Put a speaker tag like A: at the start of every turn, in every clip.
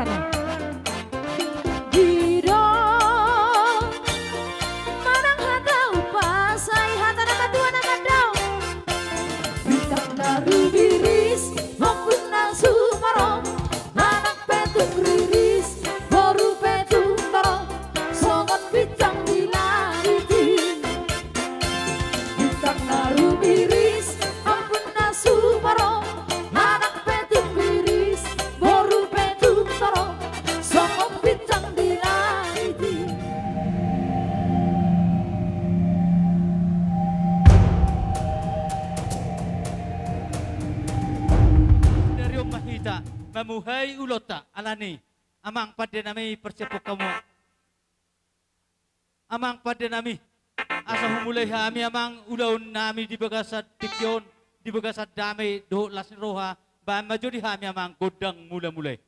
A: kene. Didong manang hadau pasai hata nama tua nama dau. Bintang daru biris maupun nasumaro. Anak petung riris baru petung taro. Songot bintang dilangiti. Bintang daru biris maupun nasumaro. Anak petung riris baru petung taro. Songot bintang dilangiti.
B: Dari mahita mamuhay ulota alani amang pada nami percepok kamu amang pada nami asa humulai hami amang ulaun nami di bagasat dikyon di bagasat damai do lasin roha ba majodi hami amang godang mula-mulai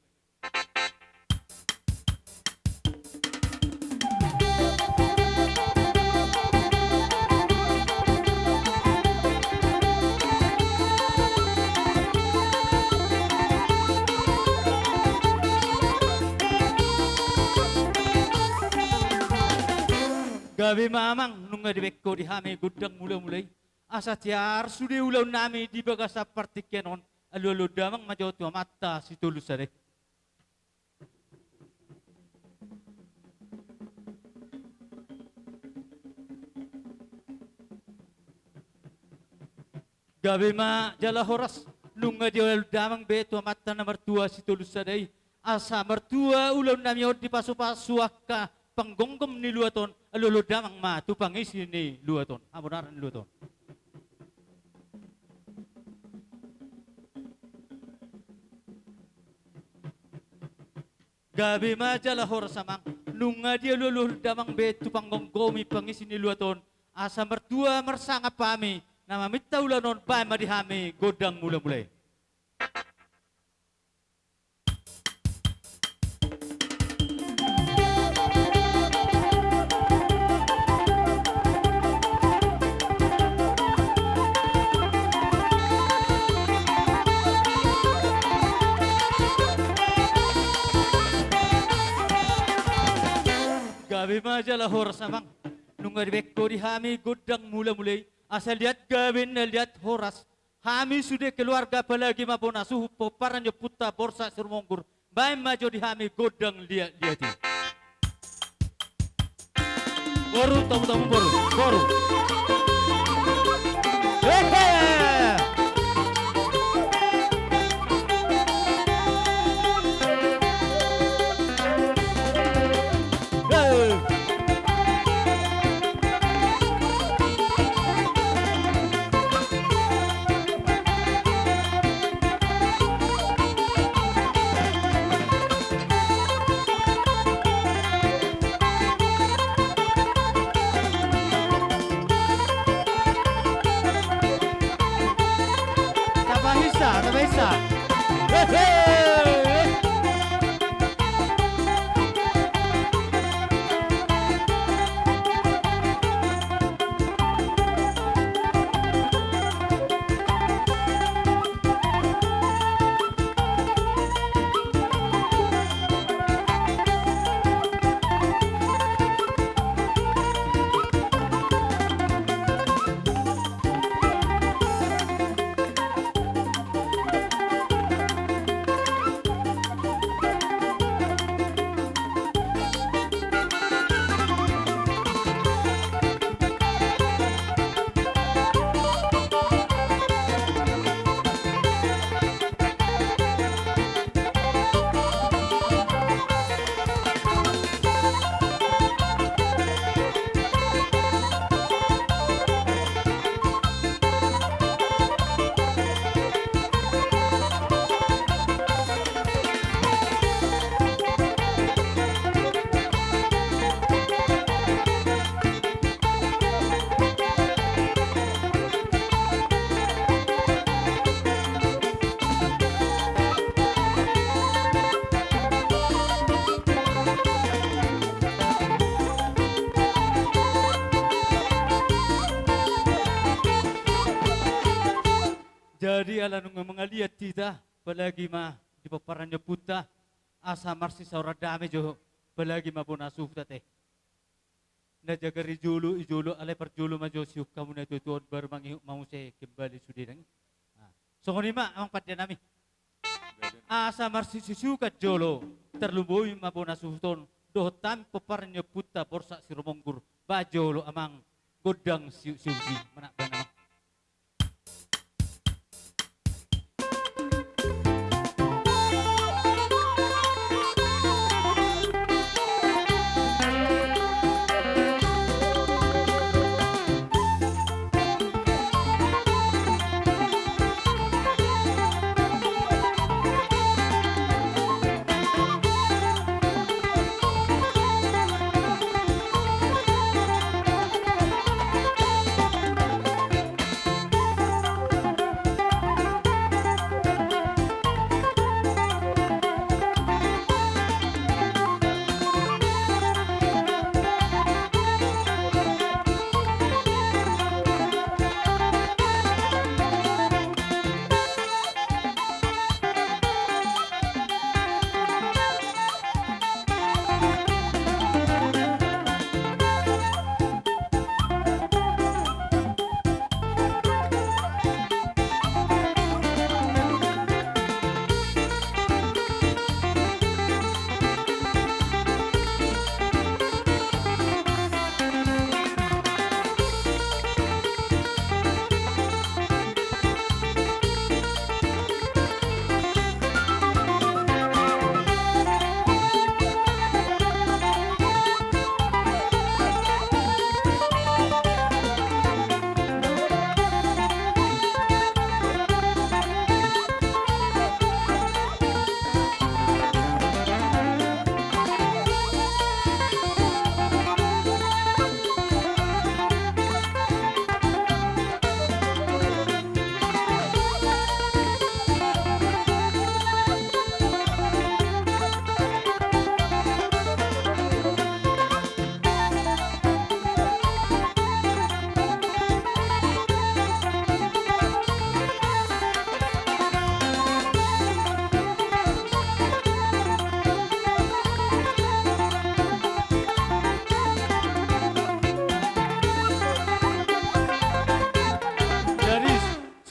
B: gabi mamang nunga dibekko di hami godang mula-mulai asa tiar sudah ulaun nami di bagasat partikenon alu-alu damang majotu mata si tulusare gabi ma jala horas nunga ulaun damang betu mata na mertua si tulusare asa mertua ulaun nami di pasu-pasu akka panggonggom ni luaton alulu damang ma tu pangisi ni luaton abunaran luaton gabi ma jala hor samang nunga dia lulu damang be tu panggonggomi pangisi ni luaton asa mertua mersanga pami nama mitta ulanon pa madihami godang mula-mulai gabi majalah horas samang nunga dibekko di hami godang mula-mulai asal lihat gabi na lihat horas hami sudah keluarga apalagi maupun asuh poparannya puta borsa surmonggur baik maju di hami godang lihat-lihati baru tamu-tamu baru hehehe Tabahisa. Hehehe. Jadi ala nung mangaliat tita palagi ma di paparannya puta asa marsi saura dami jo balagi mapuna sufta teh. Na jagari julu ijulu alay perjulu majo siuk kamu na tutuon baru mangihu mau se kembali sudinang. So nima ang padya nami. Asa marsi sisukat jolo terlumboy mapuna sufton dohtam peparnya puta borsa si romonggur bajolo amang godang siugi mana banamang.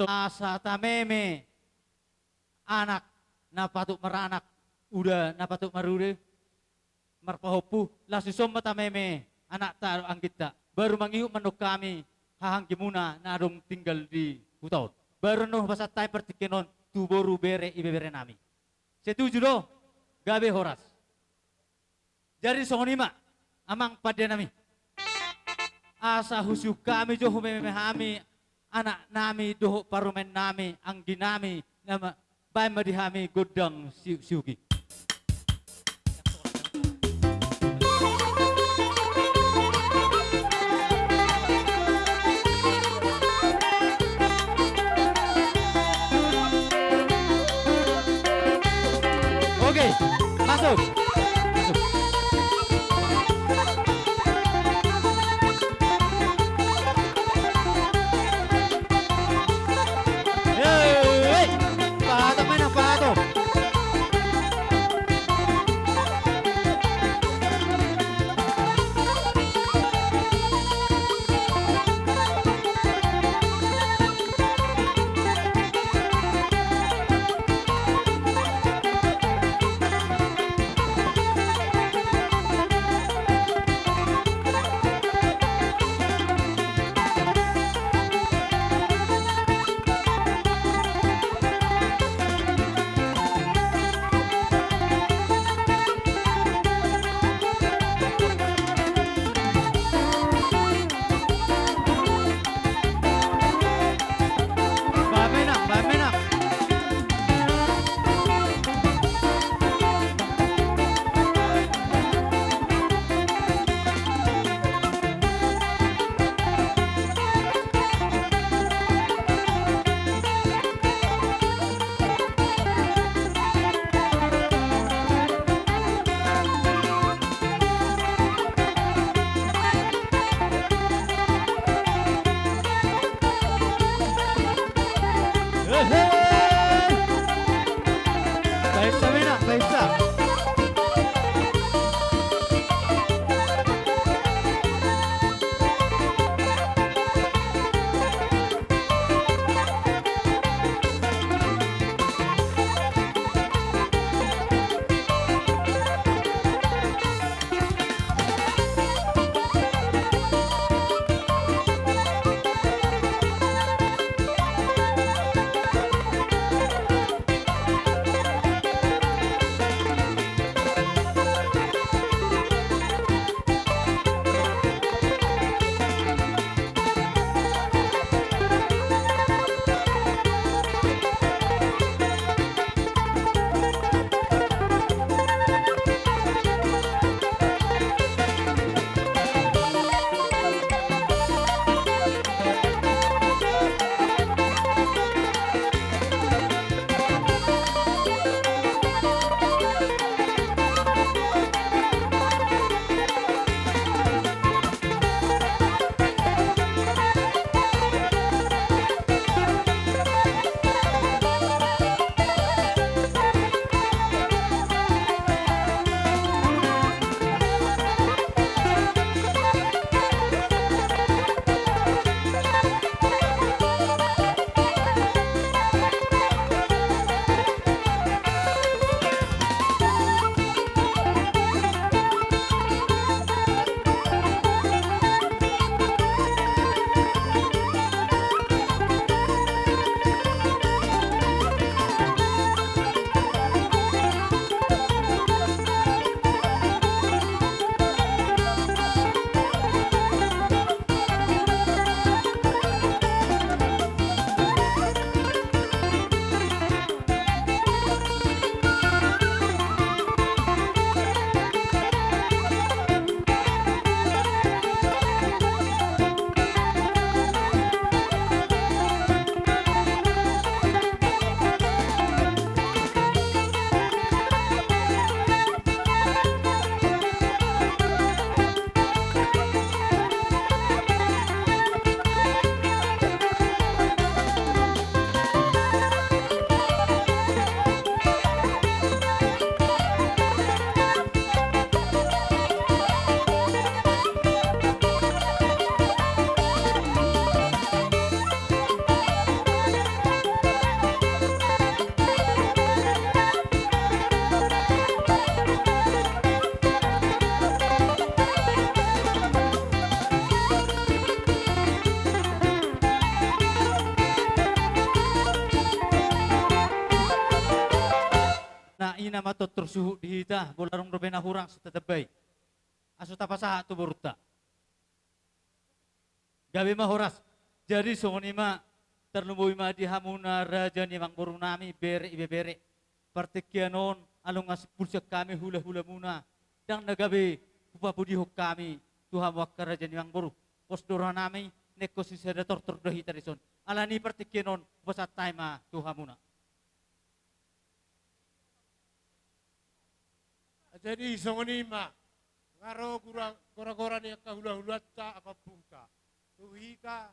B: Asa tameme anak na patuk meranak udah na patuk marude marpahopu lasusom matameme anak taro ang kita baru mangihu manuk kami hahang gimuna na adong tinggal di hutaon baru noh basa tay pertikenon tuboru bere ibebere nami setuju do gabe horas jadi songonima amang pada nami asa husu kami jo humeme hami anak nami doho parumen nami anggi nami nama bay madihami godang siugi. Oke, masuk. nama totor suhu dihita, bolarong robena hurang sa tatabay. Aso tapasaha to boruta. Gabi mahoras. Jadi songonima terlumboy ma di hamuna raja ni mang burung nami bere ibe bere. Partikianon along as pulsa kami hula-hula muna. Dang nagabi upapudihok kami Tuhan wakka raja ni mang burung. Posdora nami neko si sedator terdohi tarison. Alani partikianon pasat taima Tuhan muna.
C: Jadi songonima ngaro gora-gora ni kahula-hula ta apa pungka. Tuhika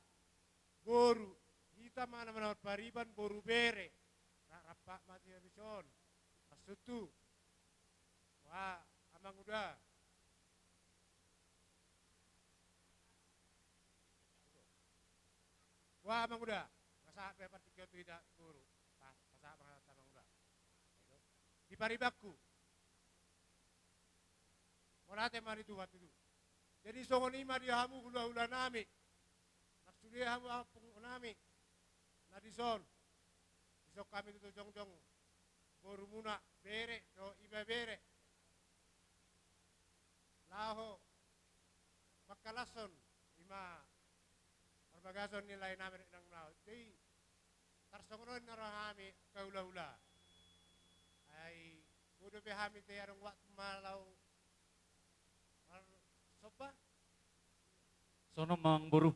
C: boru kita mana-mana pariban boru bere. Rapak mati habison. Masutu. Wah, amang udah. Wah, amang udah. Masa dapat 3 tidak boru. Masa amang udah. Di paribaku. Morate mari tu waktu itu. Jadi songonima dia hamu hula-hula nami. Naksudia hamu apung nami. Nadison. Isok kami tu jong-jong. Boru muna bere no iba bere. Laho makalason ima perbagason nilai nami nang lao. Jadi tarsongon narahami kaula-hula. Ai kudu behami te arong waktu malau sopa
B: Sono mang buru.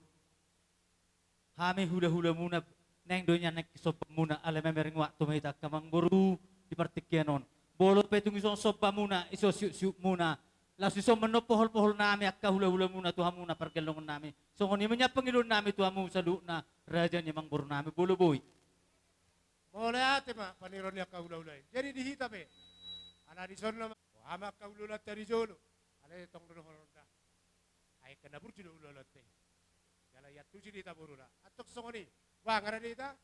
B: Hami hula-hula muna neng donya nek sopa muna ala memering waktu may kamang buru di partikianon. Bolot petung iso sopa muna iso siuk muna. Lalu iso menopohol-pohol nami akka hula-hula muna tuha muna pergelongan nami. So ngoni menya pengilun nami tuha mu salu na raja ni mang buru nami bolo boy.
C: boleh ate ma paniron akka hula-hula. Jadi dihita be. Ana di son nama ama akka hula-hula tari jolo. Ale tong dono horonda. Ay kena burju hula-hula te. Jala ya tuji dita buruna. Atok songoni. Wah ngara dita.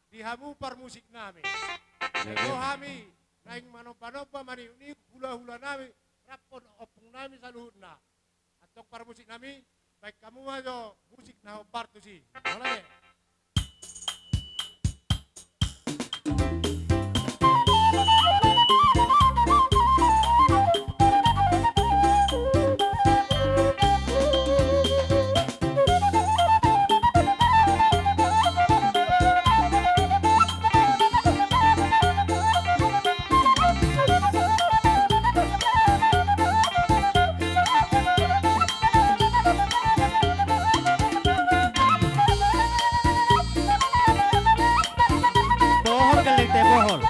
C: Dihamu par musik nami. Ego hami naing manopa-nopa mani ini hula-hula nami rapon opung nami saluhutna. Atok par musik nami baik kamu aja musik na opar tu si. Boleh.
B: Bohol galing te bohol.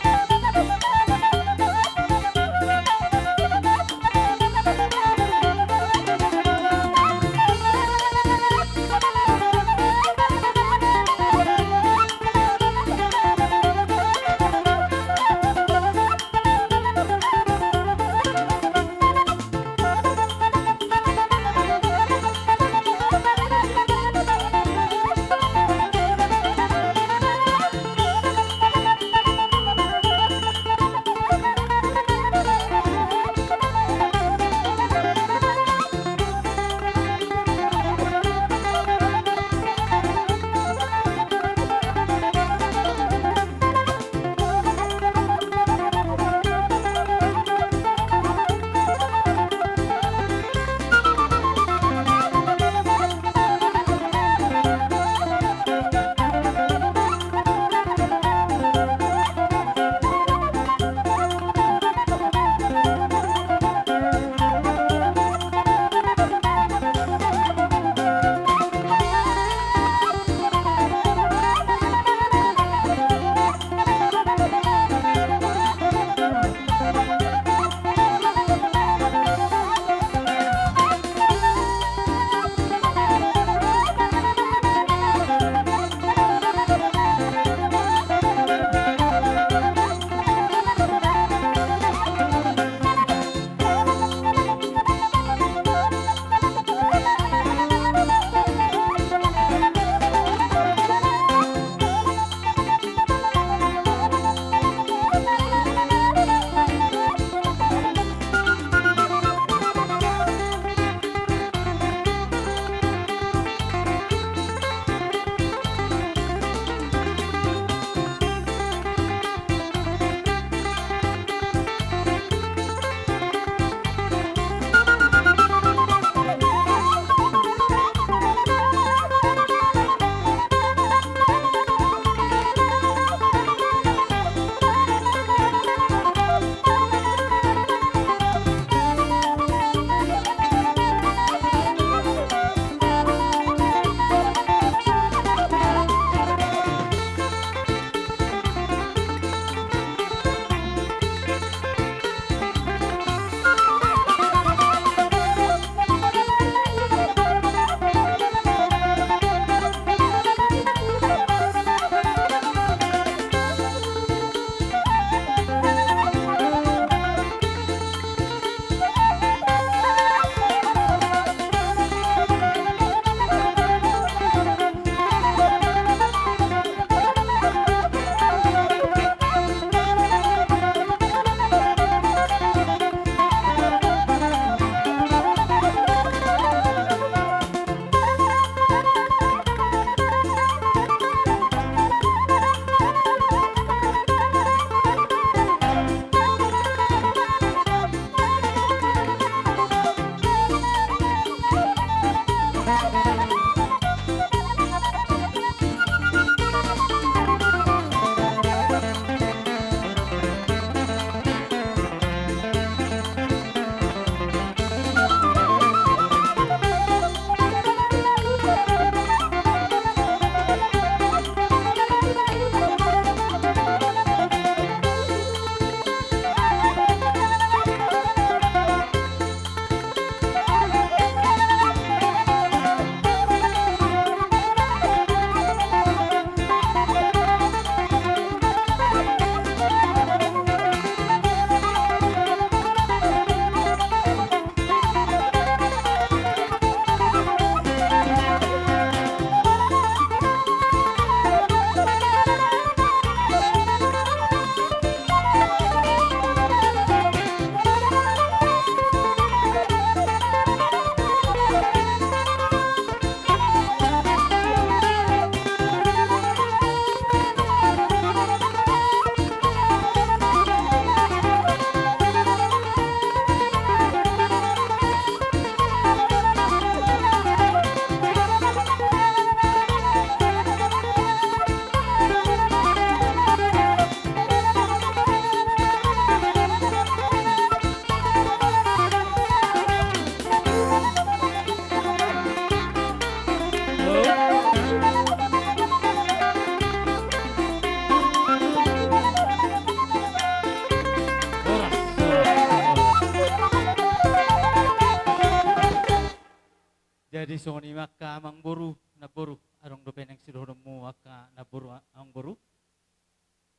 B: Jadi soni maka amang boru naboru arong do peneng sido mo aka naboru ang boru.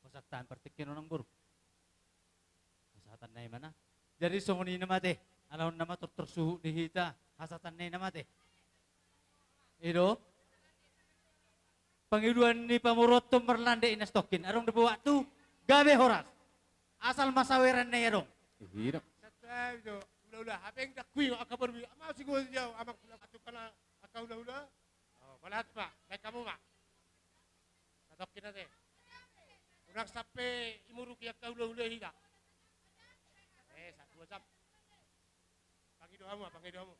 B: Pasaktan partikin orang boru. Hasatan na mana. Jadi soni namate alon nama tersuhu dihita hasatan na namate. Ido pangiduan ni pamurot merlande inastokin arong depo waktu gawe horas asal masaweran na yarong.
D: Hira.
C: Sa itu ula-ula hapeng dak kuy akabar bi ama siguro jauh amak atukan aka ula-ula. Oh, balat pa, kay kamu ma. Satokin natin. Urang sampai imuruki aka ula-ula hida. Satu jam. Pangidohamu, pangidohamu.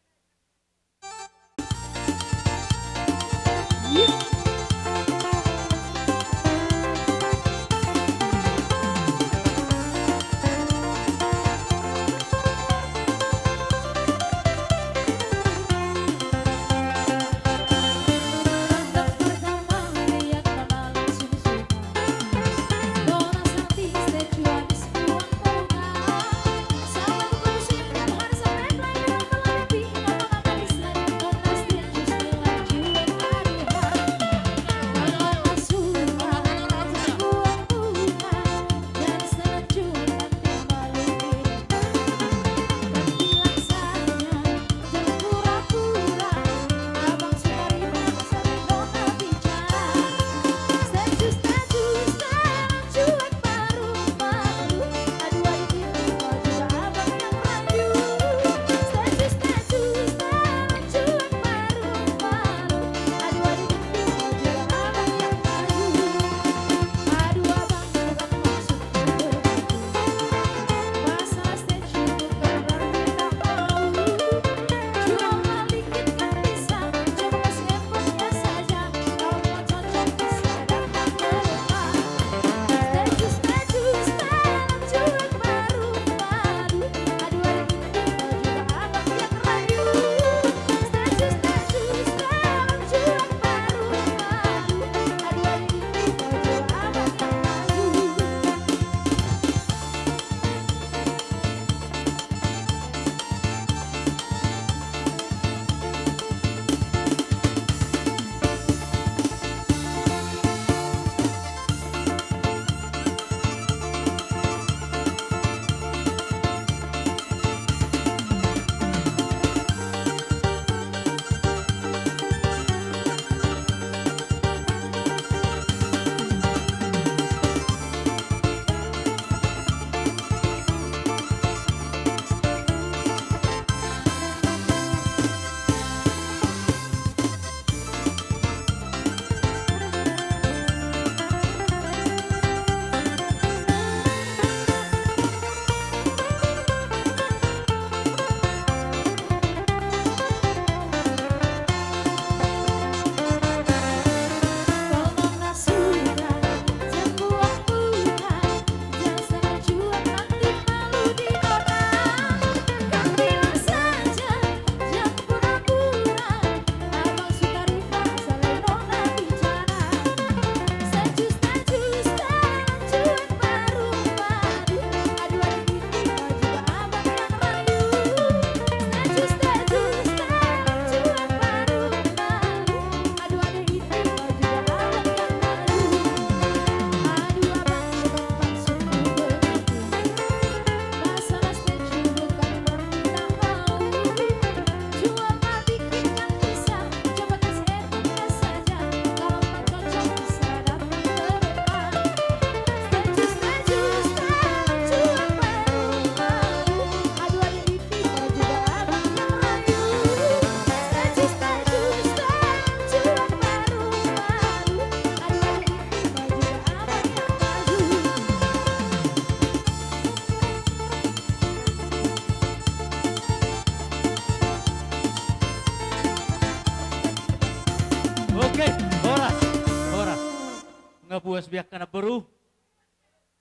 B: buas biak kana beru.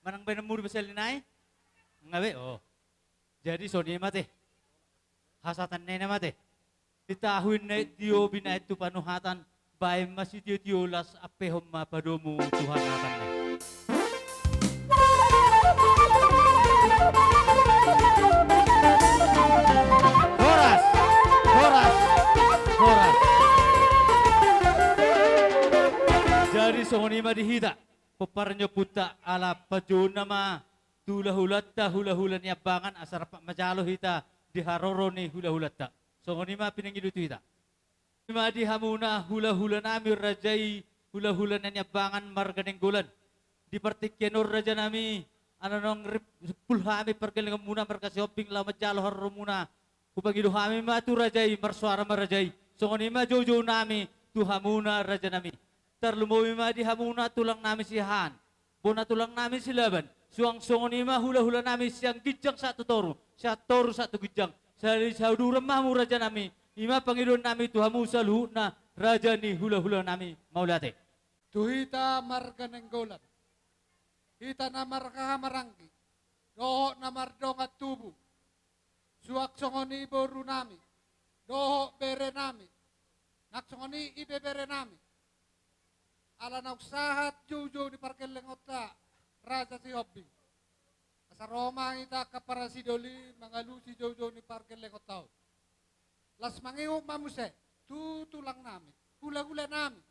B: Manang bay namuri baselinay. Ngawe oh. Jadi soni mate. Hasatan nena mate. Ditahuin na dio bina itu panuhatan bay masih dio las ape homma padomu Tuhan natan na. Horas, horas, horas. songoni madihita peparnyo puta ala pajuna ma hula hula ni abangan asar pak majalo hita diharoro ni hula hulata songoni ma pinangidutu hita ma dihamuna hula nami rajai hula ni abangan marganeng gulan di partikenor raja nami anong pulhami perkeling muna markasi hoping la majalo harro muna kupagido hami ma tu rajai marsuara marajai songoni ma jojo nami tuhamuna raja nami terlumui ma dihamuna tulang nami sihan bona tulang nami silaban suang songoni ma hula nami siang gijang satu toru satu gijang sali saudura mahmu raja nami ima pangidon nami tuhamu salu na raja ni hula nami maulate
D: tuhita marganeng golan hita na markaha marangki doho na mardongat tubu suak songoni boru nami doho bere nami nak songoni ibe bere nami ala nauksahat juju di parkeleng otta raja si hobby asa Roma ita kapara si doli mangalu si jojo ni parkeleng otta las mangiu mamuse tu tulang nami hula nami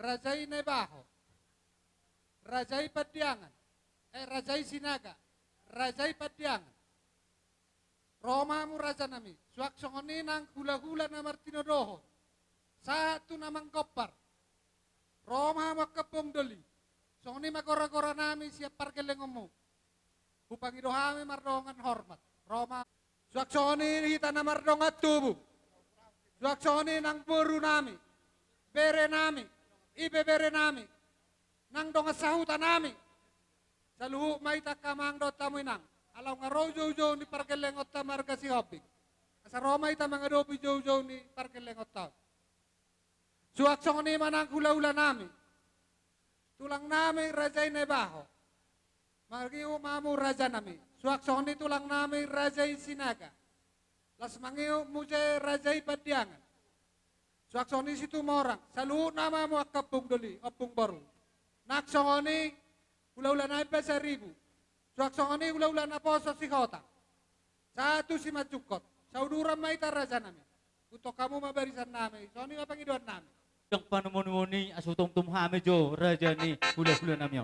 D: rajai nebaho rajai padiangan rajai sinaga rajai padiangan Roma mu raja nami suak songoni nang hula na martino doho satu namang kopar Roma makapong doli songoni makora-kora nami siap parkelengomu hupangido hami mardongan hormat Roma suak songoni hita na mardongat tubuh suak songoni nang buru nami bere nami ibe bere nami nang dongat sahuta nami saluhu maita kamang do tamuinang alaw nga rojo ni parkelengot ta marga si hopik asa Roma ita mga dopi jojo ni parkelengot ta suak songoni manang hula nami tulang nami rajay nebaho magiu mamu raja nami suak songoni tulang nami rajay sinaga las mangiu muje rajay padiangan suak songoni situ morang salu nama mu akapung doli opung baru nak songoni hula nami pesa ribu suak songoni hula na poso si kota satu si macukot saudura maita raja nami untuk kamu mabarisan nami songoni mapangiduan nami
B: yang panumun-muni asutong tumhame jo raja ni hula nami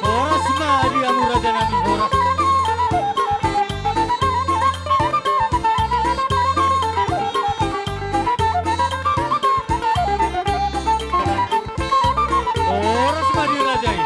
B: Horas ma diamu raja nami horas horas ma di rajai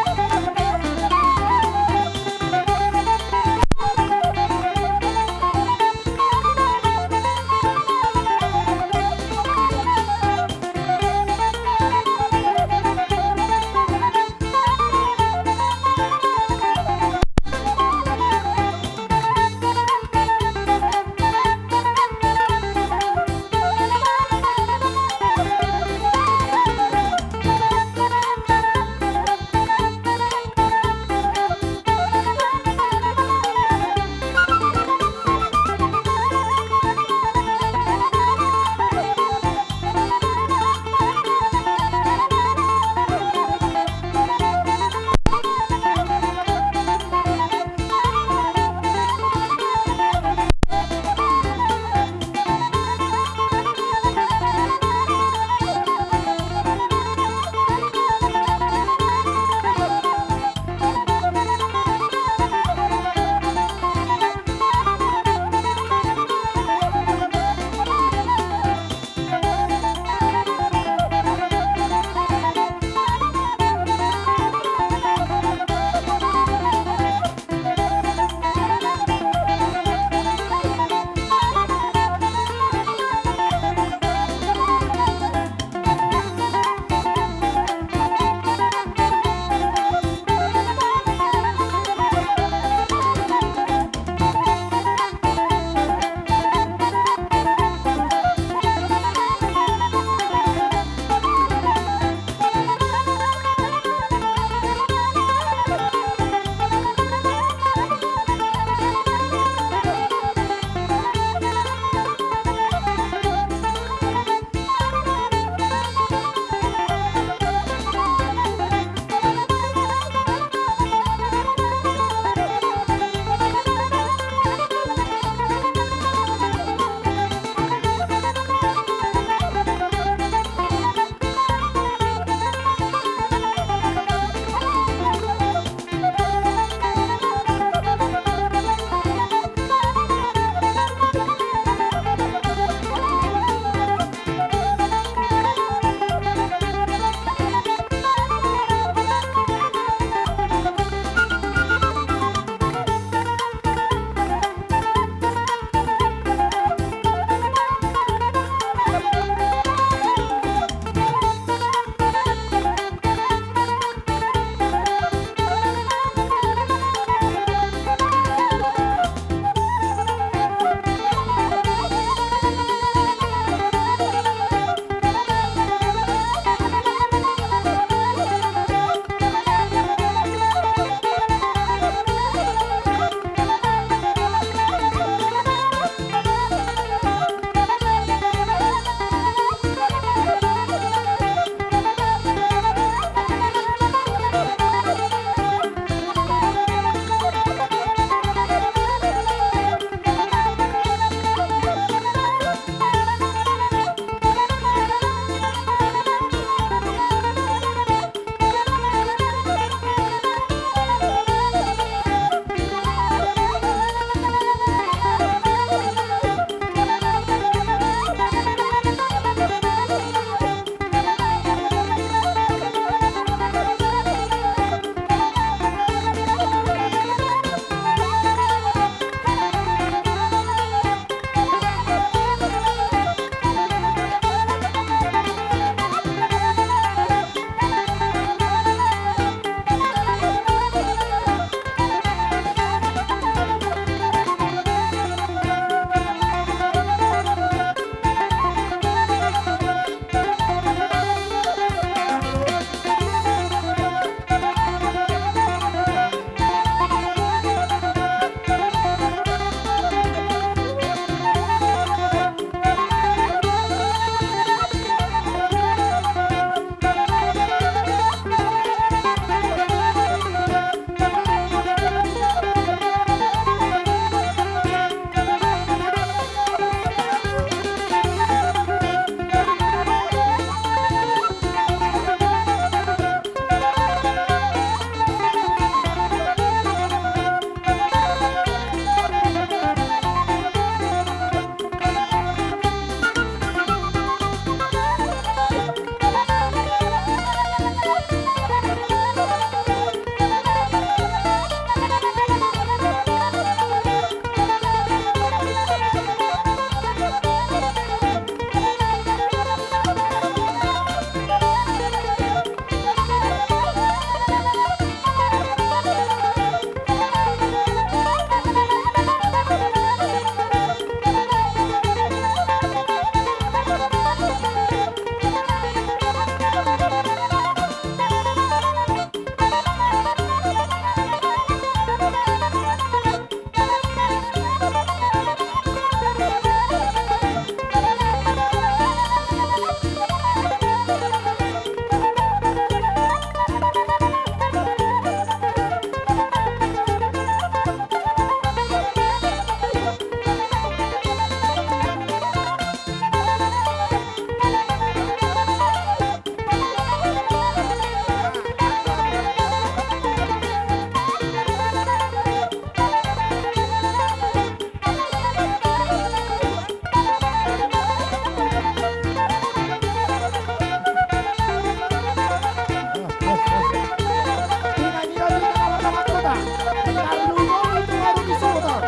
A: Kalau mau itu baru disuruh.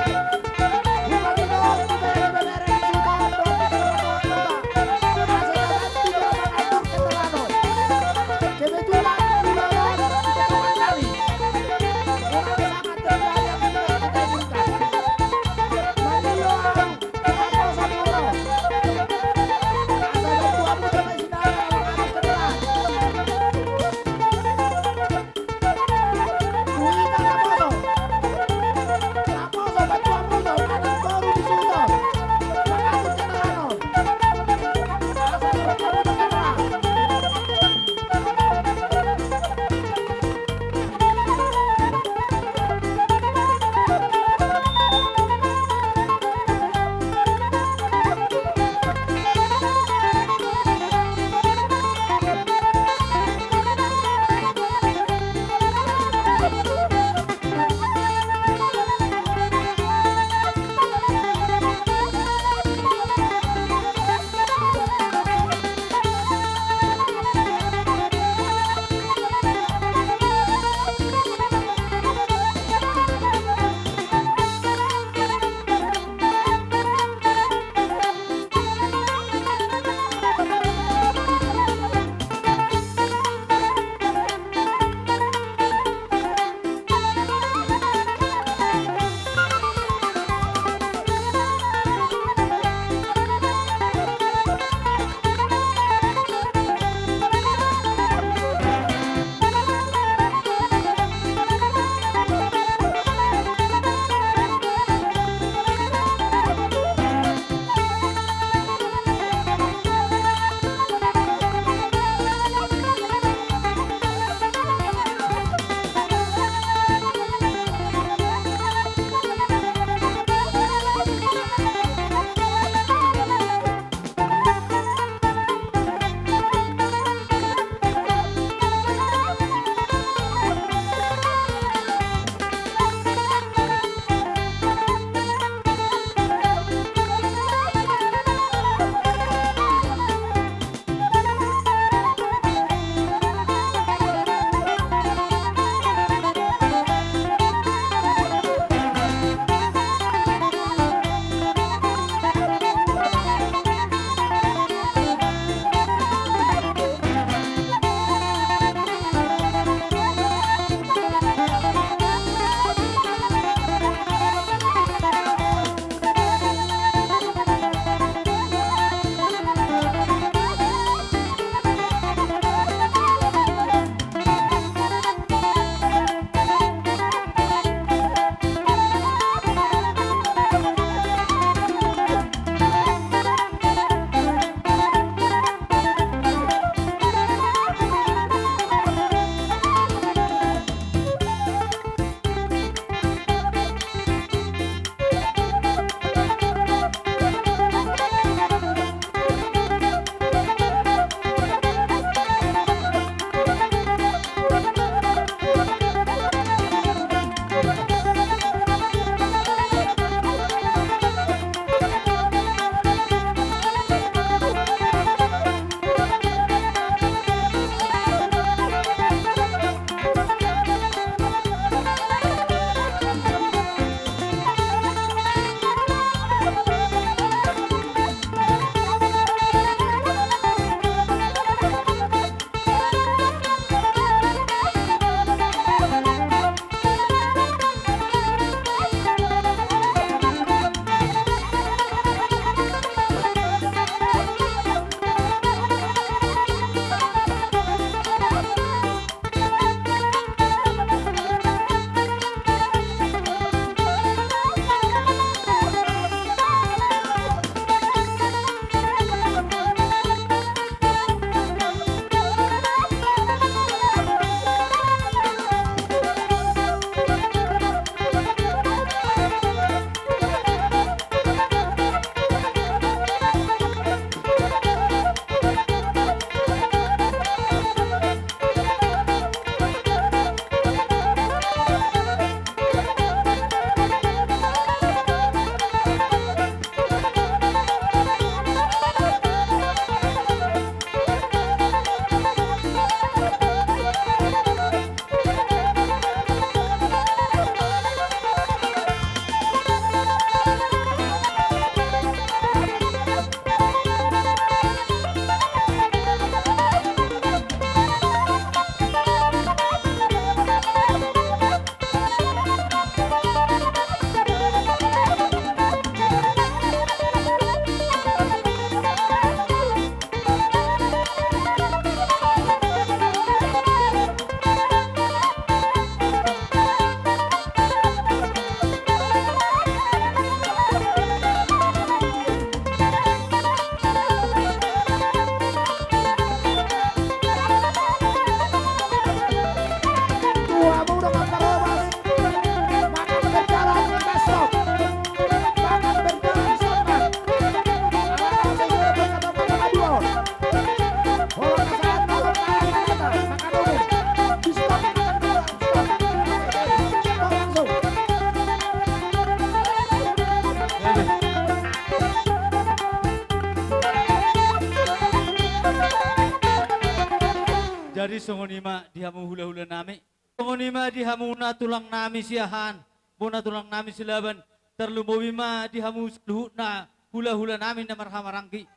A: Bukan itu bener-bener disuruh. Kebetulan Ulolot diketukan kali. Orang sangat terjadi yang tidak kita inginkan. Maniloang, kenapa Samuro? Asal tuamu sampai sidang orang kebelah. Kuita Kamoto.
B: songonima dihamu hula-hula nami. Songonima dihamu na tulang nami siahan. Bona tulang nami silaban. Terlumawima dihamu luhut na hula-hula nami na marhamarangki.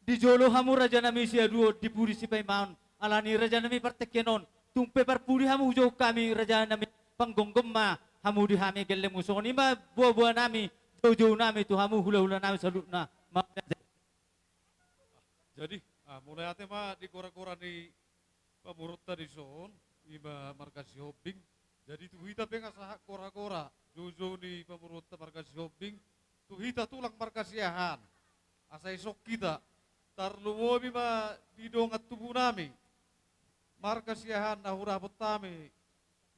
B: Di jolo hamu raja nami sia duo di puri si paimaun. Alani raja nami partekyanon. Tumpe parpuri hamu jauh kami raja nami panggonggom ma. Hamu dihami gelemu songonima buah-buah nami. Jauh-jauh nami tu hamu hula-hula nami salut na.
E: Jadi, mulai ate mah di kora-kora ni pamurut tadi son, iba markasi hobbing. Jadi tu hita penga sahak kora-kora, jojo ni pamurut markasi hobbing, tu hita tulang markasi ahan. Asai sok kita, tarluwo bima di dongat tubuh nami. Markasi ahan nahura betame,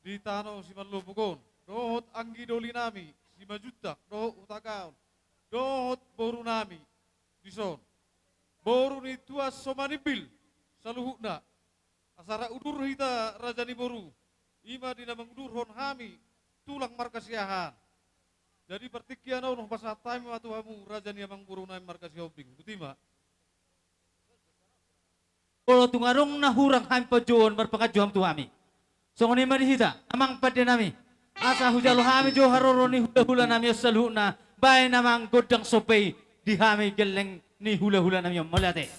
E: di tano si manlupukon. Dohot anggi doli nami, si majutak, dohot utagaon. Dohot boru nami, di son. Boru ni tua somanibil saluhukna asara udur hita rajani boru ima dina mengudur hon hami tulang markasiahan jadi pertikian noh pasatay mga tuhamu rajani amang boru na markasiobing butima
B: Kalau tungarong nahurang kami pajuan berpengajuan tu kami. Songoni marihita amang pada nami asa hujalo kami jo haroro ni hula-hula nami saluhukna bay namang godang sopay di kami geleng ni hula-hula nami malate.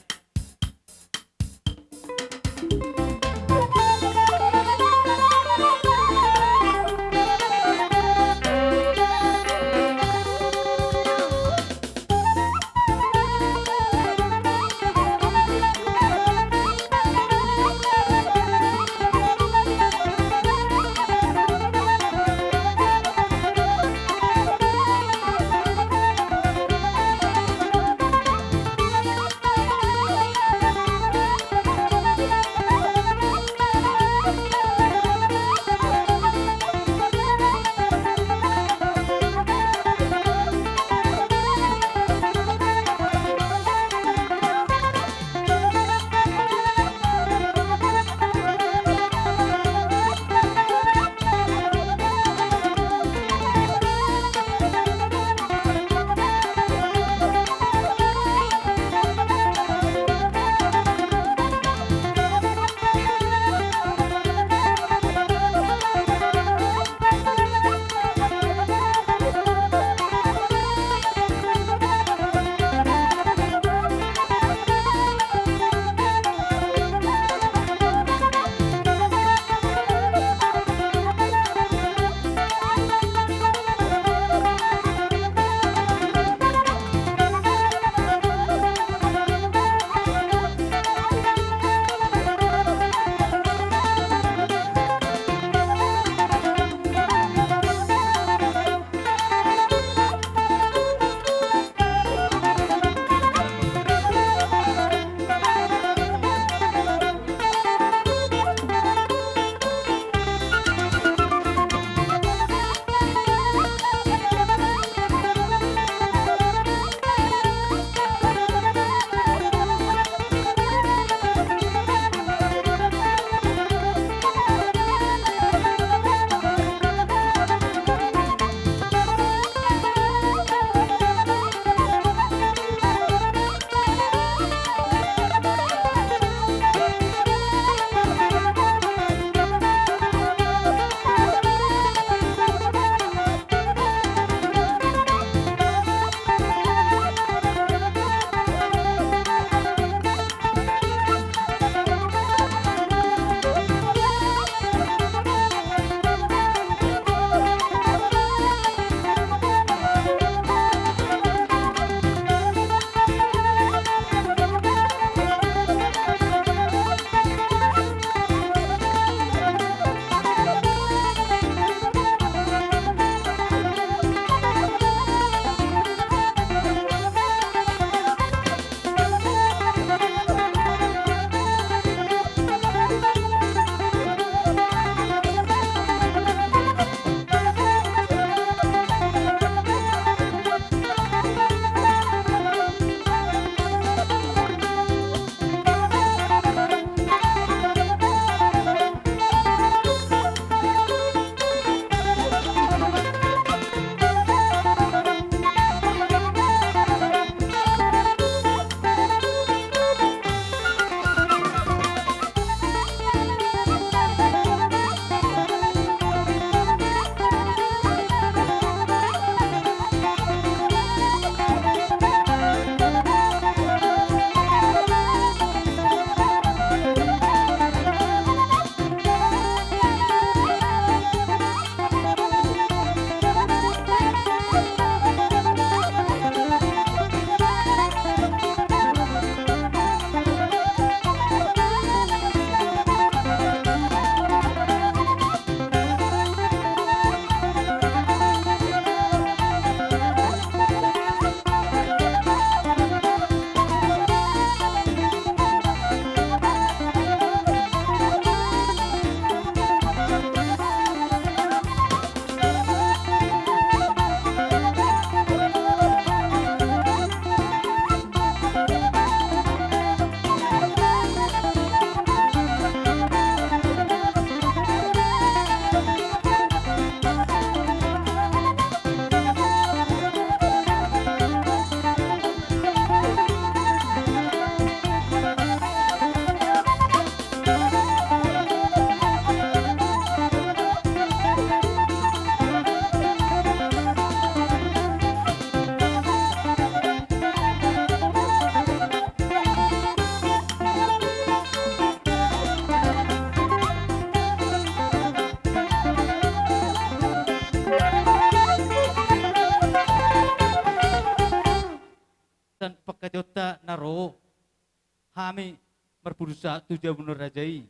B: Hami merpurusa tujuh bunur rajai.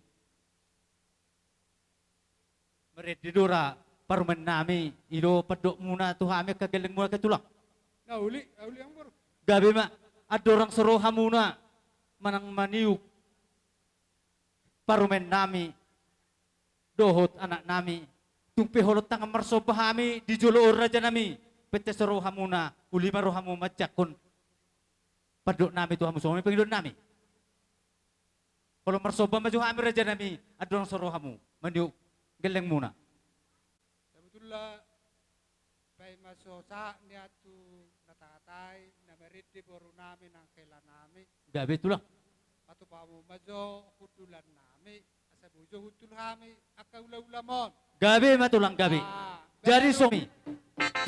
B: Meredidora parumen nami ilo pedok muna tu hami kageleng mula ketulang.
D: Nah uli yang baru.
B: Gabi ma adorang seroh hamuna manang maniuk parumen nami dohot anak nami tumpe holot tangan marsoba hami di jolo raja nami pete seroh hamuna uli maroh hamu macakon padok nami tu hamu suami pengidon nami kalau marsoba maju hami raja nami adorang seroh hamu maniuk geleng muna.
D: Sebetulnya bayi masosa niatu natatai nameriti boru nami nang kela nami.
B: Gabi tulang.
D: Patu pamu majo hutulan nami asa bujo hutul kami aka ula-ulamon.
B: Gabi matulang gabi. Jadi suami.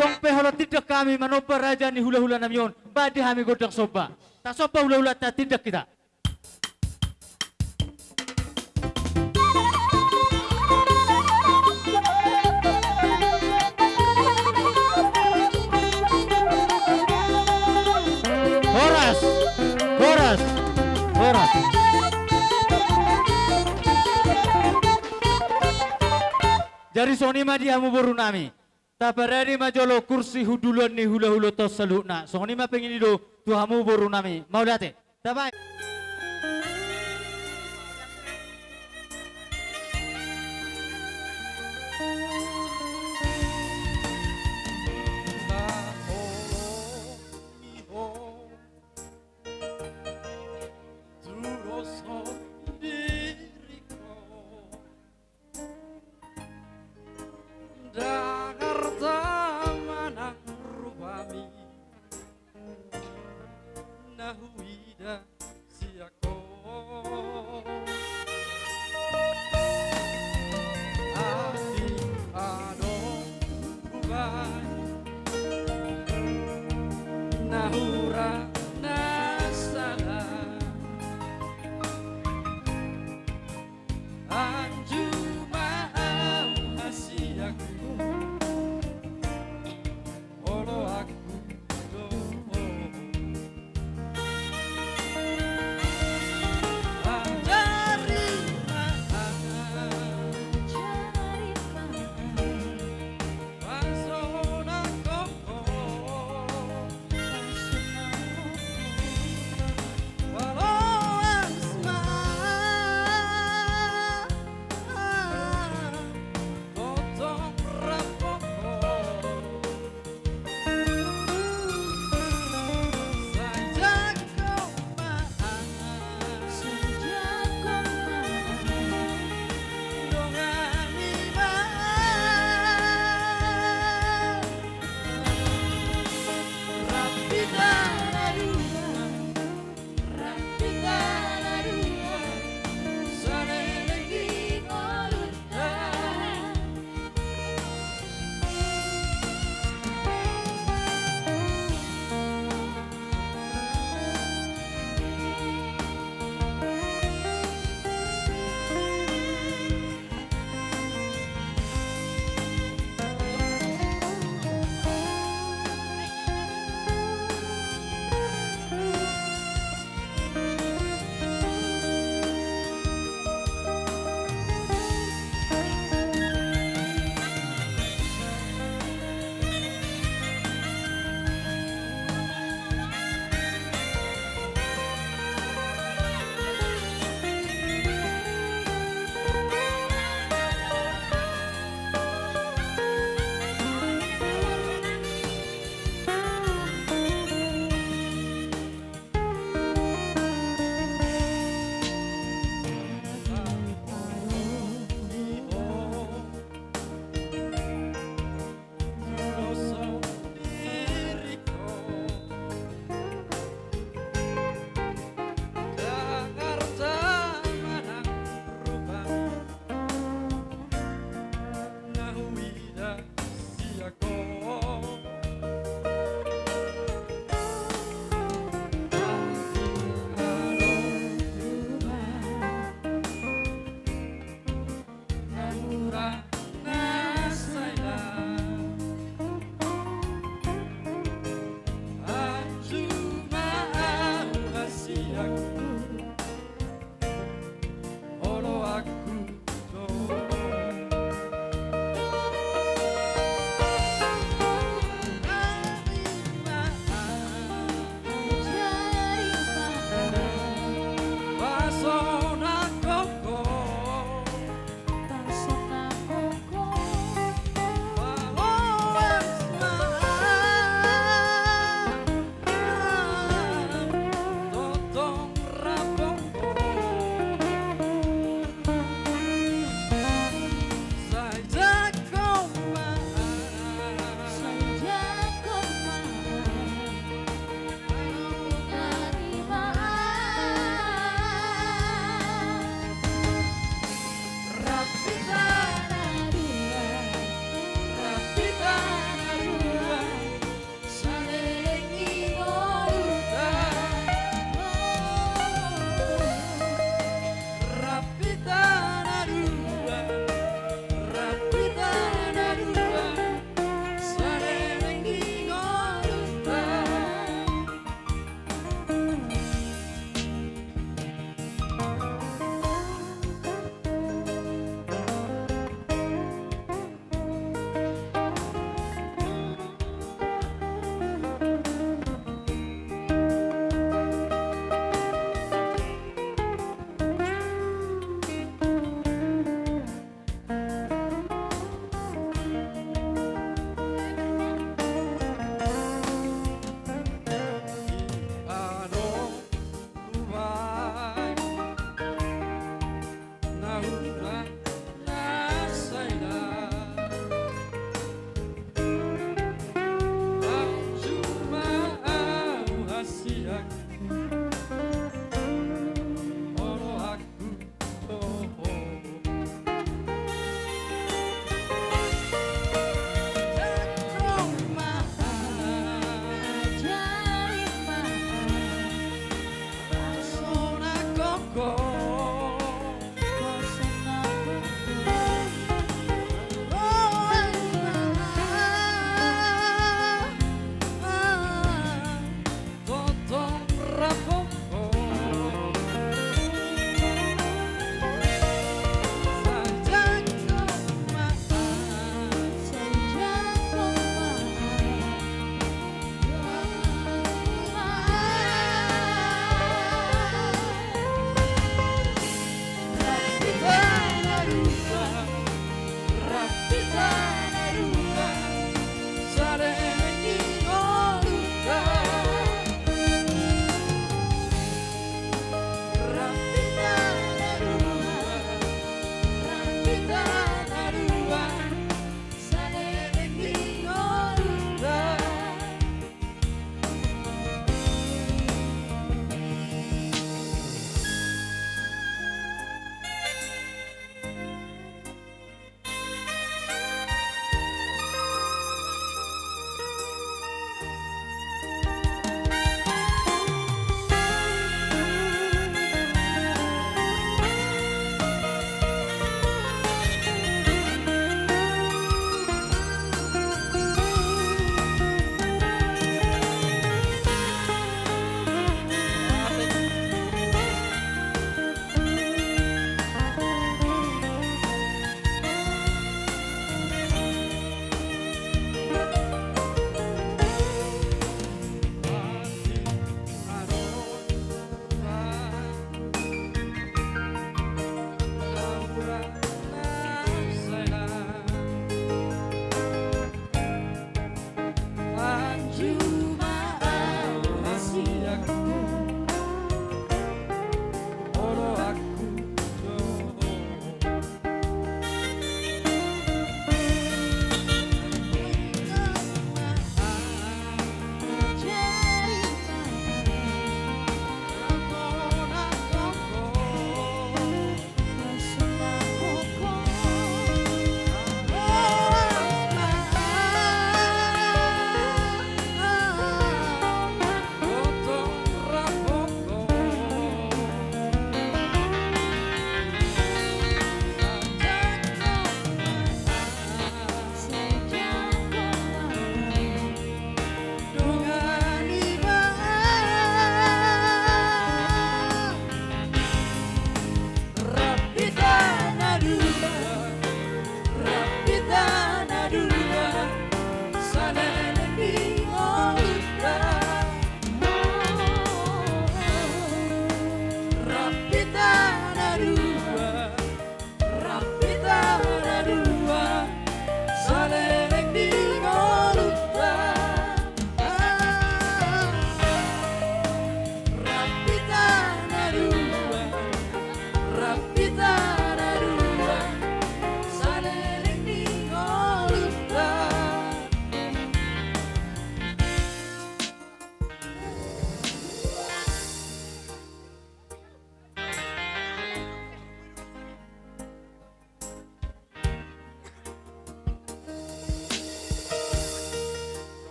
B: Tong peholot tidak kami manobar raja ni hula-hula namion. Badi kami godang soba. Tak soba hula-hula tak tidak kita. Horas. Horas. Horas. Jadi soni ma dia mu boru nami. Tabarani majolo kursi hudulon ni hula-hula to selukna. Soni ma pengen itu tuhamu boru nami. Mau lihat eh? Tabai.
F: Nahuida si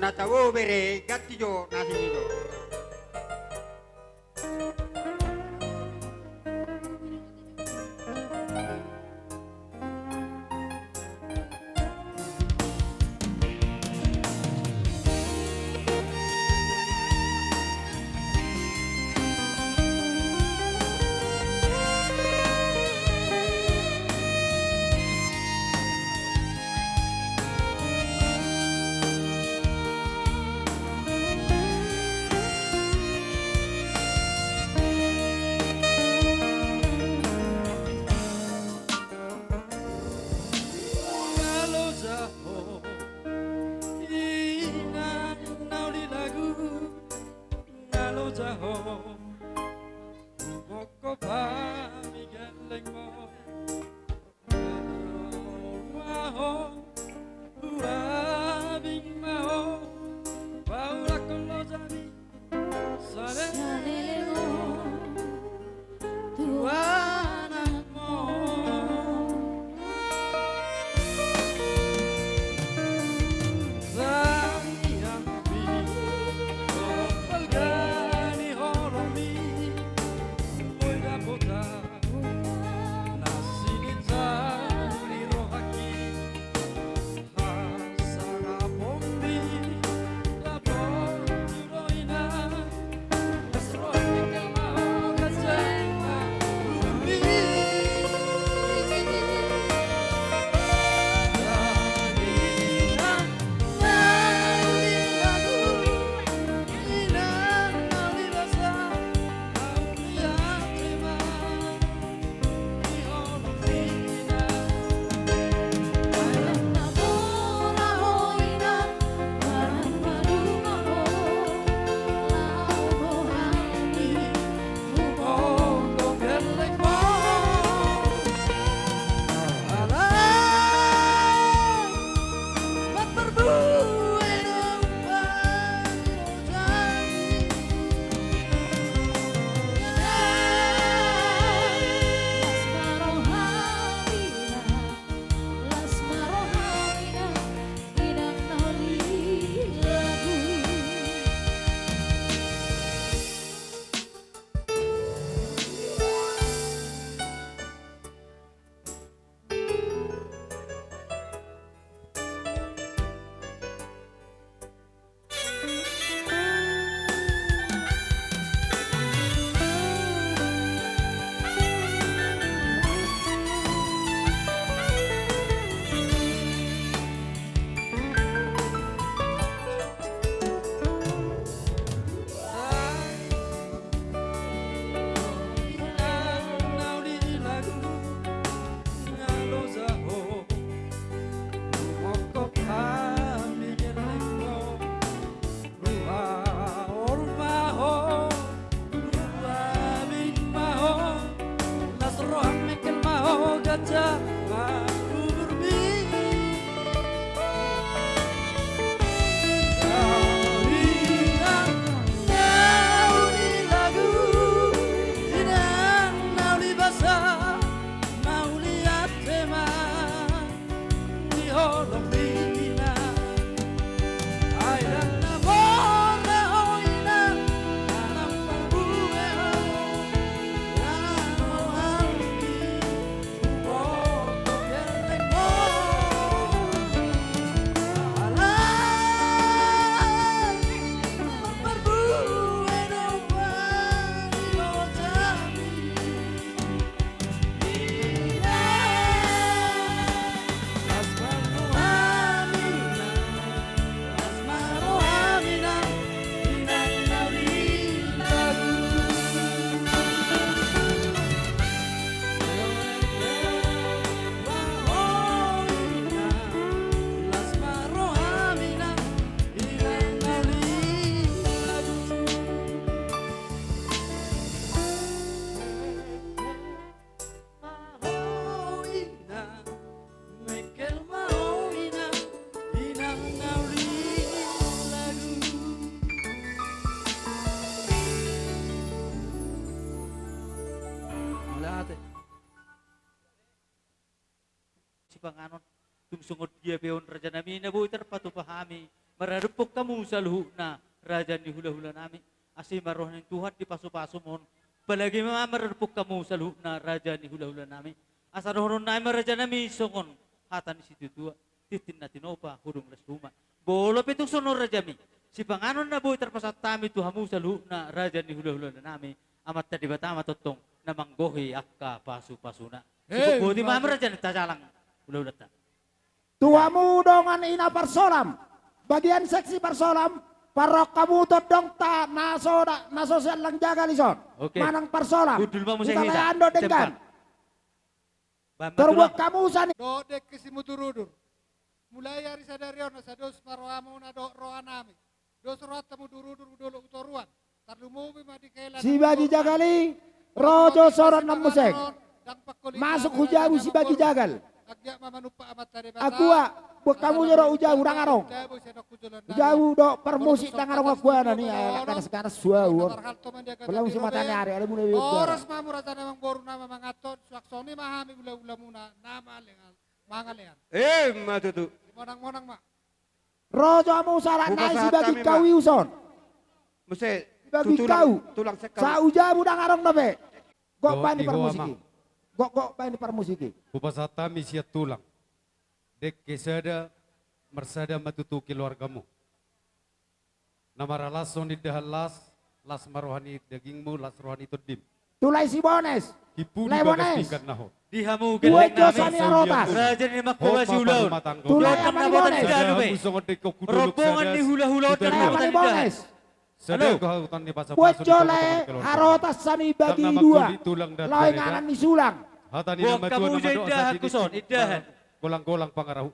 F: na tawo bere gatti jo na sini jo.
B: Kalau jauh inang nauli lagu kalau jauh pokok pami geleng mo mau buabing mau baula kalau jadi salelego tuanak mo. Si panganon tungsungod dia beon raja nami na buiter patupahami mararupok kamu saluhna raja ni hula-hula nami. Asi maroh ng Tuhan di pasu-pasu mohon. Palagi mamarapok kamu saluhna raja ni hula-hula nami. Asa rohon na raja nami songon hatan si tutua. Titin natin opa hurung las rumah. Bolo pitung sonor raja mi. Si panganon na boy terpasat tami tuhamu saluhna raja ni hula-hula nami. Amat tadi batama totong na manggohi akka pasu-pasuna. Si bodi mamar raja nagtasalang hula-hula ta.
A: Tuamu dongan ina parsolam. Bagian seksi parsolam. Parok kamu dong ta naso lang jaga lison.
B: Oke.
A: Manang parsolam.
B: Budul mamu
A: Kita
B: saya
A: layando dengan.
B: Bamba
A: Terbuat
B: tulang.
A: kamu sani.
D: Do dek kesimuturudur. Mulai hari sadariono sados maroamu na do roanami. Dos roat tamu durudur dolo utoruan. Tarlumubi madi kailan.
A: Si bagi jagali. Rojo soron nam musek. Masuk hujabu si bagi jagal.
D: Agya mamanupa amat tadi
A: Aku buat kamu nyoro ujabu dangarong. Ujabu do permusik dangarong aku nih karena sekarang suau. Belum si matanya hari ada mulai
D: Oras mamu rata namang boru nama mangaton suaksoni mahami ula-ula muna nama lengan mangalean.
F: Matutu.
D: Monang-monang mak.
A: Rojo amu salah
F: Buka
A: naik si
F: saat
A: bagi
F: kami,
A: kau
F: Mak.
A: iuson.
F: Mesti
A: Bagi kau.
F: tulang sekam.
A: Sa ujabu dangarong nabe. Gok
E: Go,
A: pa ni
E: iho,
A: permusiki.
E: Ama.
A: Gok pa ni permusiki.
E: Upasata misia tulang. Dek kesada mersada matutu keluargamu. Nama lason di dahalas, las marohani dagingmu, las rohani tudim.
A: Tulai si Bones.
E: Hipu di
A: Lai
E: bagas
A: Bones.
E: tingkat naho.
B: Dihamu
A: Dua
B: geleng
A: josani
B: nami.
A: arotas.
B: Raja ni makbawa si
E: Hop,
B: ulaun.
E: mapal matanggo.
A: Tulai
B: Yotang
A: ama ni
B: nabotan
A: Bones.
B: si Danu, be.
E: Musong deko kuduluk
B: Rombongan
E: sadas.
B: ni hula-hula
E: Tutan
A: Tulai
B: Tulai
A: ama
E: dua.
A: ni Bones.
E: Sada
B: Halo.
E: kehautan ni pasapaso.
A: Buat
E: di
A: jole
E: kabupaten Kelor.
A: harotas sani bagi
E: Karena
A: dua.
E: makuli tulang dan
A: Loy
E: bereda.
A: nganan ni sulang.
E: Hatani
B: Buat
E: nama
B: kamu
E: tuan nama
B: uja
E: doa
B: idahan
E: sakit
B: kuson,
E: itu.
B: idahan.
E: Golang-golang pangarahu.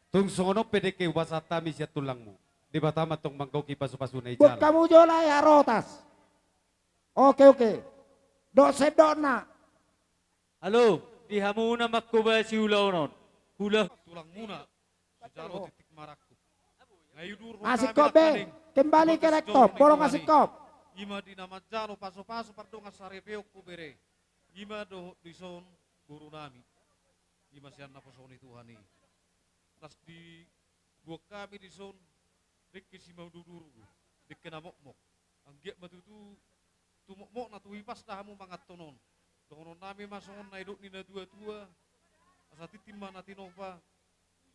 E: Tung sono pedeke wasata misya tulangmu. Di batama tong mangkoki pasu-pasu na
A: Buat
E: ijala.
A: kamu jolai harotas. Oke. Dok sedona.
B: Halo, dihamu na makbawa si ulaun. Hula.
E: Tulang muna. Sejalo titik marakku. Ngayudur
A: Asik kop be. Kembali ke laptop. Bolong asik kop.
E: Ima di nama jalo paso-paso pardonga sarepeok kubere. Ima do dison guru nami. Ima siyan na posoni Tuhani. Tas di buah kami dison dek kesimau duduru. Dek kena mok-mok. Anggiak matutu tumok-mok na tuhipas tahamu mangat tonon. Tonon nami masongon na idok nina dua-dua. Asa titim mana tinova.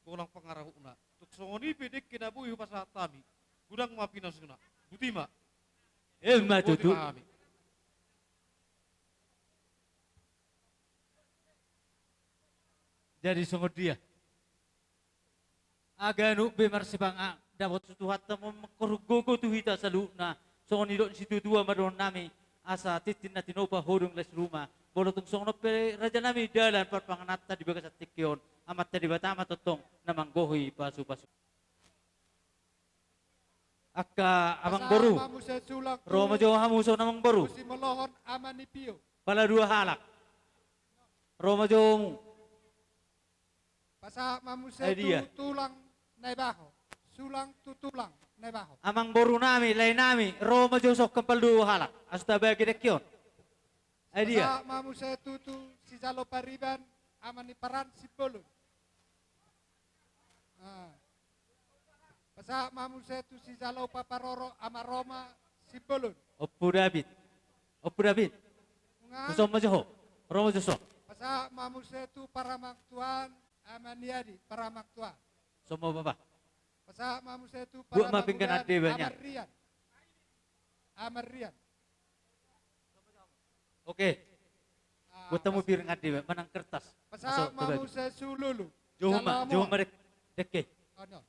E: Golang pangarahuna. Tuk songoni pedek kena buhi pas tami. Gudang mapina suna. Butima.
B: Matutu. Jadi sungguh dia. Aganu bemar sibang dapat sutuhat tamo makurugogo tuhita sa luna. So nidon si tutua maron nami asa titin na tinopa hurung les rumah. Bolotong songno pe raja nami dalan parpanganata di bagas at tikyon. Amat tadi batama totong namang gohi pasu-pasu. Akka amang boru.
D: Mamu sa sulang.
B: Roma jo hamuso namang boru.
D: Si melohon aman ni Pio.
B: Pala dua halak. Roma jo mu.
D: Pasa mamu sa
B: Ay, dia.
D: tulang naibaho. Sulang tutulang naibaho.
B: Amang boru nami, lain nami. Roma jo sok kempal dua halak. Asta bagi dekyon. Ay dia.
D: Pasa mamu sa tutu si Jalo Pariban aman ni Paran si Bolon. Pasa mamu sa tu si Jalo Paparoro ama Roma si Bolon.
B: Oppo David. Oppo David. Kusong mo jo. Roma jo sok.
D: Pasa mamu sa tu paramaktuan aman niadi paramaktuan.
B: Somo baba.
D: Pasa mamu sa tu
B: Buat mapinggan
D: paramaktuan
B: ade banyak.
D: Amarian. Amarian.
B: Oke. Buat temu piring ade manang kertas.
D: Pasa
B: Masuk,
D: mamu
B: David.
D: sa sululu.
B: Johuma merek deke.
D: Ano?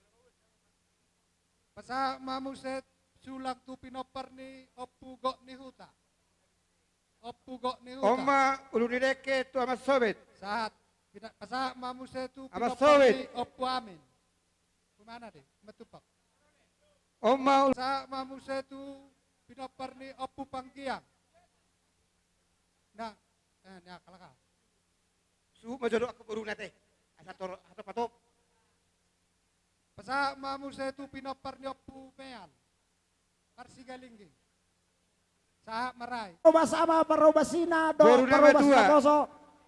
D: Pasa mamu sa sulang tu pinoper ni opugo ni huta. Opugo ni huta.
F: Oma ulunireke tu amat sobet.
D: Saat. Pasa mamu sa tu
F: Ama
D: pinoper
F: sawit.
D: ni opu amin. Kumana deh? Matupak.
F: Oma
D: Sa mamu sa tu pinoper ni opu pangkiang. Nah, kalaka.
F: su majodo aku buru nate. Asa toro atau patop.
D: Pasa mamu sa tu pinoper ni opu meal. Parsigalinggi. Sa maray.
A: Sama parobasina do
F: Baru nama
A: parobas
F: dua.
A: doso.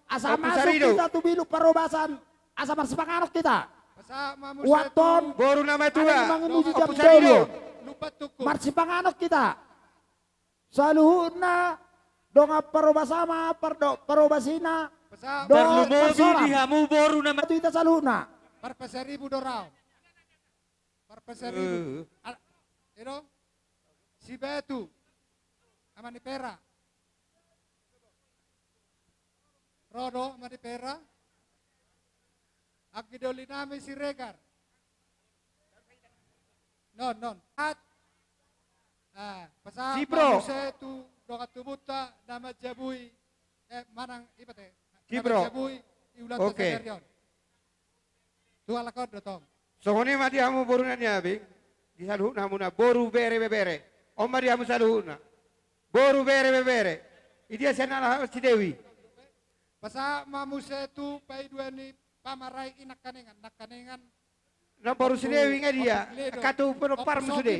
A: Asa
F: Opu
A: masuk
F: Sarido.
A: kita tuh bilu parobasan. Asa marsipanganok kita.
D: Basa mamu
A: Waton.
F: Boru nama
A: Ada
F: tua.
A: yang mangin uji jam
F: Opo sarido.
A: dolo.
D: lupa tuku.
A: Marsi panganok kita. Saluhuna. Donga paroba sama. Parobasina.
D: Basa
A: Do-
B: Perlu mobi
A: persoalan.
B: dihamu boru nama
A: Itu kita saluhuna.
D: parpasaribu dorao. Parpasaribu. Ino? Si Betu. Amani pera. Rodo amani pera. Agidoli namin si Regar. Non. At pasa
F: Si Bro.
D: Setu doka tumuta nama jabui manang ipate.
F: Si Bro.
D: Jabui iulat
F: Oke.
D: sa Serion. Tuwa lakod dotong.
F: Songoni mati hamu boru na niya bing. Di saluhuna muna boru bere bere. Oma di hamu saluhuna. Boru bere bere. Idia senala si Dewi.
D: Pasa mamu Setu paiduani pamarai nakaningan.
F: Na boru si Dewi nga dia. Katu pero parmu sude.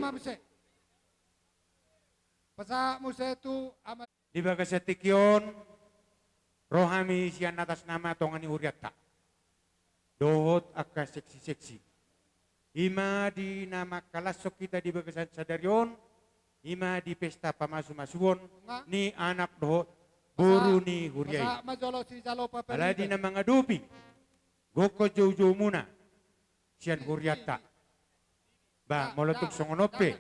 D: Pasa Musetu ama
G: Di bagasatikyon, rohami siyan atas nama tongani uriata. Dohot akka seksi-seksi. Ima di nama kalasok kita di bagasan sadaryon, ima di pesta pamasu-masuon, ni anak dohot, buru ni huriay.
D: pasa majolo si Jalo
G: Ala di
D: Papel.
G: na mga dupi, goko jojo muna, siyan huriata. Ba, molotok songonope,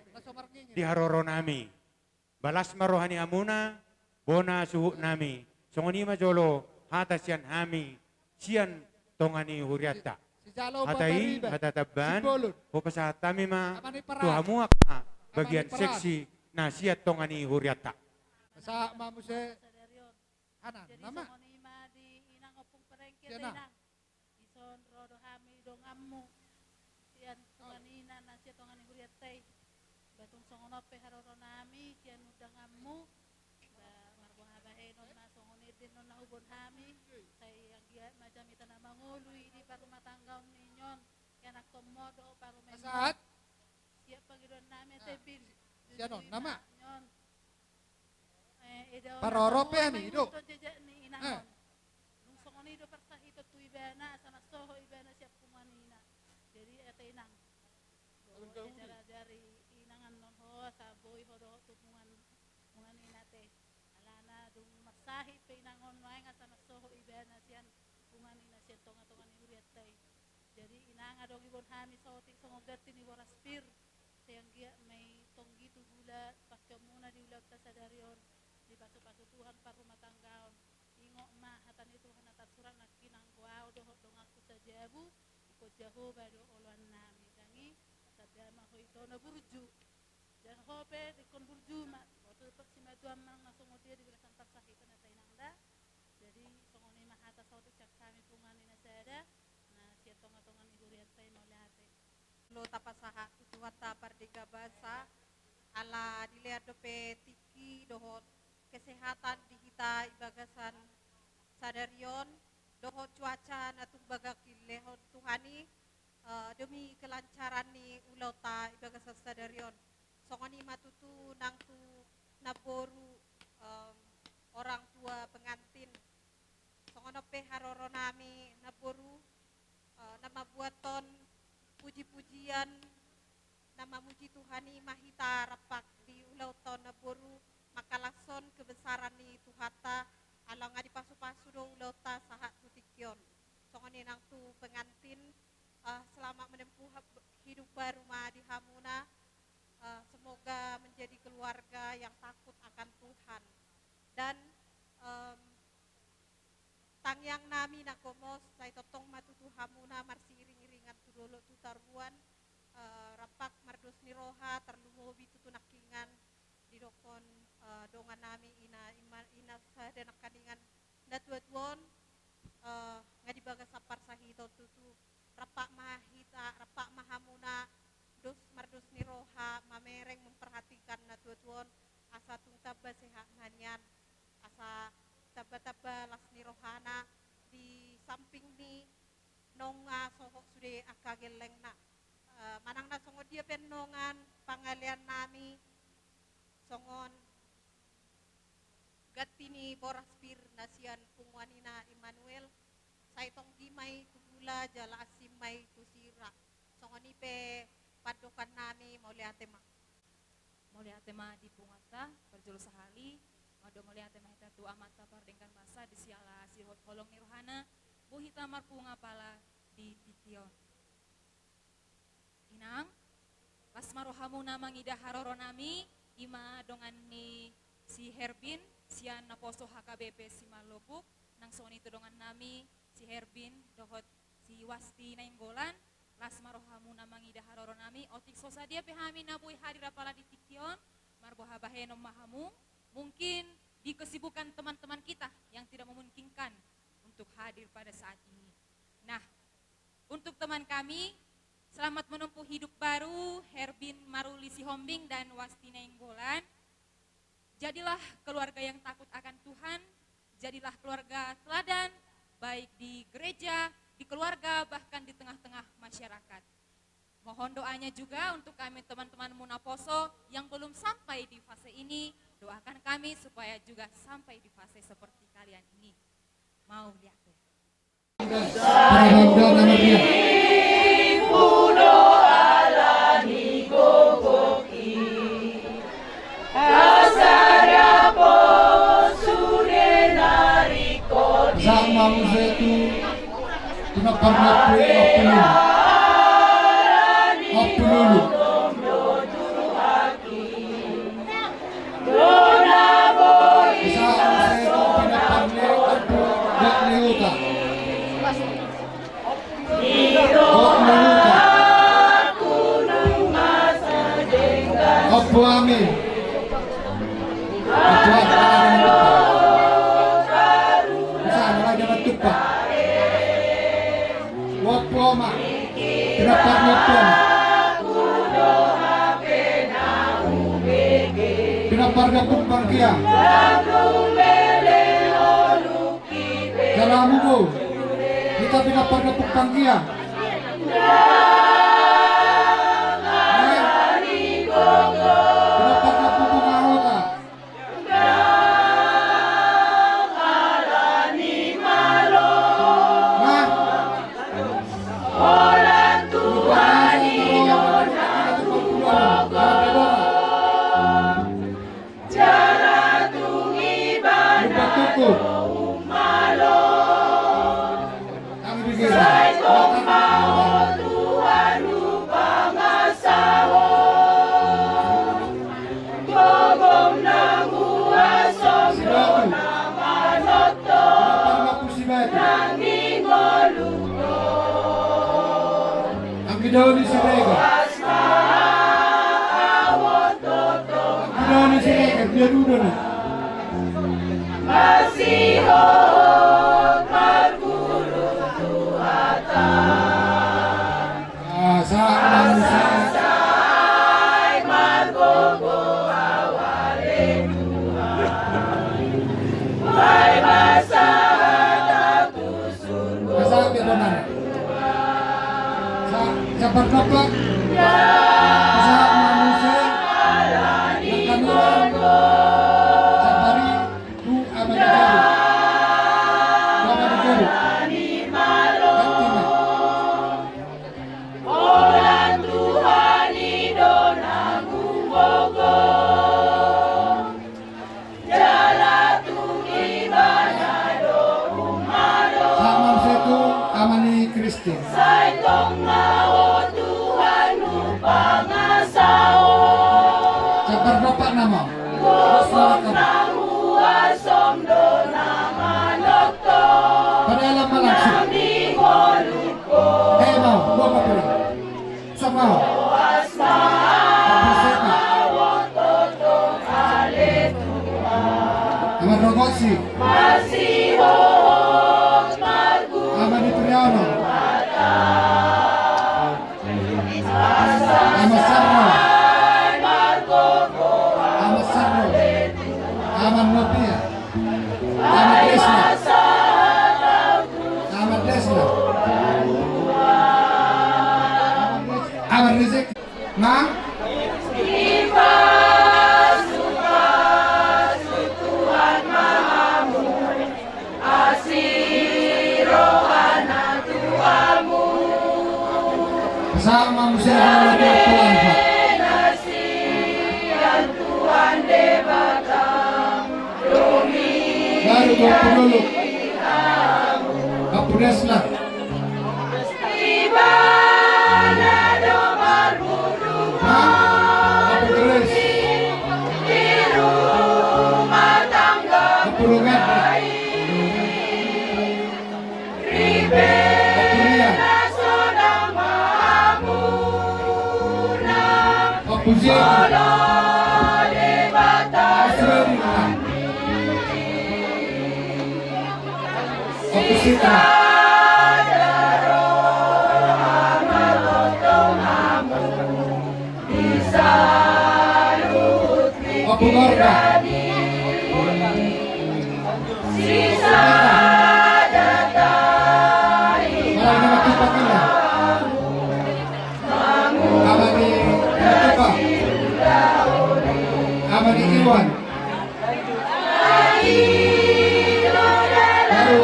G: di haroro nami. Balas marohani amuna, bona suhu nami. Songoni majolo, hata siyan hami, siyan tongani huriata.
D: Si Jalo
G: Hatai,
D: Papel.
G: hatataban,
D: Si Bolon.
G: hupasatami ma,
D: Amani parat.
G: tuhamu ka, bagian
D: Amani parat.
G: seksi, na siya tongani huriata.
D: Pasa mamu se Hanan
H: Jadi
D: nama.
H: songonima di inang opung perengke
D: Siya na.
H: inang. Ison rodo hami dong ammu. Sian tunganina na siya tungani huriatay. Batung songonope haroro nami sian udang ammu. Ba marbo habahe non na songonidin non na ubon hami. Say yang dia macam ita na mangului di paru matanggaw ninyon. Yan akomodo paru menyo.
D: Pasaat
H: Siya pagidon nami tebin.
D: siya non nama.
H: Nyon.
D: Paroro pe ani, do.
H: Ni inangon. Nung songoni do parsahito tu ibana sana soho ibana siap kumanina. Jadi ete inang. Do cara dari inangan non ho sa boy ho do tumungan munganina te. Alana dung marsahi pe inangon wae nga sana soho ibana sian kumanina sian tonga-tonga ni uriat te. Jadi inanga do gibon hami soti songogati ni waraspir. Sayang gia may tonggi tu gula pasca muna di ulag ta sadarion. Di pasu-pasu Tuhan par rumah tanggaon ingo mah hatan itu Tuhan atas surat nakinang kuau doho dong aku sajabu iko jaho bado oluan nami dangi sadama hoi dono burju dan hope di kon burju mak waktu si madu amang langsung dia di berasan parsah itu na tainangda jadi songoni mah atas sautik sak kami pungani na sada na siya tonga-tongan ihuriat tay maulate
I: lo tapasaha tutuwata pardika basa ala dilihat dope tiki dohot kesehatan di kita ibagasan sadarion dohot cuaca natung bagakil lehon tuhani demi kelancaran ni ulota ibagasan sadarion songoni matutu nangtu naboru orang tua pengantin songonope haroro nami naboru nama buaton puji-pujian nama muji Tuhani mahita rapak di ulau ton naboru makalason kebesaran ni Tuhata alang adi pasu-pasu do ulau ta sahat tutikyon songoni nang tu pengantin selama menempuh hidup baru ma di hamuna semoga menjadi keluarga yang takut akan Tuhan dan tangyang nami nakomos say totong matutu hamuna marsi iring-iringan tudolo tutarbuan rapak mardos ni roha terlumobi tutunakingan didokon dongan nami ina sa denak kaningan natuatuon ngadibaga sapar sahito tutu rapak mahita rapak mahamuna dos mardos ni roha mamereng memperhatikan natuatuon asa tungtaba sehat nanyan asa taba-taba las ni rohana di samping ni nonga sohok sude akageleng na manang na songo dia penongan pangalian nami songon gatini boraspir nasian pungwanina Emmanuel saitong dimay ula jala asimay tusira. Songoni pe padukan nami mauliate ma.
J: Mauliate ma di pungasa perjulu sahali. Mado mauliate ma hita tu amata pardengkan masa di siala si holong nirohana. Buhita marpunga pala di tikion. Inang, pas marohamu nama ngida haroro nami, ima dongan ni si Herbin, sian naposo HKBP si Malobuk, nang soni itu dongan nami si Herbin, dohot si Wasti Nainggolan, las marohamu nama ngida haroro nami, otik sosa dia pehami nabui hadir apala di tikion, marboha bahenom mahamu, mungkin di kesibukan teman-teman kita yang tidak memungkinkan untuk hadir pada saat ini. Nah, untuk teman kami, selamat menempuh hidup baru, Herbin Maruli Sihombing dan Wasti Nainggolan. Jadilah keluarga yang takut akan Tuhan, jadilah keluarga teladan, baik di gereja, di keluarga, bahkan di tengah-tengah masyarakat. Mohon doanya juga untuk kami teman-teman Munaposo yang belum sampai di fase ini, doakan kami supaya juga sampai di fase seperti kalian ini. Mau lihat deh.
D: Sama musa itu pinaparnapui apululu. Abu amin. Sana lagi batupa. Wapoma. Kenapa ngopom? Kenapa ngopom bangkia? Jalamugo. Kita kenapa ngopom bangkia? Angidoni sirega. Angidoni sirega, dia dulu nih. Masihot marguru Tuhan. Asai margogo awale Tuhan. Bye masa aku surga. Masa kita mana? Sabar bapak, masa manusia, yang kami sabari tu amadigaru, orang Tuhan idona gumbogo, jalan tungi banyak do umaro. Sama manusia tu amani Kristen. Sabar bapak nama. Pada lama langsung. Mau, gua apa pilih? Sama. Amat Rogosi. Amat Ditriano. Amat Sarno. Amat Sarno. Amat Nopia. Amat Desna. Amat Desna. Amat Rizek. Mang. Tuhan Mahamu. Asih rohana Tuhan. Opusik. Opusika. Opugorda. Malah ini makin pakai ya. Amani Matipa. Amani Iwan. Baru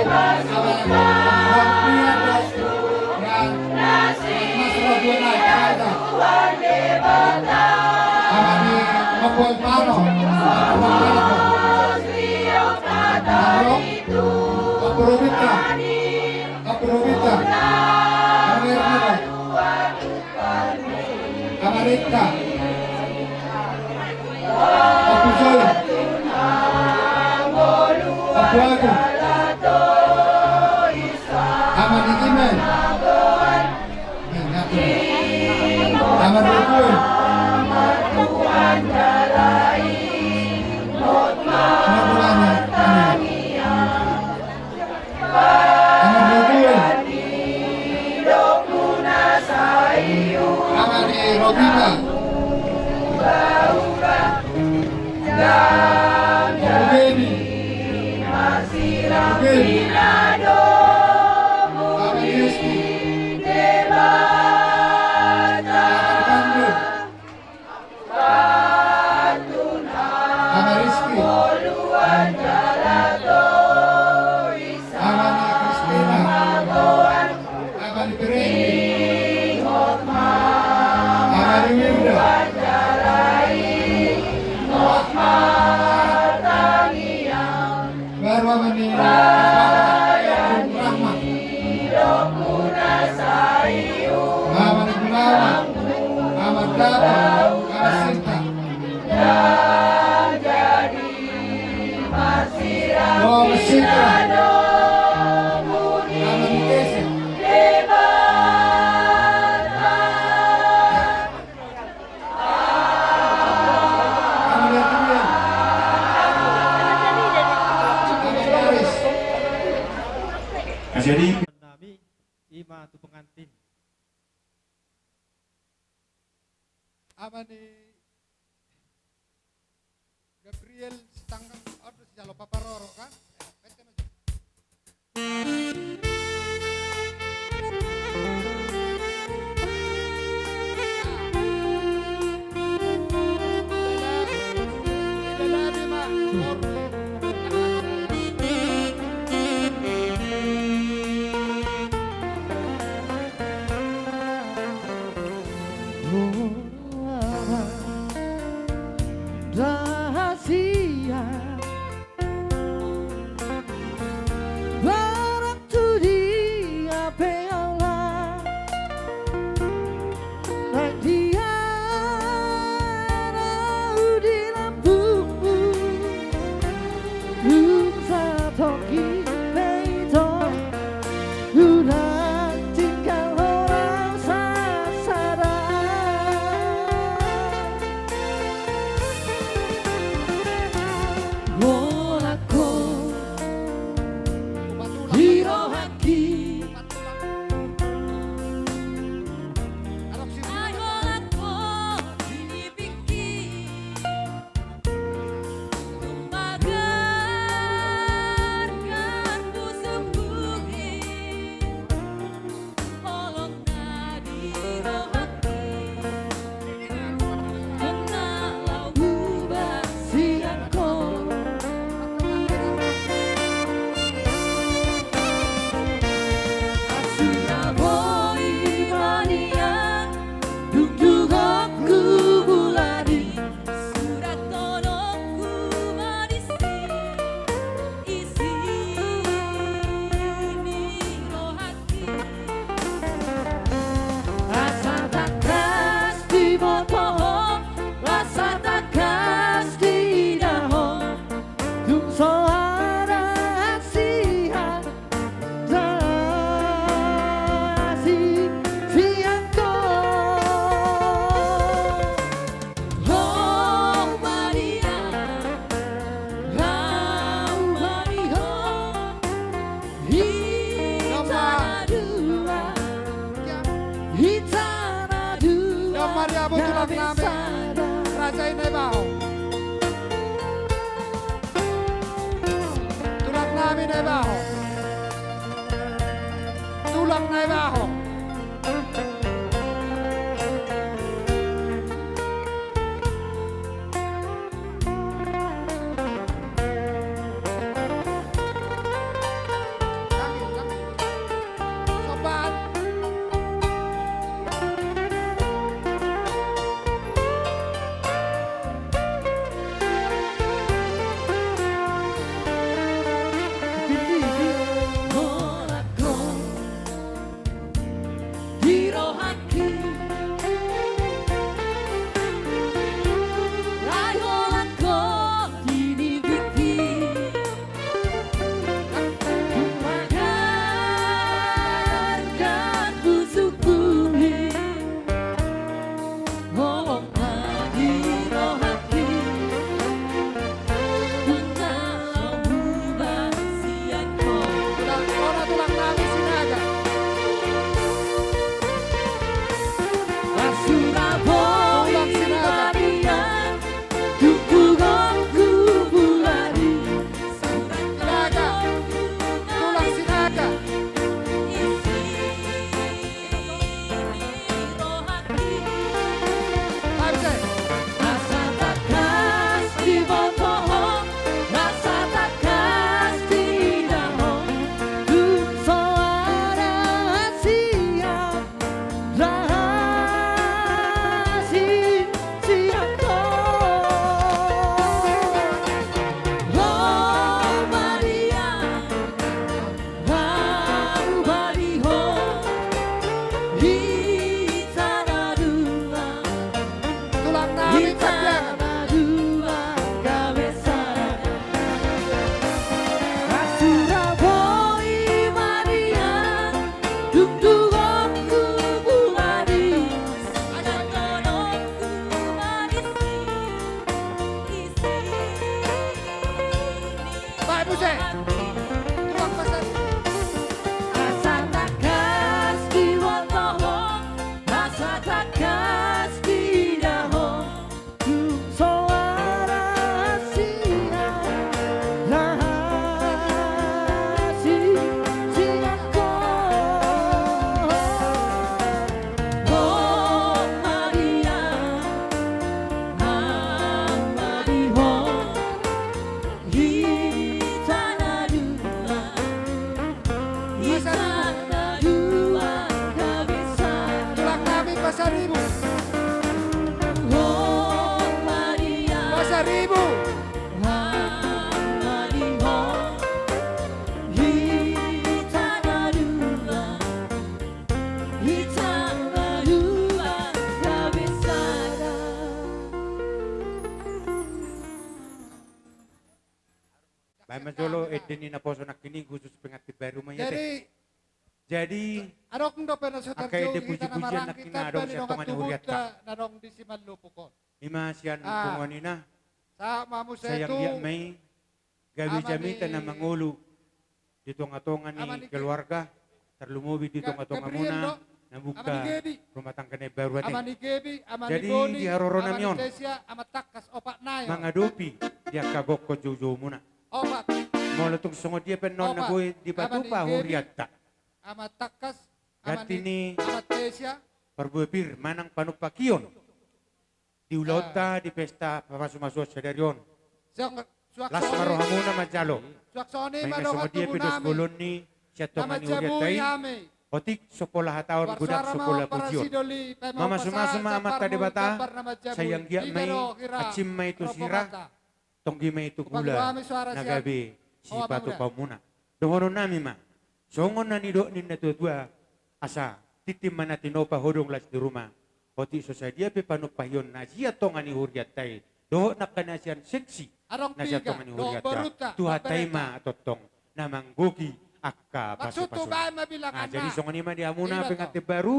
D: Amani Mopol Paro. Aprovita. Aprovita. Amarita. Apusoy. Apuago. Amani Imen. Amani Kuy. Amani Robina. Mugeni. Mugeni. Amani Rizky. Amani Pandu. Amani Rizky. Amani Kristina. Amani Piring. Amani Wilda. Baru Amani Rahmat. Amani Gunawan. Ahmad Daba. Ahmad Sinta. Muhammad Sinta. Amani Kese. Amani Atuya. Amani Aris.
G: Jadi
B: Nami ima tu pengantin.
D: Amani Gabriel Stanggang Ordo Jalo Paparoro kan?
A: Rahasia
D: tulang namin. Rasain na baho. Tulang namin na baho. Tulang na baho. Sobat. Tulang namin sinaga. Tulang sinaga. Sinaga. Tulang sinaga. Tayo say. Tulang namin sagyangan. Baik Buse. Tulang pasar. Tulang namin Pasaribu. Pasaribu.
G: Baik Majolo, edeni na poso nak kini khusus pengatip baru maya teh.
D: Jadi
G: Jadi
D: Arok ndo pena sa
G: Akay de
D: tarjo kita
G: puji-pujian
D: namarang
G: nak
D: kita
G: kinadong
D: pwede
G: sa
D: nung
G: tungan ni
D: katubot
G: Huriat
D: ka narong di si Manlupo ko.
G: ima siyan
D: Ah.
G: kunganina
D: Sa mamu sa
G: sayang
D: ito,
G: dia may gawi
D: Ama
G: jami
D: ni-
G: na mangulo dito nga tonga
D: Ama
G: ni
D: ni-
G: keluarga terlumubi dito nga tonga
D: Gabriel,
G: muna
D: no?
G: nabuka
D: Ama ni Gedi.
G: rumah tangga ni baru
D: ama ni Gebi, ama ni
G: Jadi,
D: Boni,
G: di Haroro
D: ama
G: Namion.
D: ni Tesia, ama Takas, opat na yun.
G: mga dopi dia kagok ko jojo muna
D: Opat,
G: mo latong sungod dia penon na
D: Opa.
G: boy di
D: Ama
G: batu
D: ni
G: pa
D: Gedi.
G: huriat ta
D: ama Takas, ama
G: Gati
D: ni,
G: ni-
D: ama Tesia,
G: perbuepir manang panupakion di ulauta di pesta pamasumaso sa daryon
D: Suak
G: las marohamuna majalo
D: Soni,
G: may
D: Manong
G: nasungod dia
D: Tubo
G: pinos
D: Nami,
G: bulon ni siya
D: ama
G: tongan ni huriat
D: Jabuy
G: tay
D: Hame,
G: otik sopola hataon gudak
D: Warsara
G: sopola
D: Mau para
G: pujion
D: Sidoli, Pemo
G: Mama
D: Pasa,
G: suma-suma amat
D: Sapar
G: tadi
D: Mau,
G: bata,
D: Sapar Nama Jabuy,
G: sayang dia may,
D: Igaro, Kira,
G: acim may tu
D: Ropo
G: sira,
D: Bata.
G: tonggi may tu
D: Upag
G: gula,
D: luami suara siya.
G: nagabi si
D: Oh,
G: batu
D: Mamura.
G: pamuna. Dongono nami ma, songon na nido ni natua asa, titim mana tinopa hodong las di rumah. Oti sosadia pe panupayon na siya tonga ni huriat tay. Doho na kanasian seksi
D: Arong
G: na siya
D: tiga,
G: tonga ni
D: do
G: huriat
D: beruta,
G: ta. Tuha
D: do
G: tay
D: bereta.
G: ma atotong na manggugi akka
D: Maksud tu
G: pasu-pasu.
D: bae mabilang
G: Nah, jadi
D: anak.
G: songon ima dia muna
D: Iya,
G: pengatip baru.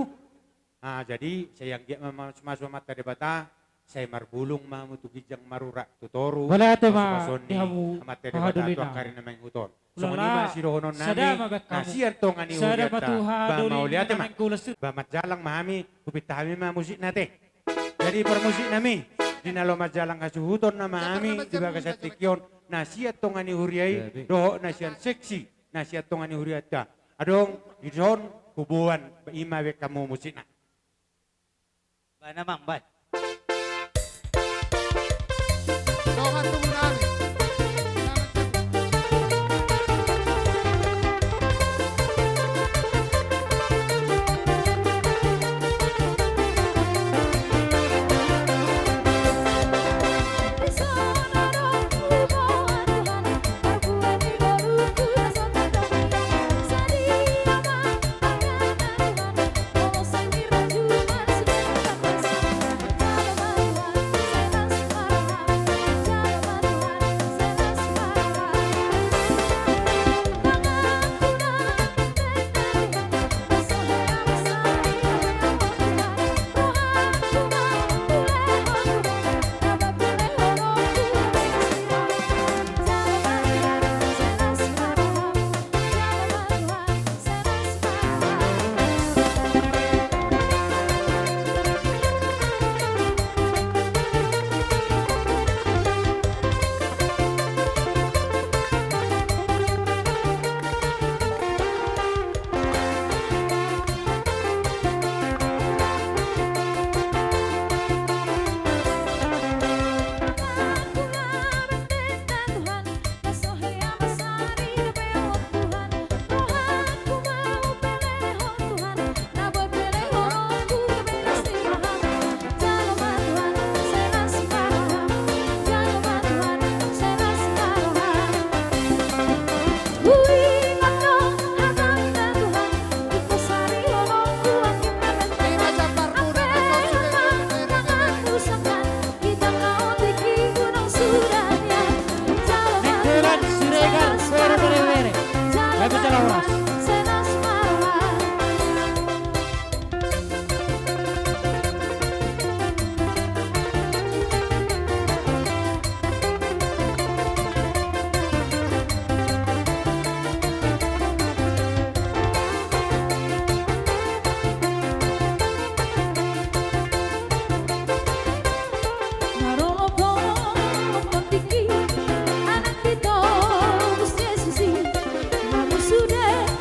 G: Nah, jadi sayang dia masuk mata debata. Saya marbulung mamu tu gijang marura tutoru.
K: Wala ate ma,
G: Masuk-masuk ni
K: ihamu
G: amat debata
K: kahaduli
G: tu
K: na.
G: akarin na maing huton.
K: Ulala,
G: Songon ima si rohonon nami.
K: sada magat kamu.
G: Nasiyan to nga ni
K: Sada
G: Julieta.
K: matuha
G: Ba
K: doli
G: mauliate ma.
K: namin kulas.
G: Ba matjalang mahami. Kupit kami ma musik nate. Jadi permusik nami di nalo majalang kasuhuton nama ami di bagasat tikyon nasihat tongani huriai doho nasihat seksi nasihat tongani huriata adong di zon kubuan ima be kamu musikna.
B: Ba namang ba?
D: Dongan tubuh nami.
K: Sudah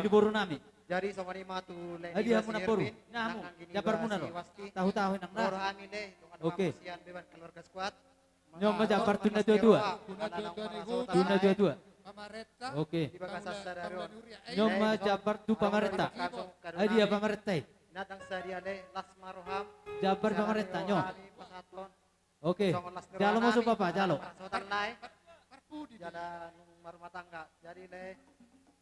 B: di boru nami.
K: Jadi songoni matu le
B: Adi hamu na boru. Namu. Japar muna ro. Tahu-tahu nang na.
K: Rohani le dengan
B: Oke.
K: manusia beban keluarga squad.
B: Nyom majapar tuna dua-dua. Tuna dua-dua.
D: Pamareta.
B: Oke.
K: Di bagasa sadarion.
B: Nyom majapar tu pamareta. Adi ya pamareta.
K: Natang sadiale lasma roham.
B: Jabar pamareta nyom.
K: Pasaton.
B: Oke. Jalo masuk papa, jalo.
K: Sotan lai.
D: Parpudi.
K: Jada nung rumah tangga. Jadi le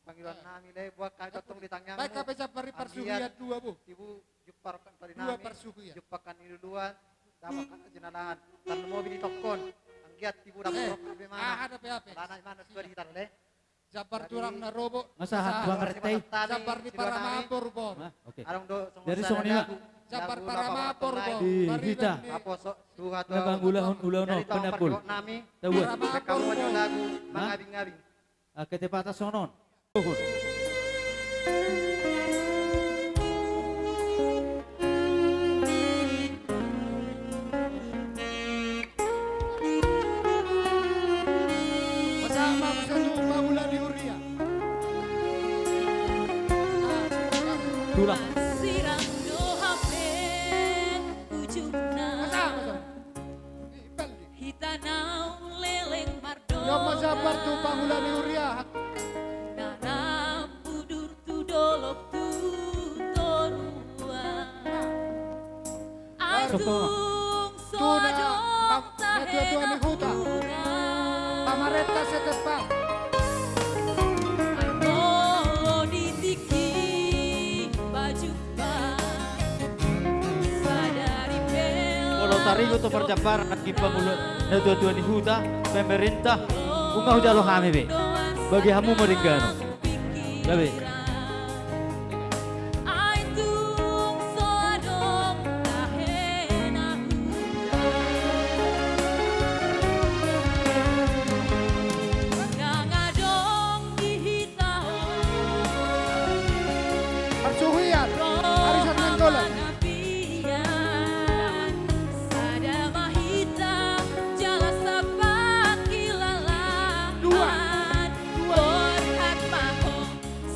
K: panggilan nami le buat kami totong di tangan.
D: Baik kape japari persuhian dua bu.
K: Ibu juparkan pada
D: Dua
K: nami.
D: persuhian.
K: Jupakan ini duluan. Damakan jenalahan. Dan mobil di tokon. Anggiat ibu dapat rok kabe mana.
D: Ada PHP.
K: Tanah mana sudah dihitar le.
D: Jabar turang na robo.
B: Masahat pamareta.
D: Jabar di Paramapur bon.
B: Oke.
K: Arong do
B: Dari Sonia.
D: Jabar Paramapur bon.
B: Kita.
K: Apa sok duha to.
B: Nabang ulah no penapul.
K: Nami.
B: Tahu.
K: Kamu aja lagu mangabing-ngabing.
B: Kete patah sonon.
D: Bersama bersatu bangunan di Uria.
B: Tulang.
J: Sirang dohape ujungna hitanau leleng mardo.
D: Yang masabar tu bangunan di Uria.
J: Nanam udur tu dolok tu torua. Atung soadong
D: Tuan di huta. Pamareta setepat.
J: Molo ditiki baju sadari bel.
B: Kalau tarigo to perjapar aki pangulo na dua-dua ni huta pemerintah umah jalo kami be. Bagi hamu meringano. Labe.
J: Aitung soadong tahena nangadong dihitao
D: Persuhian. Arisan Nanggolan.
J: Sada mahita jala sapat kilalahan.
D: Dua.
J: Borhat maho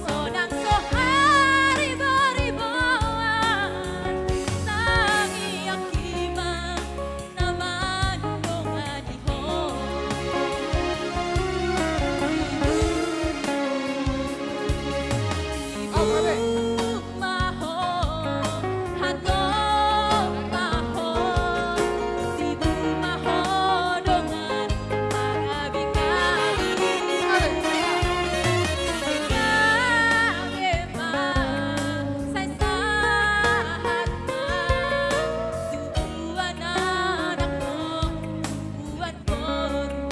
J: sodang sohari beribawan. Tangi akima naman dongadiho.
D: Apa be?
J: Maho hatong maho tibu maho dongan mangabing-abing ngabema say sahat ma tubuan anak mo buat boru.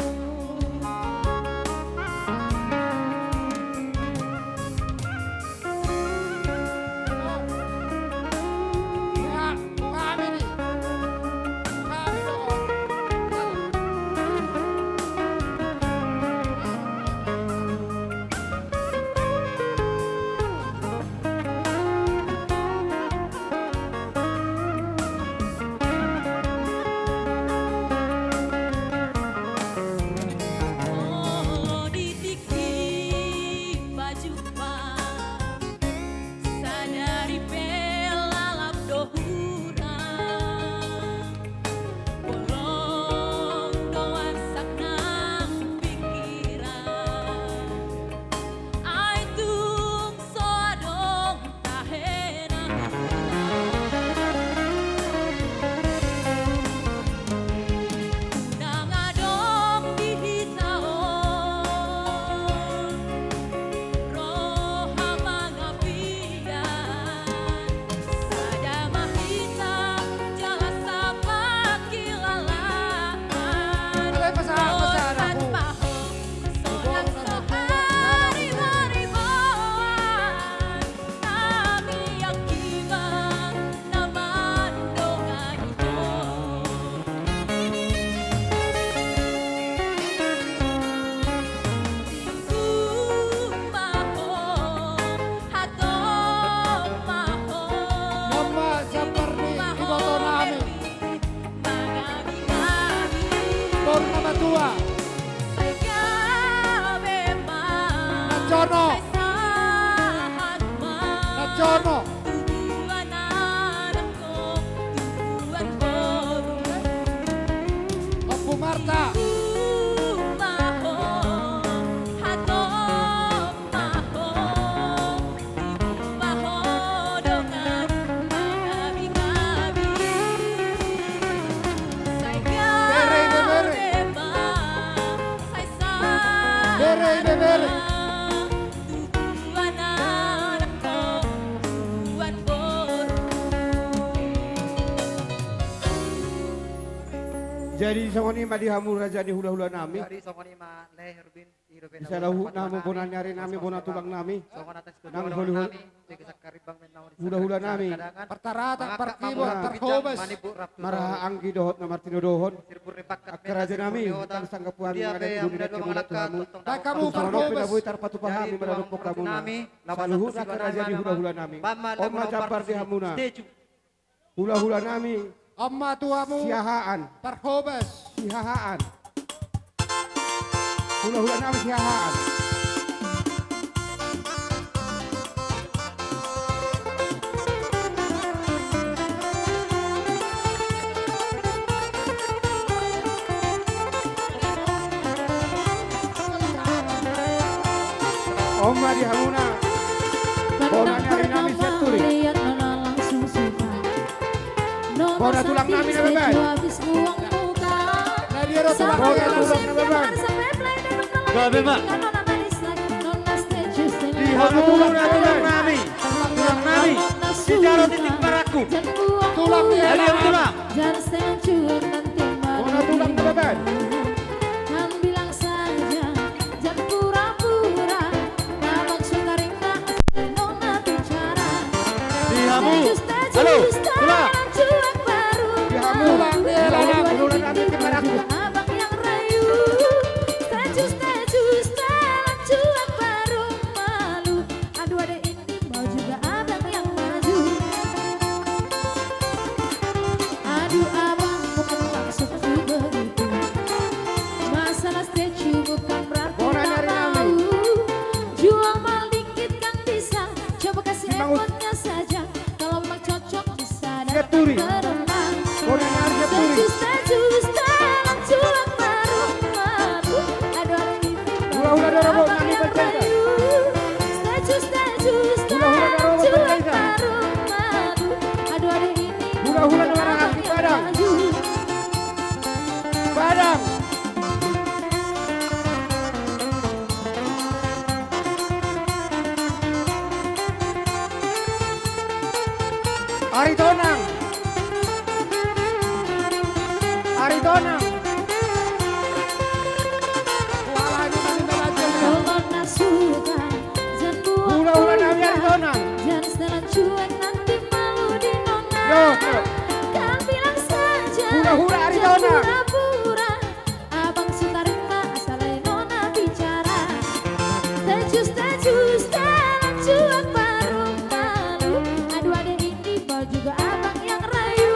D: Ya, kami ni. Kami doon.
J: Molo ditiki baju sadari pelalap dohurang bolong doan saknang pikiran aitung soadong tahena nangadong dihitaon roha mangapian sada mahita jala sapat kilalahan.
D: Alay, pasahad
J: Borhat
D: ako.
J: maho sodang sohari beribawan. Nami akibat naman donganito. Maho hatong maho
D: Nama Jabar ni iboto namin.
J: mangabing-abing
D: Tor nama tua.
J: say kabema
D: Najono.
J: say sahat
D: Harta. Bere, bere.
F: Jadi songoni madi hamur raja di hula-hula nami.
K: Dari songoni ma leher bin iro ben.
F: Bisa lahu namu bona nyari nami bona tulang nami.
K: Songon atas
F: Nang
K: kedua
F: hulu
K: nami. Jadi sakaribang men naon.
F: hula-hula nami.
D: Pertarata,
K: Mangaka
D: perkibo,
K: mamura
D: terhobes.
K: manibu rap tu.
F: Maraha anggi dohot na Martino dohon.
K: Sirpur repakat
F: Akka raja nami. Tang sanggapuan
K: Dia
F: ada
K: be
F: di
K: yang
F: dunia
K: dua
F: kemulat
K: malaka
F: tuhamu.
D: Tak kamu
F: Sono
D: perhobes.
F: pinabuhi tarpatu pahami meradupok kamu na. Saluhut akka raja di hula-hula nami. Oma jabar di hamuna. Hula-hula nami.
D: Amma tuamu
F: Siahaan.
D: perhobes.
F: Siahaan. Hula-hula nami siahaan. Oma di hamuna. Bona nyari nami seturi. Bona tulang nami na bebek.
D: Nadiero tulang
F: Bona
D: nami.
F: tulang na bebek.
B: Gabi mak.
F: Di hamuna tulang nami.
B: Tulang nami. Bicara titik baraku.
D: Tulang dia.
B: Aliam tulang.
F: Bona tulang na bebek.
H: Kan bilang saja, jangan pura-pura. Abang suka ringka, nona bicara.
B: Di hamu. Halo. Tulang.
H: Cuek baru.
F: Di hamu. Hula-hula nami kepadaku.
H: Abang yang rayu. Staju, cuek baru malu. Aduh ada ini mau juga abang yang maju. Aduh abang bukan maksud begitu. Masalah statue bukan berarti
F: Bona
H: tak
F: nyari
H: mau.
F: nami.
H: Jual mal dikit kan bisa. Coba kasih
F: Dibangun.
H: effortnya saja. Kalau memang cocok bisa
F: Seturi.
H: dapat berenang.
F: Bona nyari seturi.
H: Staju, cuek baru malu. Aduh ada ini
F: Hula-hula dorobo
H: abang
F: nami
H: yang
F: bercerita.
H: rayu. Staju,
F: Hula-hula dorobo
H: cuek
F: bercerita.
H: baru malu. Aduh ada ini
F: Hula-hula dorobo
H: abang
F: hati
H: yang
F: padang.
H: maju.
F: Padang. Ari Tonang. Ari Tonang.
D: Wala ini mani belajar.
H: Kalau nak suka, jangan buang
F: Hula-hula nami Ari
H: pulsa.
F: Tonang.
H: Jangan setelan cuek nanti malu di nona.
F: Yo, yo.
H: Kan bilang saja,
F: Hula-hula Ari
H: jangan
F: Tonang.
H: pura-pura. Abang suka ringka asal nona bicara. Staju, setelan cuek baru malu. Aduh ada ini bau juga abang yang rayu.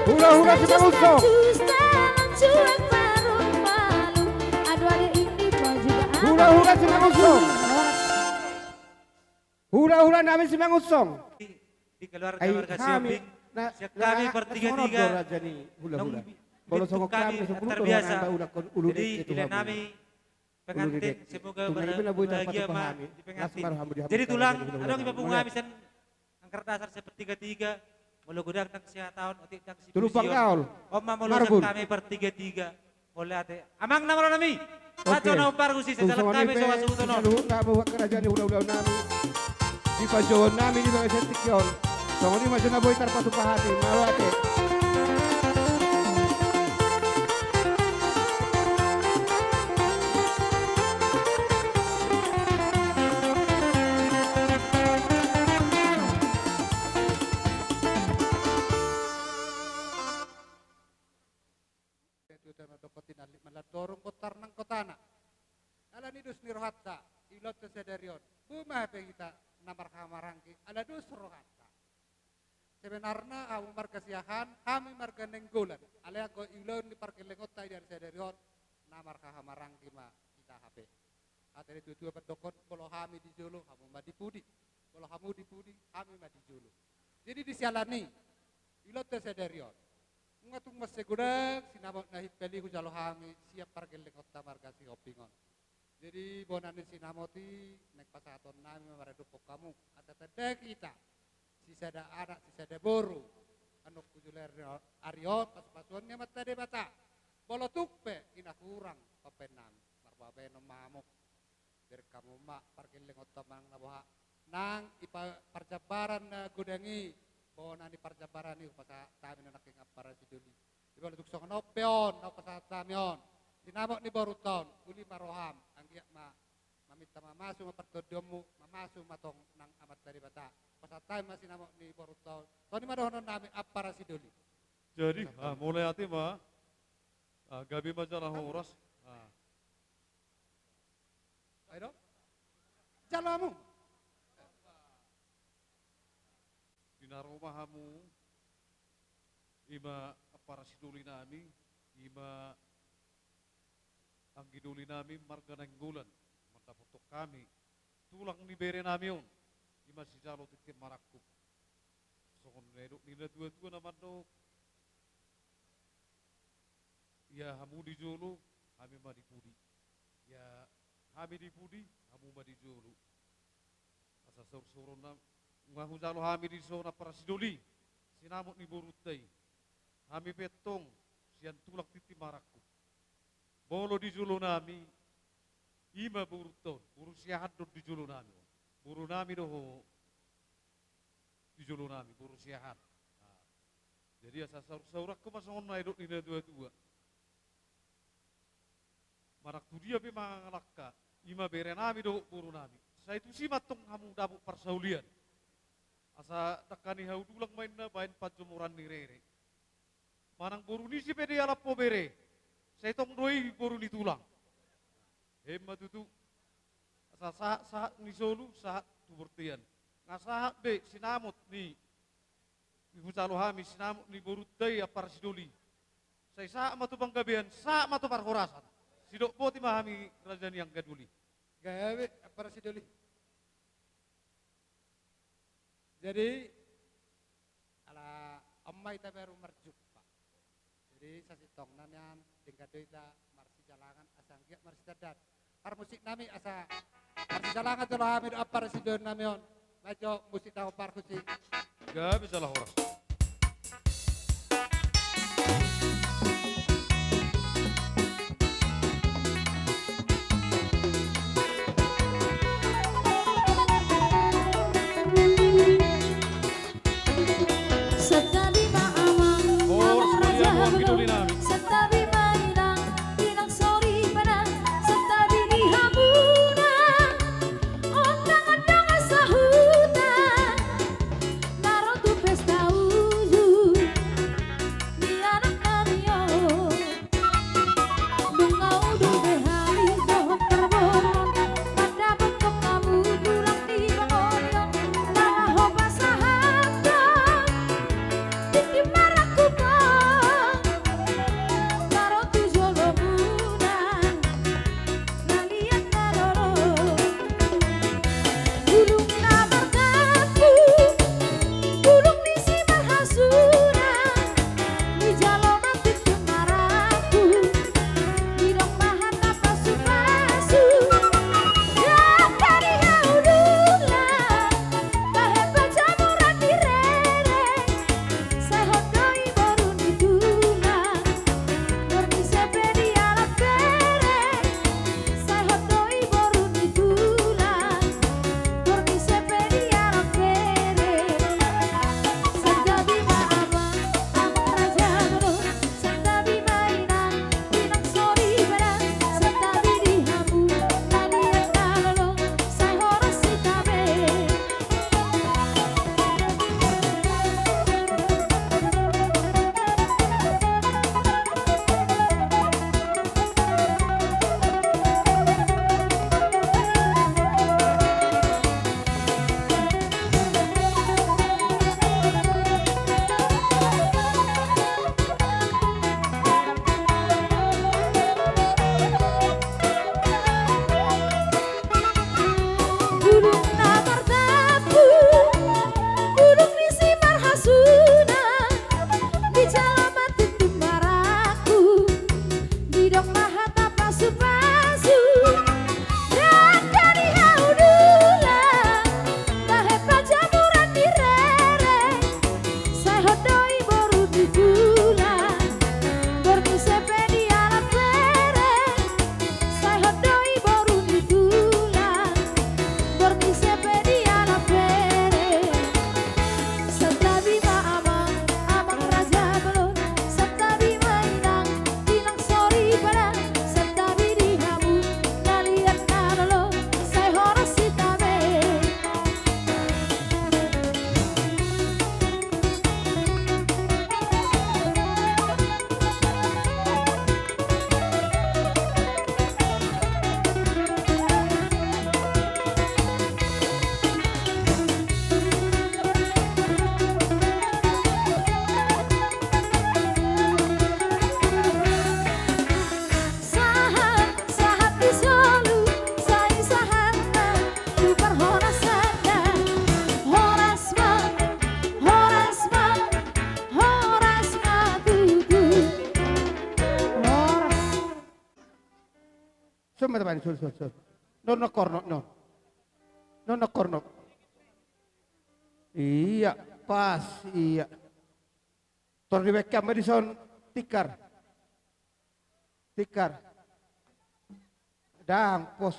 F: Hula-hula kita usung.
H: Setelan cuek baru malu. Aduh ada ini bau juga abang
F: Hula-hula
H: yang
F: Simang
H: rayu.
F: Usong. Hula-hula nami Simang Usong.
L: Di keluarga
F: Ay
L: warga
F: kami.
L: Sioping, siap kami bertiga-tiga.
F: Raja ni hula-hula.
L: Nung
F: Kalau
L: bentuk
F: songok kami
L: kami
F: sepuluh
L: terbiasa.
F: orang udah ulu
L: Jadi
F: itu
L: bila
F: hamu.
L: kami pengantin semoga berbahagia mak di pengantin. Jadi tulang ada yang ibu ngamisan angker dasar sepertiga-tiga. Mulu gudang tang tahun otik tang si
F: Tulupang
L: Busion.
F: kaul.
L: Oma
F: Marbun.
L: mulu kami bertiga-tiga. Boleh ate. Amang nama nami. Rajo na pargusi
F: Kung
L: sesalat kami
F: pe,
L: sa wasutono.
F: saluhut na bawa kerajaan ni hula-hula nami. Di pajoon nami di mga sentik yon. So ni masya na boy tarpatu pahati. Malate.
D: Itu tema dokotin alik maladorong kotar nang kotana. Ala nidus nirohatta, ilot kesedarion. Buma kita namar kamarangki, ala dus rohatta. Sebenarnya kamu markasiahan, kami marga nenggolan. Ala ko ilon di parkilengot tayo dari sedarion, namar kamarangki ma kita HP. Kata itu dua pedokon, kalau kami di Jolo, kamu ma dipudi. Kalau kamu dipudi, kami ma di Jolo. Jadi disialani, ilot kesedarion. Ngatung mas segudak sinamot na hipeli ko jalo hami siap pargeling otta marga si opingon. Jadi bonanin sinamoti nek pasaton nami maradupok kamu kata tanda kita sisa ada anak sisa ada boru anok kujuler ariot pas-pasuannya mata de bata bolo tukpe ina kurang papenam marbabe no mamok biar kamu mak pargeling otta mang nabaha nang ipa parjabaran na gudangi bonan di parjabaran ni pasa tami na naking para siduli iba lutuk song no peon no pasa tamion sinamok ni baru tahun uli maroham anggiak mamita mamasu mapertodomu mamasu matong nang amat dari bata pasa tami masih namok ni baru tahun toni madohonon nami para siduli
E: Jadi mulai hati mah gabi majalah horas.
D: ayo jalamu
E: Naromahamu ima para siduli nami ima ang giduli nami marga ng gulan mataputok kami tulang ni bere nami yun ima si jalo titim marakuk so kung nila dua-dua naman no ya hamu di jolo kami madipudi ya kami dipudi hamu madijolo asa sur-suron na ngahu jalo hami di zona para siduli sinamot ni burutay hami petong siyan tulak titi marakku bolo di julo nami ima buruton buru siyahat do di julo nami buru nami doho di julo nami buru siyahat jadi asa saurak ko masongon na idok nila dua-dua marak tu dia pi mangalakka ima bere nami do buru nami sa itu si matong hamu dabu persaulian asa takani hau dulang main na bain pajumuran ni rere. Manang boru ni si pede alap po bere. Saya tong doi boru ni tulang. Hemma tutu. Asa sahat ni solu sahat tu bertian. Ngasahat be sinamot ni hujalo hami sinamot ni boru day apar sidoli. Saya saat matu banggabean saat matu parhorasan. Sidok po ti mahami rajan yang gaduli.
D: gawe apar siduli jadi ala amai ta baru merjuk pak jadi sasitong nanyan tingkat dita marsi jalangan asang giat marsi dadat par musik nami asa marsi jalangan tuh lah hamid apar sidon namion majo musik tahu par kusi
E: gak bisa lah horas
M: Naron tu pestau
F: mata pani sul. No korno no. No korno. Iya, pas iya. Tor di bekam Madison tikar. Dang pos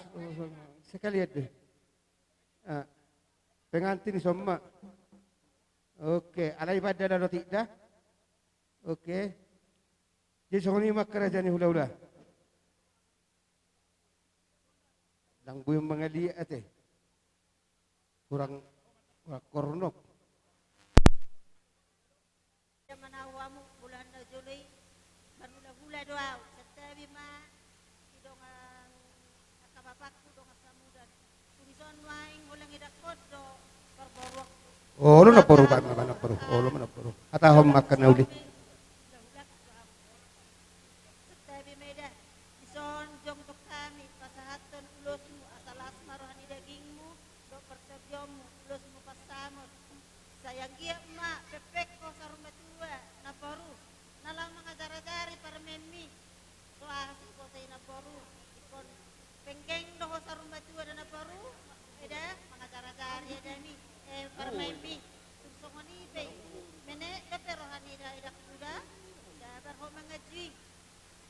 F: sekali deh. Pengantin semua. Oke, alai pada ada tidak? Oke. Jadi soalnya mak kerajaan hula-hula. Lang buyong mga liat kurang kornok.
I: Manawamu bulan na Julay, hula doaw, sa tabi ma, idong akabapakku dong asamudan. Tunison maing hulang idakot do, perborok.
F: Oh, lu napuru ba mana napuru? Oh, lu mana napuru? Atahom makan na uli.
I: Sa tabi meda, ison jong to kami, pasahaton ulosmu, asalas marohani dagingmu, do perserjommu, ulosmu pasamot. Sayang giyak ma, pepek ko sa rumah tua, naporu, nalang mga dari para memi. So asi ko sa naporu, ikon penggeng doho sa rumah tua na naporu, eda mga dari adami, para memi. Tugsongoni pe, mene kaperohani da ida kuda, da barho mga ji.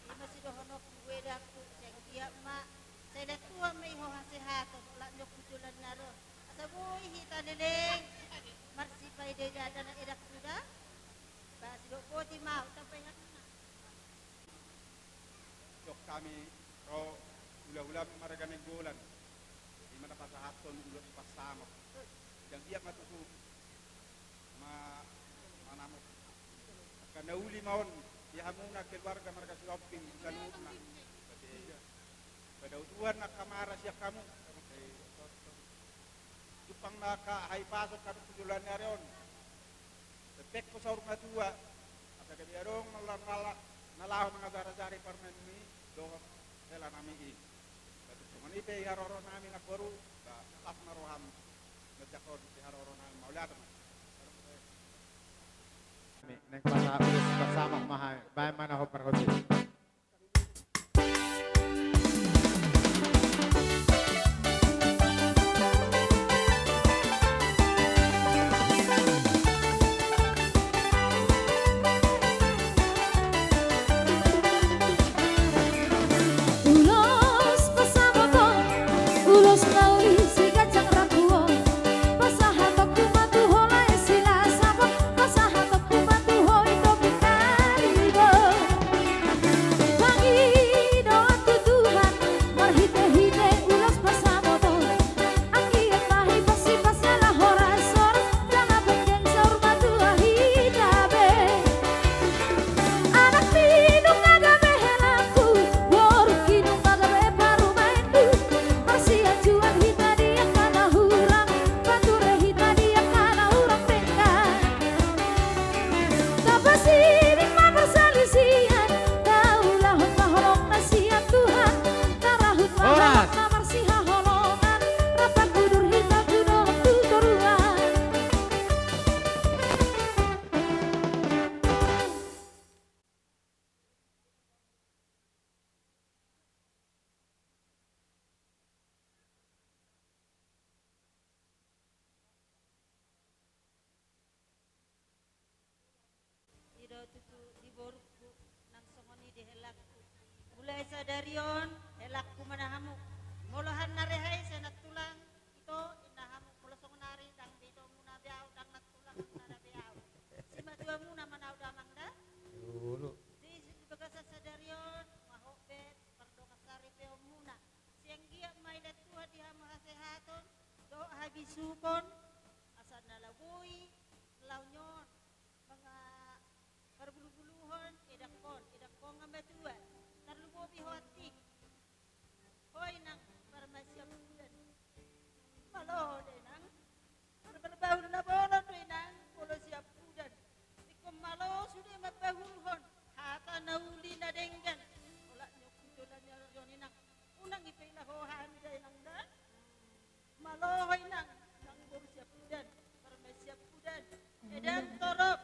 I: Masih doho no kuweda ku, sayang giyak ma, saya tua may ho hasehaton, ulat nyo kutulan naro. Asaboy hita leleng. Marsi pay de dada na idak sudah. Bas do ko di mau sampai hakna.
M: Dok kami ro ula-ula maraganing bulan. Di mana pasahaton ulos pasama. Yang dia matusu manamok. Kana uli maon ya hamuna keluarga marga shopping kanuna. Pada utuan nak kamara siya kamu. Jepang naka hay pasok kami tujulan narion. Tepek ko sa rumah tua. Asa kami arong nalahon mga zara-zari parmen mi do hela nami in. Tapi kumani pe haroro nami nakbaru ba tas maroham najakon si haroro nami maulata.
K: Neng pasa ulus bersama mahal. Baik mana ho perhoti.
I: Mulai sadarion, helakku manahamu. Molahan narehai senat tulang itu inahamu mula songonari dang bito muna biau dang nat tulang muna biau. Sima dua muna manau damang dah.
F: Dulu.
I: Di bagasa sadarion, mahobet perdoa sari peo muna. Siang giyak mai datua dihamu hasehaton, do habisukon asal nalabui launyon mga perbulu-buluhon edakon ngambatua. Terlubo bihoti. Hoy nang farmasya bulan. Malo de nang. Berbau na bolon de nang polo siap bulan. Ikom malo sudah mabahulhon. Hata nauli na denggan. Ola nyok tulan yoni nang. Unang ipila ho hamida nang dan. Malo hoy nang buru siap bulan. Farmasya bulan. Edan torop.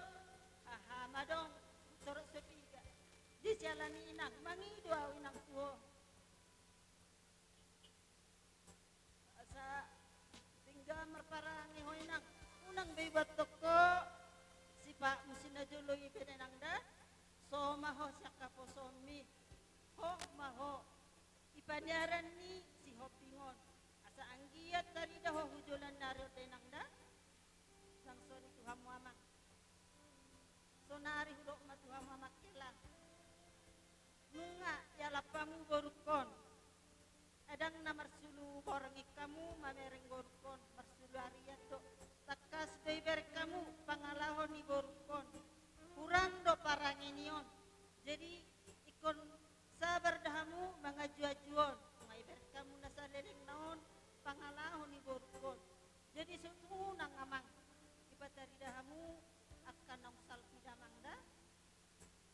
I: Aha madong torop sepi. Di jalan inang, mangi doa inang tuho.
N: nang bebas toko si Pak Musina Jolo ibenenangda so maho siya kaposomi ho maho ipanyaran ni si Hopingon asa anggiat tadi dah hujulan nario tenangda sang soni Tuhan Muhammad sonari hudok ma Tuhan Muhammad kilang nunga ya lapamu borukon adang namar sulu borang ikamu mamereng borukon marsulu ariat do takas beber kamu pangalahon ni borukon kurang do parangenion jadi ikon sabar dahamu mangajua-juon maiber kamu nasa leleng naon pangalahon ni borukon jadi sutunang amang ibatari dahamu akan nang salpi damangda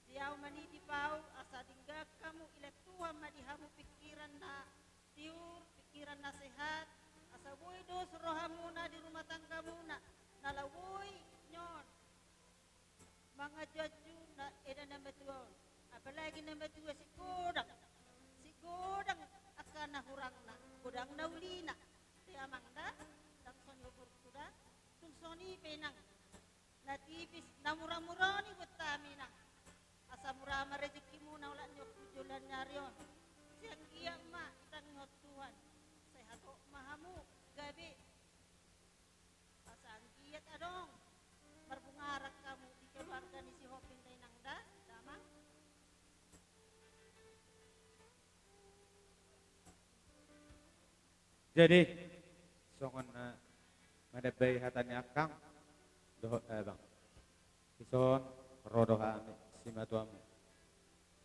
N: diau mani dipau asa dingga kamu ilek Tuhan madihamu pikiran na tiur pikiran na sehat asa boy dos rohamu na di rumah tanggamu na nalawoy nyon mga jaju na eda na betuon apalagi na betua si godang akan nahurang na godang nauli na di amangda dan soni oportuda tung soni penang na tipis na murah-murah ni buat tamina asa murah ma rezekimu na ulan nyo kujulan nyarion siang iya ma itang ngot Tuhan sehat o mahamu gabi asa angkiyat adong marbungarak kamu di keluarga ni si Hopin tay nangda damang
G: Jadi songon madabay hatani akang doho bang ison rodo kami simatuamu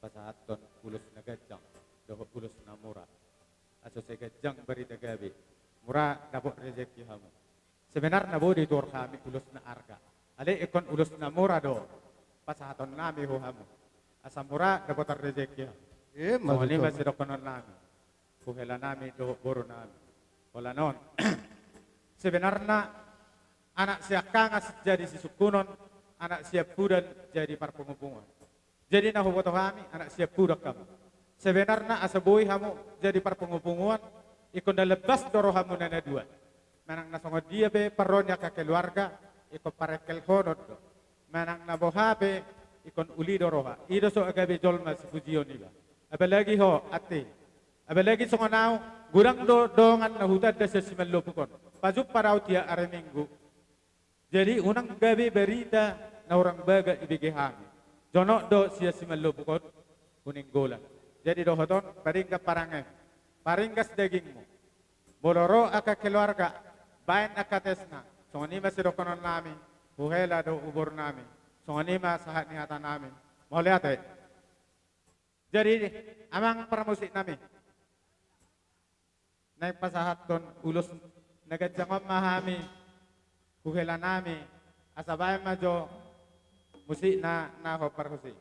G: pasahaton pulus nagajang doho pulus namura aso segajang bari dagabi mura dapok rezeki hamu sebenarnya bodi tor kami pulus na arga ale ikon ulus namura do pasahaton nami ho hamu asa mura dapok rezeki hamu ni masih dokonon nami kuhela nami doho boro nami wala non sebenarnya anak siap kangas jadi si sukunon, anak siap pudan jadi parpengupungan. Jadi nah foto kami anak siap pudak kamu. Sebenarnya asa boy kamu jadi parpengupungan, ikon dah lebas doro kamu nana dua. Manang nasongo dia be paronya ke keluarga, ikon parekel honod do. Manang nabohabe ikon uli doroha. Ido so agabe jolma si pujion iba. Apalagi ho ate. Apalagi songo nau gurang do dongan nahutad desa simallo pukon. Pajup parau tia are minggu. Jadi unang gabi berita na orang baga ibigay hami. Jono do siya simallo bukod kuning golan. Jadi do hoton paringga parangem. Paringgas daging mo. Boloro aka keluarga bayan akatesna. Songanima si dokonon namin. Buhela do ubor namin. Songanima sahat nihatan namin. Mauliate. Jadi amang pramusik namin. Nagpasahat ton ulos nagadjangom mahami. Kuhela nami asabay majo musik na hopar husi.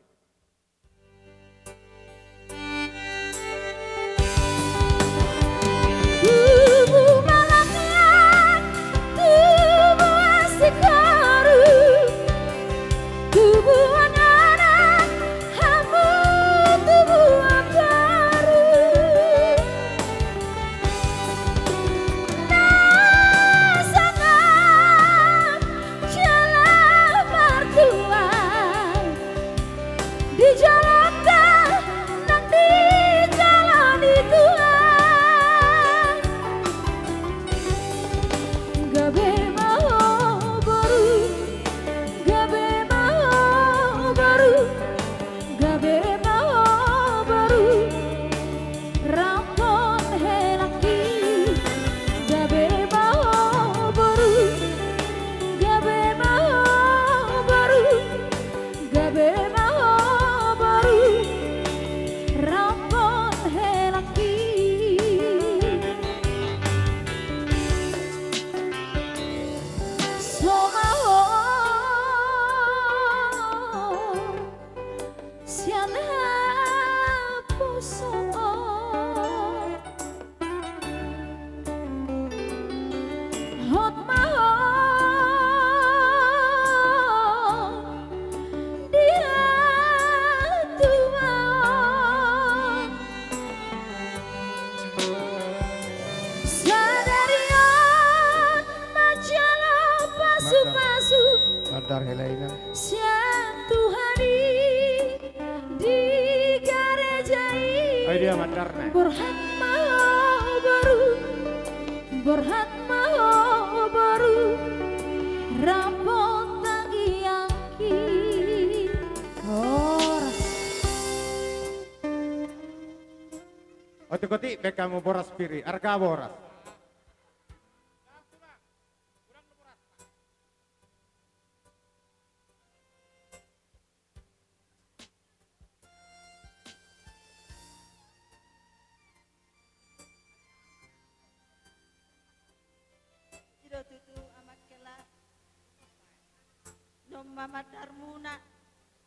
O: Tubuh malamnya, tubuh asik baru, tubuh anak-anak, hamu tubuh baru. Dijalankan dan dijalani Tuhan. Gabe mau baru, gabe mau baru, gabe mau baru. Rampon helaki, gabe mau baru, gabe mau baru, gabe mau. Rampon helaki somaho sian hapuso hot maho dia Tuhan sadarian majalah pasuk
G: dia mandarna.
O: Burhan mau baru, Burhan mau baru, rapot tangi yaki horas.
G: Otik-otik bekamu boras piri, arga boras.
N: Iro tutu amat kela nom mamadar muna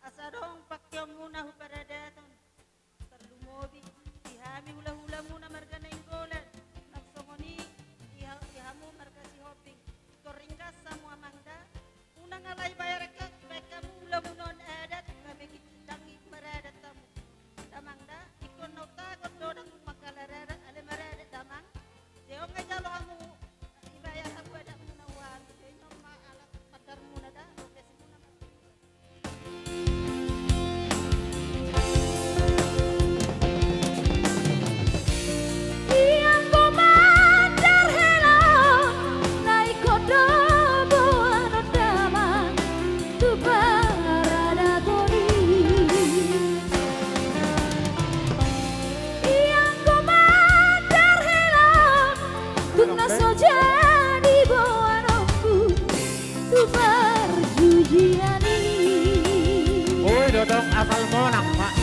N: asadong pakyong muna huparadeton terlumobi ihami hula-hula muna marga na inggolan nagsongoni ihamu marga si hoping koringkas samu amangda unang alay bayar ka kamu hula munon adat kami kitangi maradat tamu damangda ikon nautagot dodang makalarada ale maradat damang deong ngajalo hamu ibayar aku ada munawan jadi nama alat padar muna da lokasi muna
O: Yang komandar hela naik kodo buano damang tu barada gori. Yang komandar hela tu naso jadi buanoku tu berjujiani.
G: Oi, dodong asal monang, Mak.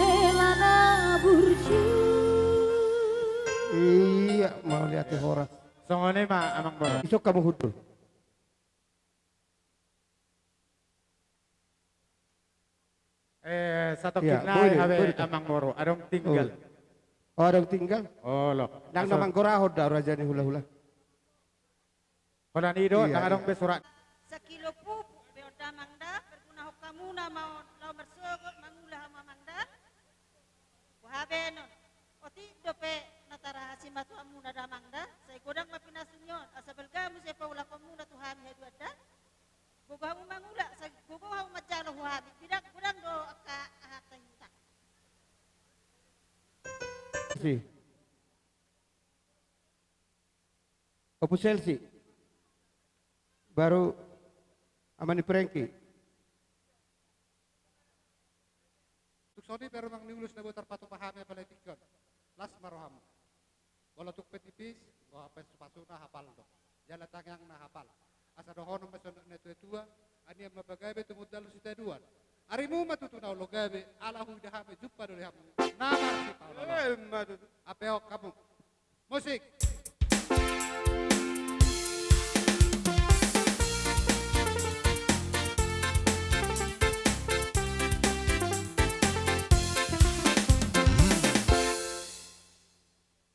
O: Hela na burju.
F: Iya, mau lihat horas.
G: Songone mah amang boras.
F: Isok kamu hudul.
G: Satu
F: Iya,
G: kinai
F: boleh,
G: habe
F: boleh.
G: amang moro, adong tinggal.
F: Oh, ada yang tinggal?
G: Oh, lo.
F: Nang namang korahod dah raja ni hula-hula.
G: Konan ido,
F: Iya,
G: nang adong
F: iya.
G: besurat.
N: sakilo pupuk beoda mangda berguna hokamuna mau lau mersogot mangulah mamangda wahabenon oti dope natara hasimatu amuna da mangda saya godang mapinasunyon asa belgamu saya paula komuna tuhami hedu ada bogamu mangula saya bogamu majalo huhabi bidak godang do aka ahatayuta
F: Si. Opo Chelsea. Baru amani Frankie.
D: Tuksoni pero mang niulus na butar pato pahami pala tikon. Las maroham. Wala tuk petipis, wa apa supasu na hafal do. Jala tangang na hafal. Asa do hono mason na tua ani am mabagabe tumudal si taduan. Arimu matutunaw logabe ala hu dahame juppa do ham. Namar si Paulo. Apeo kamu. Musik.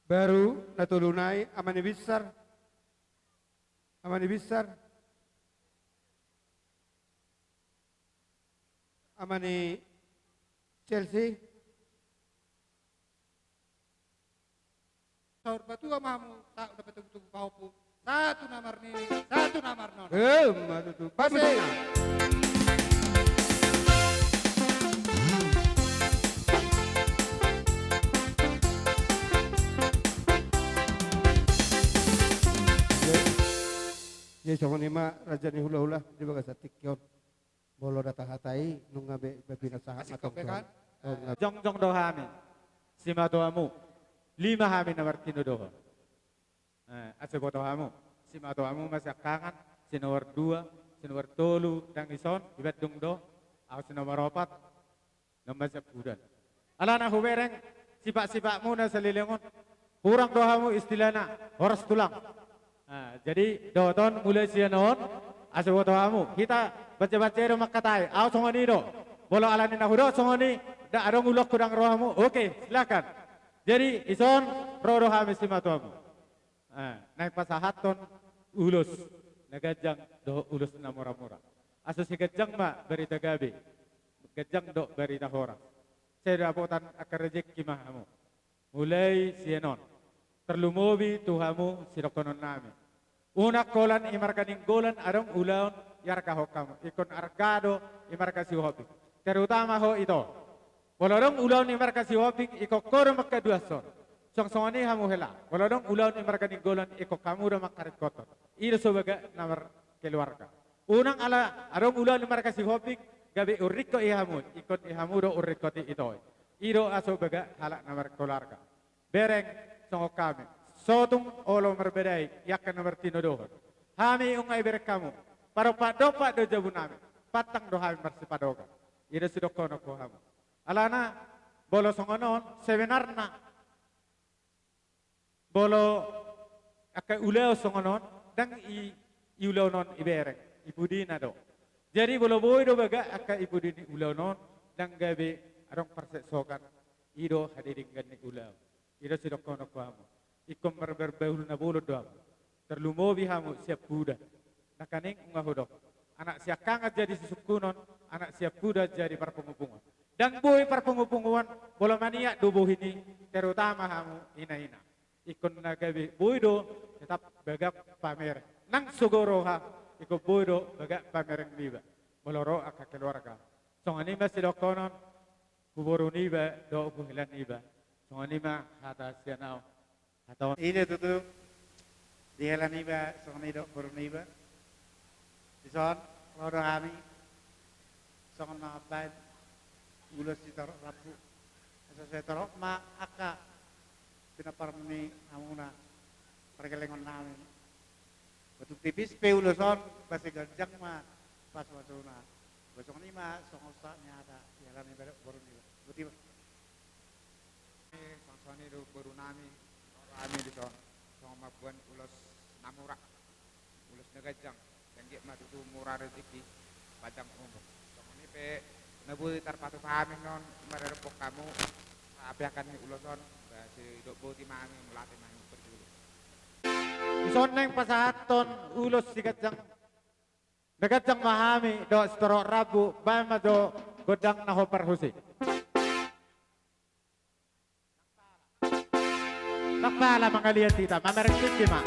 F: Baru natulunay amani besar. Amani besar. Amani Chelsea.
D: Saur batu amamu tak dapat tunggu paupu. Satu namar nini, satu namar non.
F: Matutu. Pasal. Jadi sama nima raja ni hula-hula di bagas tikyon. Bolo datang hatai nunga bebina sahat atau kan?
G: Jong dohami. Sima doamu. 5 hami nomor tino doho. Asa boto hamu. Sima doamu masih kangen. Si nomor 2, si nomor 3 dan ison ibet dung do. Aku si nomor 4 nomor sebulan. Alana hubereng sibak-sibakmu na salilingon. Kurang dohamu istilahna horas tulang. Jadi doton mulai sianon asa boto hamu. Kita baca-baca do makatai. Au songoni do. Bolo alanin aku do songoni da adong ulok kurang rohamu. Oke, silakan. Jadi ison rodo hami simatuamu. Naik pasahaton ulus nagajang do ulus na mura-mura. Aso si gajang ma berita gabi. Gajang do berita hora. Saya dapotan akar rejeki mahamu. Mulai sienon. Terlumobi tuhamu sirokonon nami. Unak kolan imarkaning golan adong ulaon yarka hokamu. Ikon arkado imarka si hobi. Terutama ho ito. Waladong ulaw ni markasi hoping iko koro makka dua son. Song-songani hamu hela. Waladong ulaw ni markani golan iko kamu makarit kotor. Iro sobaga namar keluarga. Unang ala arong ulaw ni markasi hoping gabi uriko ihamud. Ikot ihamudo urikoti itoy. Iro aso baga halak namar keluarga. Bereng songo kami. Sotung olo merbeday yakan namar tinodohon. Hami ungay berek kamu. Para pak do jabu nami. Patang do hami marsipadoga. Iro sidokono ko hamu. Alana bolo songonon sebenarna bolo akai uleo songonon dang i uleo non ibereng ibudina do. Jadi bolo boy do baga akai ibudini uleo non dang gabe arong parse sokan ido hadiringan ni uleo. Ido sidokono ko hamu. Ikom berbehul na bolo do hamu. Terlumobi hamu siap kuda. Nakaning ungahodok. Anak siap kangat jadi susukunon, anak siap kuda jadi parpengupungan. Dan boy parpengupungan bola mania do boh ini terutama hamu ina-ina. Ikon nagabi boy do tetap bagak pamer. Nang sugoro ha ikon boy do bagak pamer niba. Boloro aka keluarga. Songani ma sidokonon kuboro niba do buhilan niba. Songani ma hata sianao. Atau
P: ini tutu dihelan niba songani do boro niba. Ison loro kami songon mapan ulas si tarok rapu asa saya tarok ma aka pinaparmeni amuna pergelengon nami betul tipis pe uluson basi ganjang ma pas wasuna besok ni ma songosa nyata jalan ibadah baru ni betul sangsani do baru nami kami di son songo mabuan ulas namura ulas negajang yang matu tu murah rezeki pajang umur songo pe nabu tarpatu pahamin non merepok kamu apiakan ni uloson si dok boti mami melatih mami berdulu.
G: Ison neng pasahaton ulos sigajang nagajang mahami do storo rabu bama do godang naho parhusi. Nakpala mga liyan tita, mamereng ma.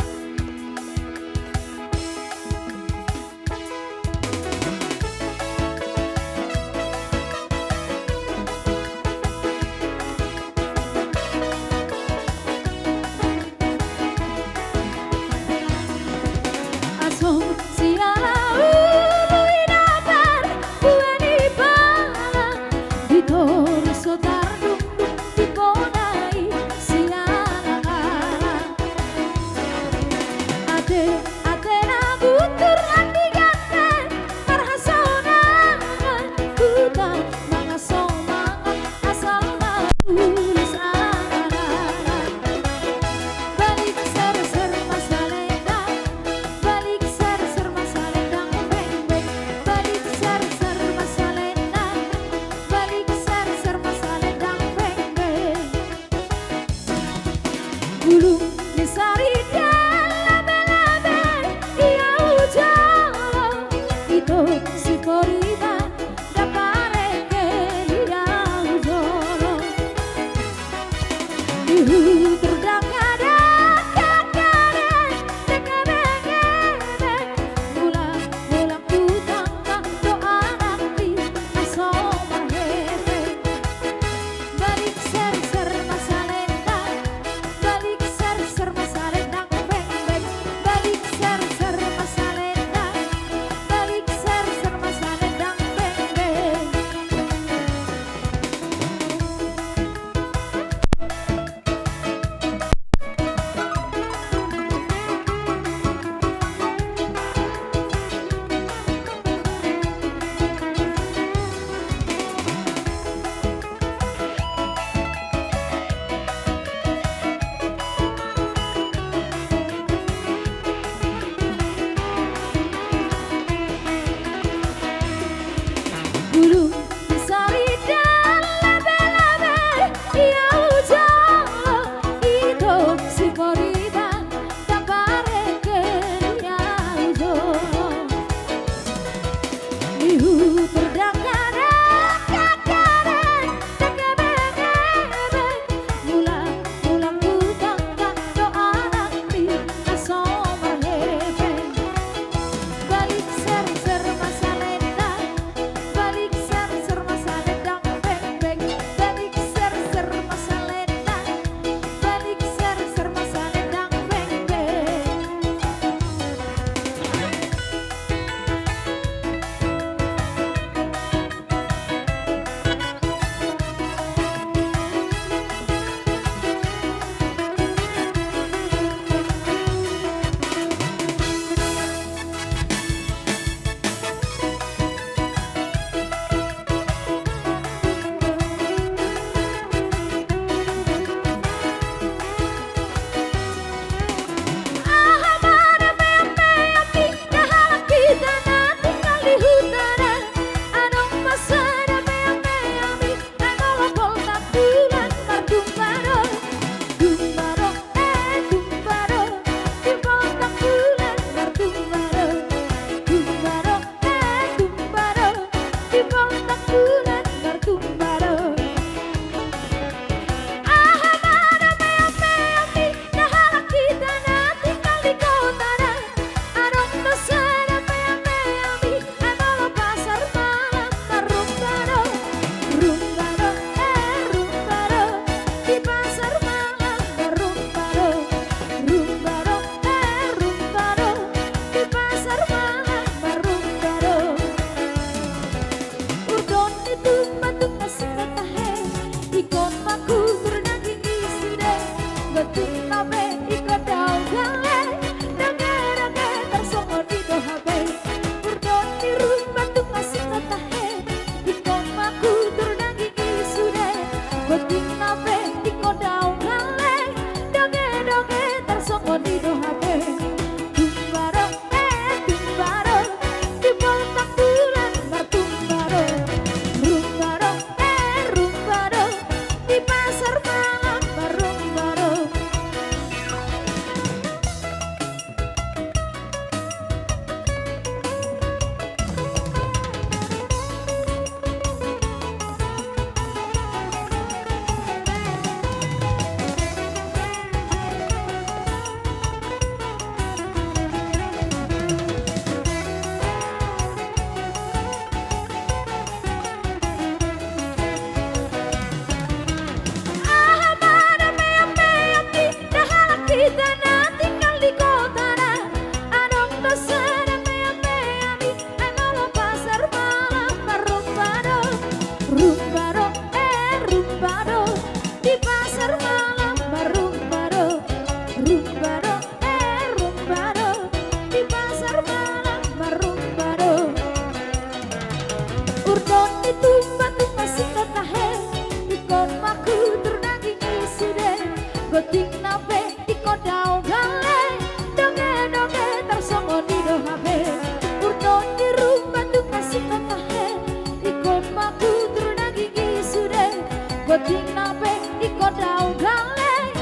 O: kucing nape iko daun gale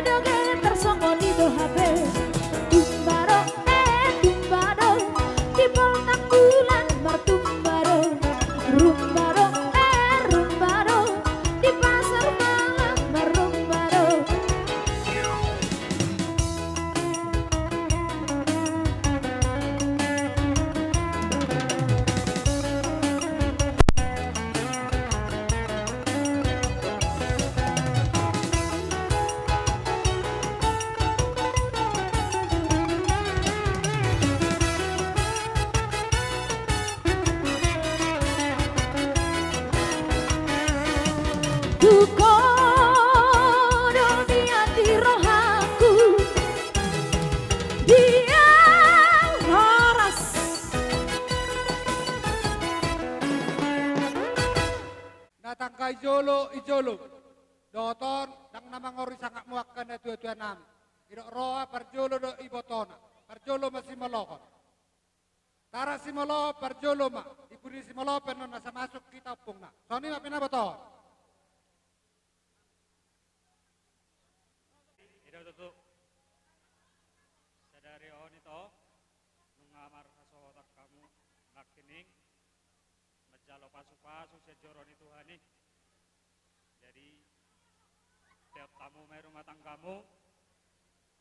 O: doge tersongoni do hape tumbaro tumbaro di poltak bulan martumbaro rumbaro rumbaro di pasar malam marumbaro Dukono di hati rohaku dia horas
D: Datang ka ijolo doton dang namang ori sangak muakkan na tuwa nami iro roa parjolo do ibotona parjolo masih malokon tara si malo parjolo ma ipuni si malo penon nasa masuk kita pung na soni ma pinaboton
Q: Ito sadari on ito nung amar kasohotak kamu nakining majalo pasu-pasu sa joron itu hani jadi tiap tamu may rumah tanggamu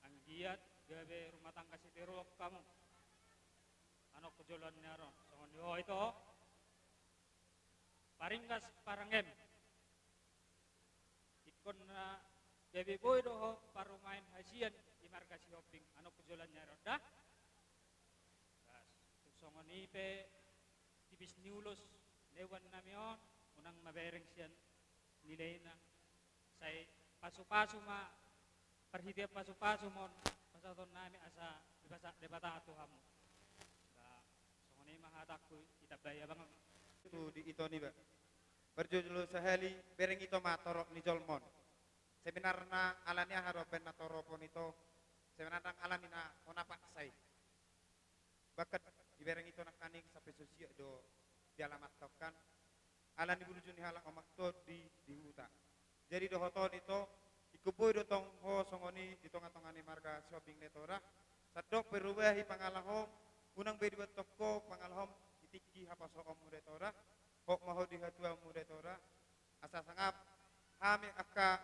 Q: ang giat gabe rumah tangga si tirok kamu ano kujulan niya ron so nyo ito paringgas parangem ikon na Dewi boy doho parumain hasian di markas shopping ano kujulannya roda songon ipe tibis niulos newan namion unang mabereng siyan nilay na say pasu-pasu ma perhitiap pasu-pasu mon pasaton nami asa debata atuhamu songon ini mahatakku kita baya banget
F: itu di ito ni ba berjudul sehali bereng ito matorok ni jolmon seminar na alania haropen na toropon ito seminar na alamin na onapak say bakat ibereng ito nakaning sa pesosya do dialamat tokan alan di buluju ni halang omak to di huta jadi do hoton ito ikuboy do tong ho songoni di tonga-tongani marga shopping netora sadok perubahi pangalahom unang bedi buat toko pangalahom itiki hapaso om mudetora hok maho di hatua mudetora asa sangap kami akka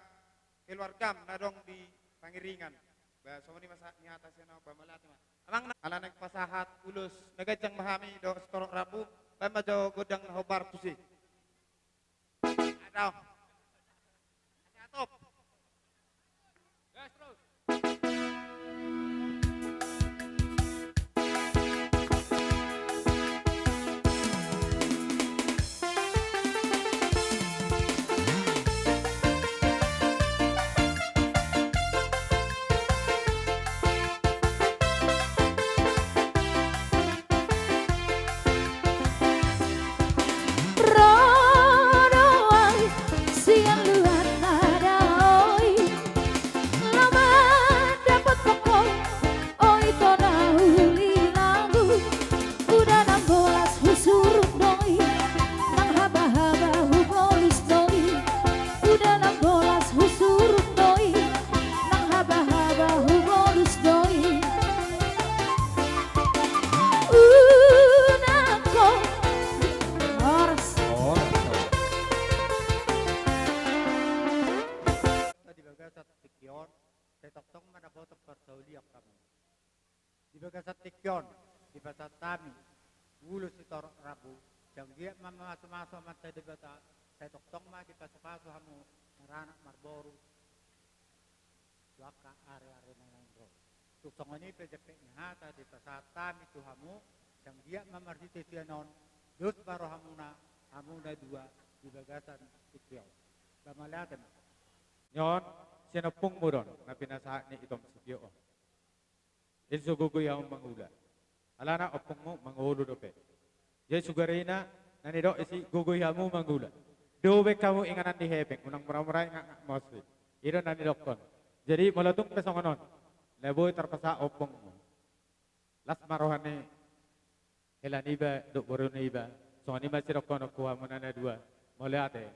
F: keluargam nadong di pangiringan ba somoni masa ni atas na ba malat ma amang ala nag pasahat ulus nagajang mahami do storok rabu ba majo godang hobar tusi adaw atop gas terus
P: Tikyon, di bata tami, ulus itor rabu, janggia mama masuk mata di bata, saya toktong ma di pasu-pasu hamu, marana marboru, waka are-are nangro. Tuktong ini pejepeknya hata di pasar tami tu hamu, janggia mama di tianon, dus baru hamuna dua di bagasan tikyon. Bamalakan.
G: Nyon, sinapung mo doon na pinasahan ni itong sikyo. Inso guguyang mangula. Alana opong mo mangulo dope. Jadi sugarina nanido isi guguyamu mangula. Dobe kamu inganan di hepeng unang murah-murah nga mosli. Iro nanidokon. Jadi mulatung pesongonon. Leboy terpesa opong mo. Las marohane helaniba do boroniba. So ani masirokon kuha mo na dua. Mole ate.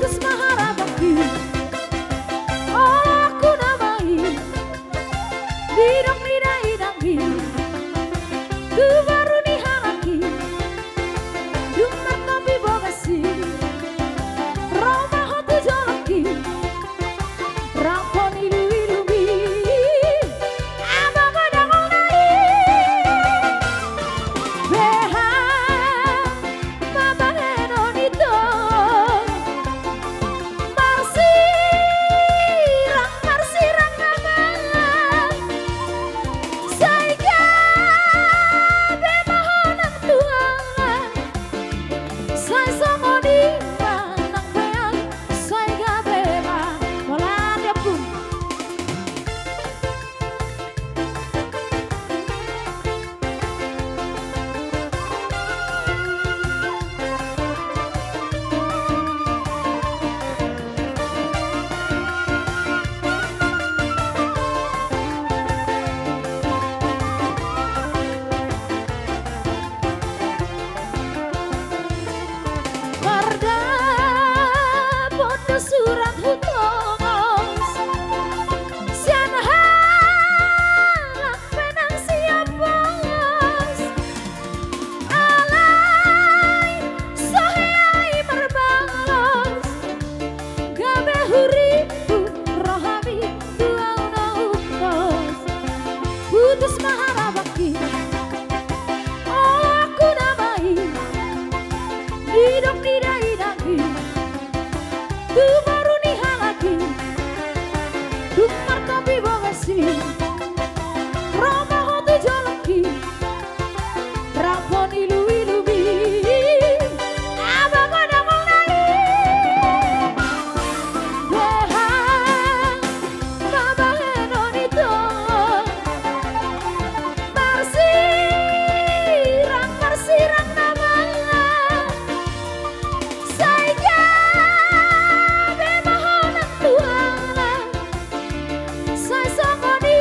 O: putus maharabaki aku namai didok didai dangi tu baru diharaki dumar kopi bogasi Roma hotu jolaki rampon ilu-ilumi abang kadang nai beha mama henonito marsirang naman saiga bemohonan Tuhan sai songoni manang beang saiga bema molade pun Marga podo surat hutongos sian halak penang siapos alai soheai merbalos gabe huripu rohami tuau nautos putus maharabaki aku namai didok didai dangi tu baru dihalaki dumar kopi bogasi Roma hotu jolaki rampon ilu-ilumi abang kadang nai beha mama henonito marsirang naman saiga bemohonan Tuhan sai songoni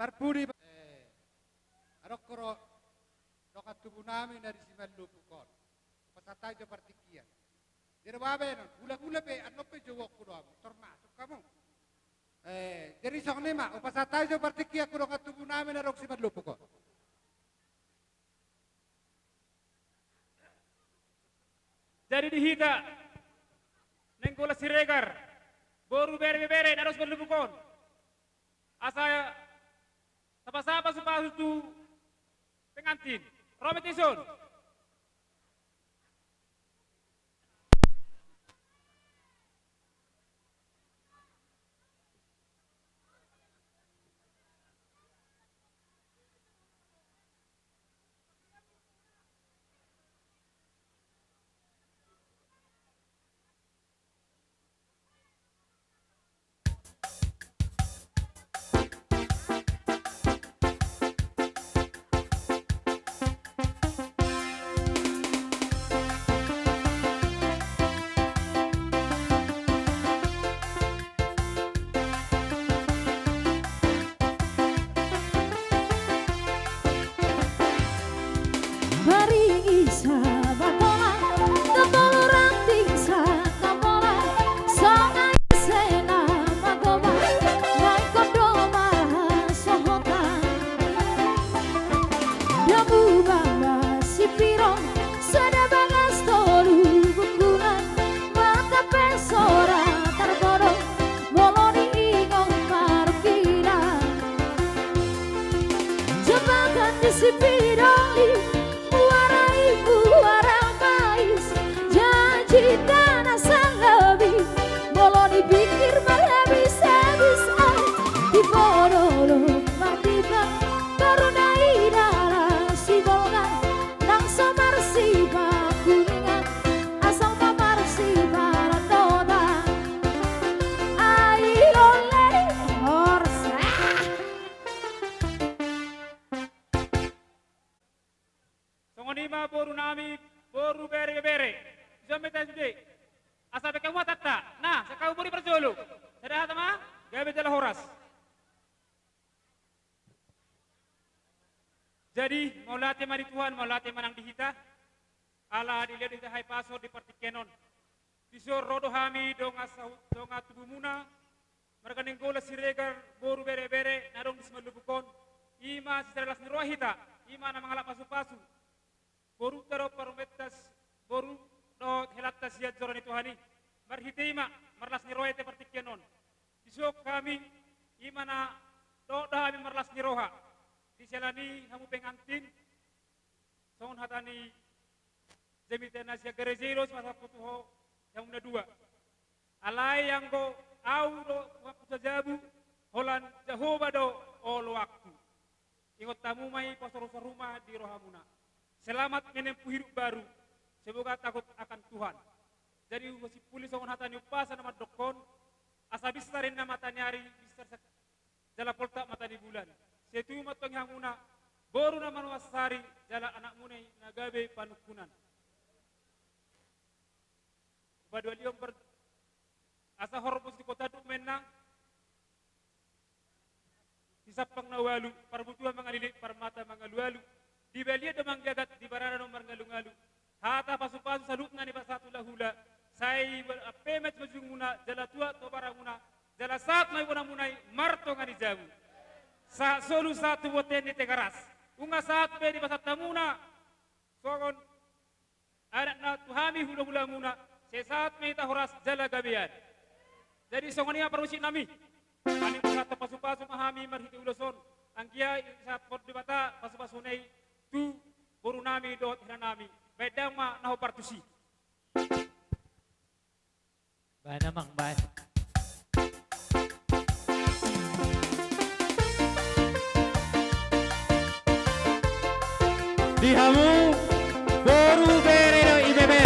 D: Parpudi arokoro dokat tubuh namin dari simalupukon. Pasatay do partikian. Jadi babe non, gula-gula pe ano pe jawok ko do termasuk kamu. Jadi sok nima, pasatay do partikian ko dokat tubuh namin arok simalupukon.
Q: Jadi dihita nenggola siregar boru bere-bere naros berlubukon. Asa sapa-sapa supaya itu pengantin. Robert Ison.
O: Maringi sabatola, kapolorang tingsa kapola, sangai sena magoma, nai kodoma sohota. Damu bamba si piro, sada bagas tolu bukulan, maka pesora terborong, moloni ingong marukina. Jebakan di si piroli, janji tanah lebih bolo dipikir berhabis-habis di bodolo martiba karunai darah si bolgan nang somar si kuningan asal mamar si toda ai oleh horsa.
Q: Songonima boru nami boru bere-bere. Jometa sude. Asa beka muat tatta. Nah, sekau buri perjolo. Sada hatama, gabe jala horas. Jadi, mau latih mari Tuhan, mau latih manang dihita. Ala dilihat di hai pasor di partikenon. Disor rodo hami donga tubuh muna. Mereka nenggola siregar boru bere-bere narong di semelubukon. Ima sisara las nirohita. Ima na mangalap pasu-pasu. Boru taro parumetas boru do helatta siat jorani Tuhani marhiteima marlas ni roete partikenon isok kami imana do dami marlas ni roha diselani hamu pengantin songon hatani jemitenas ya gerejero masa putuho yang una dua alai yang go au do waktu jabu holan Jehova do olo waktu ingot tamu mai pasor rumah di rohamuna selamat menempuh hidup baru. Semoga takut akan Tuhan. Jadi si pulis songon hatani upasa nama dokon asa bisarin nama tanyari bisar jala polta mata di bulan. Setu matong hanguna boru nama nuasari jala anak munai nagabe panukunan. Badua liom ber asa hormus di kota Dukmenna hisapang nawalu parbutuan mangalilit parmata mangalualu di belia demang jagat di barana nomor ngalungalu. Hata pasu-pasu salutna ni pasatu lahula. Sai pemet majunguna jala tua to baranguna. Jala saat mai bona munai marto ngani jabu. Sa solu satu boten ni tegaras. Unga saat be di pasat tamuna. Sogon anak na tuhami hula-hula muna. Se saat mai ta horas jala gabian. Jadi songonia permusik nami. Ani satu pasu-pasu mahami marhiti uloson. Angkia saat pod di mata pasu-pasu nei tu boru nami dot nami. Bedang ma naho partusi.
B: Ba namang ba.
G: Dihamu boru bere no ibebe.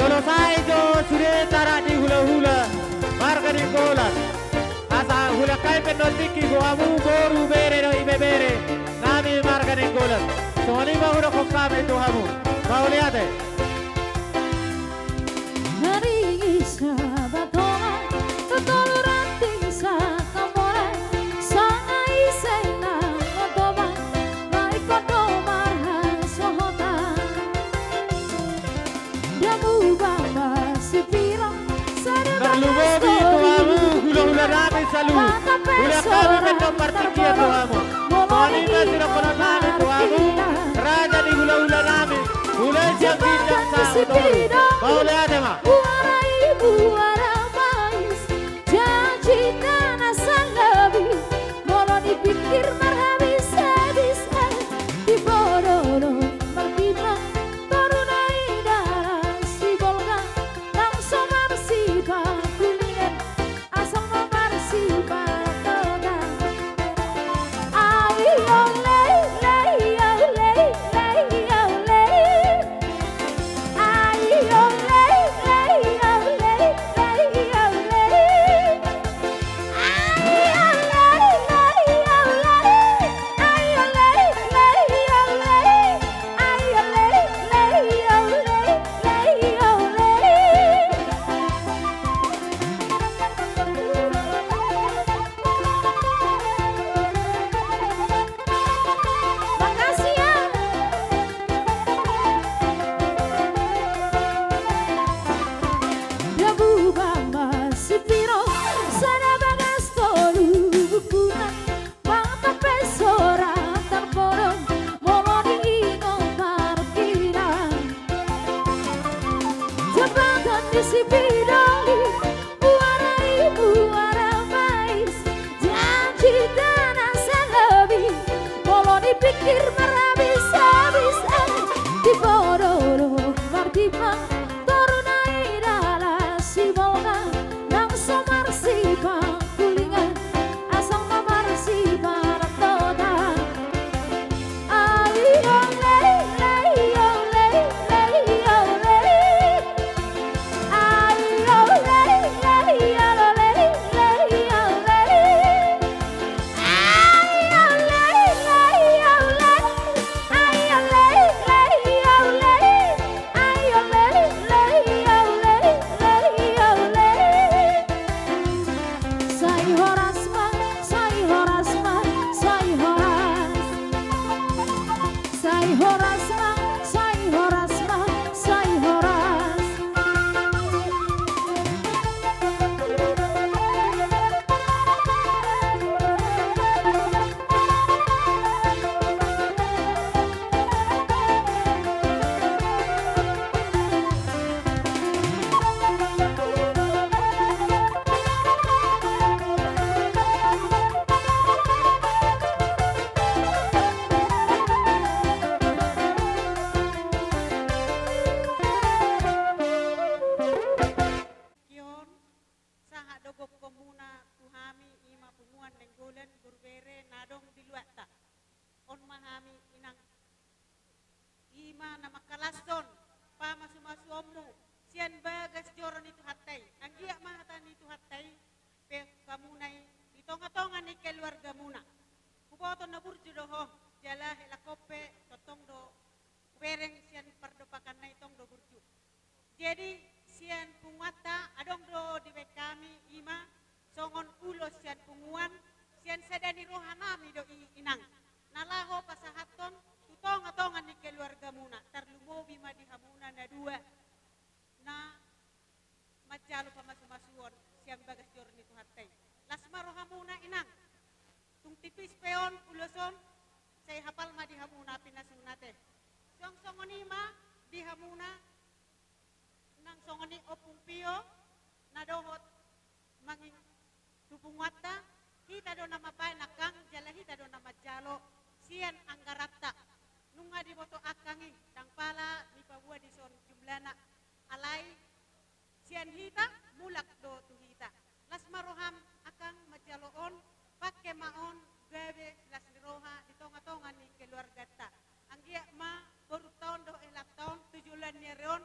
G: Dolo sai jo sure tara di hula-hula. Marga di kolan. Asa hula kai penotiki goamu boru bere no ibebe. Nami marga di kolan. Soalnya bahura kokame tu hamu. Mau lihat deh.
O: Maringi sabatola, kapolorang tingsa kapola, sangai sena
B: salu. Ulah kami mendompartikia doamu. Monita tidak pernah nami doamu. Raja di hula-hula nami. Hula siang bintang sahur. Mau lihat ma?
O: Buara mais, janji dan asal lebih. Walau dipikir habis-habis, dibodoh bertimbang. Tarunai darah si bolga, langsung bersifat kuliah, asal bersifat toga. Ayo lei, lei, lei, lei, lei. Ayo lei, lei, lei, lei. Makasih ya. Debu bamba sipiro sana bagas tolu bukunan mata pesora terporong molo diino parkiran jembatan di sipidoli buara mais janji dan asa lebih molo dipikir habis-habis dibodoh bertimbang Torunai darah si bolga langsung bersifat kulingan asal bersifat toga. Ayo lei, lei, lei, lei, lei. Ayo lei, lei, lei, lei, lei. Ayo lei, lei, lei. Ayo lei, lei, lei. Ayo lei, lei, lei. Sai horas ma, sai horas ma, sai horas. Sai horas ma, sai horas ma, sai horas.
N: Kion saha dogok komuna tuhami ima punguan nenggolen gurbere nadong diluata on mahami inang ima nama kalason pa masu-masuomu sian bagas joron itu hatai anggia mahatan itu hatai pe kamunai ditonga-tonga ni keluarga muna kuboto na burju doho jala hela kope totong do bereng sian pardopakan na itong do burju jadi sian punguata adong do di kami ima songon ulo sian punguan sian sedani rohanami do inang nalaho pasahaton tutonga-tonga ni keluarga muna tarlumobi ma di hamuna na dua na majalo pamasu-masuon siang bagas jor ni tuhatay lasma rohamuna inang tung tipis peon uloson say hapal ma di hamuna pinasunate song-songon ima di hamuna nang songoni opung pio nadohot manging tupungwata hita do nama pae nakang jala hita do nama jalo sian anggarata nunga di boto akangi tang pala ni pabua di son jumlana alai sian hita mulak do tu hita las maroham akang majaloon pakke maon gabe las roha di tonga-tonga ni keluarga ta anggia ma baru tahun do elap tahun 7 bulan ni reon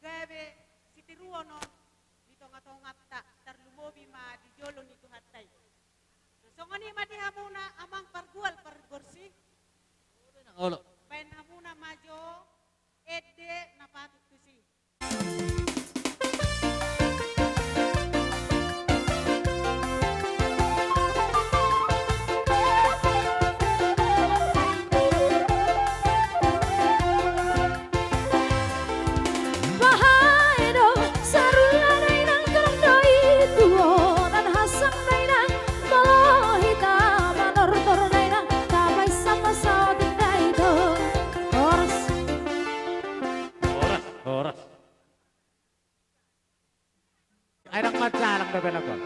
N: gabe sitiruono di tonga-tonga ta tarlumobi ma di jolo ni tuhatay songoni ma di hamuna amang pargual pargorsi
B: Olo.
N: pain hamuna majo edde na patut tusi
O: Bahai do sarula dainang kerang doi tuo dan hasang dainang
G: do belakon.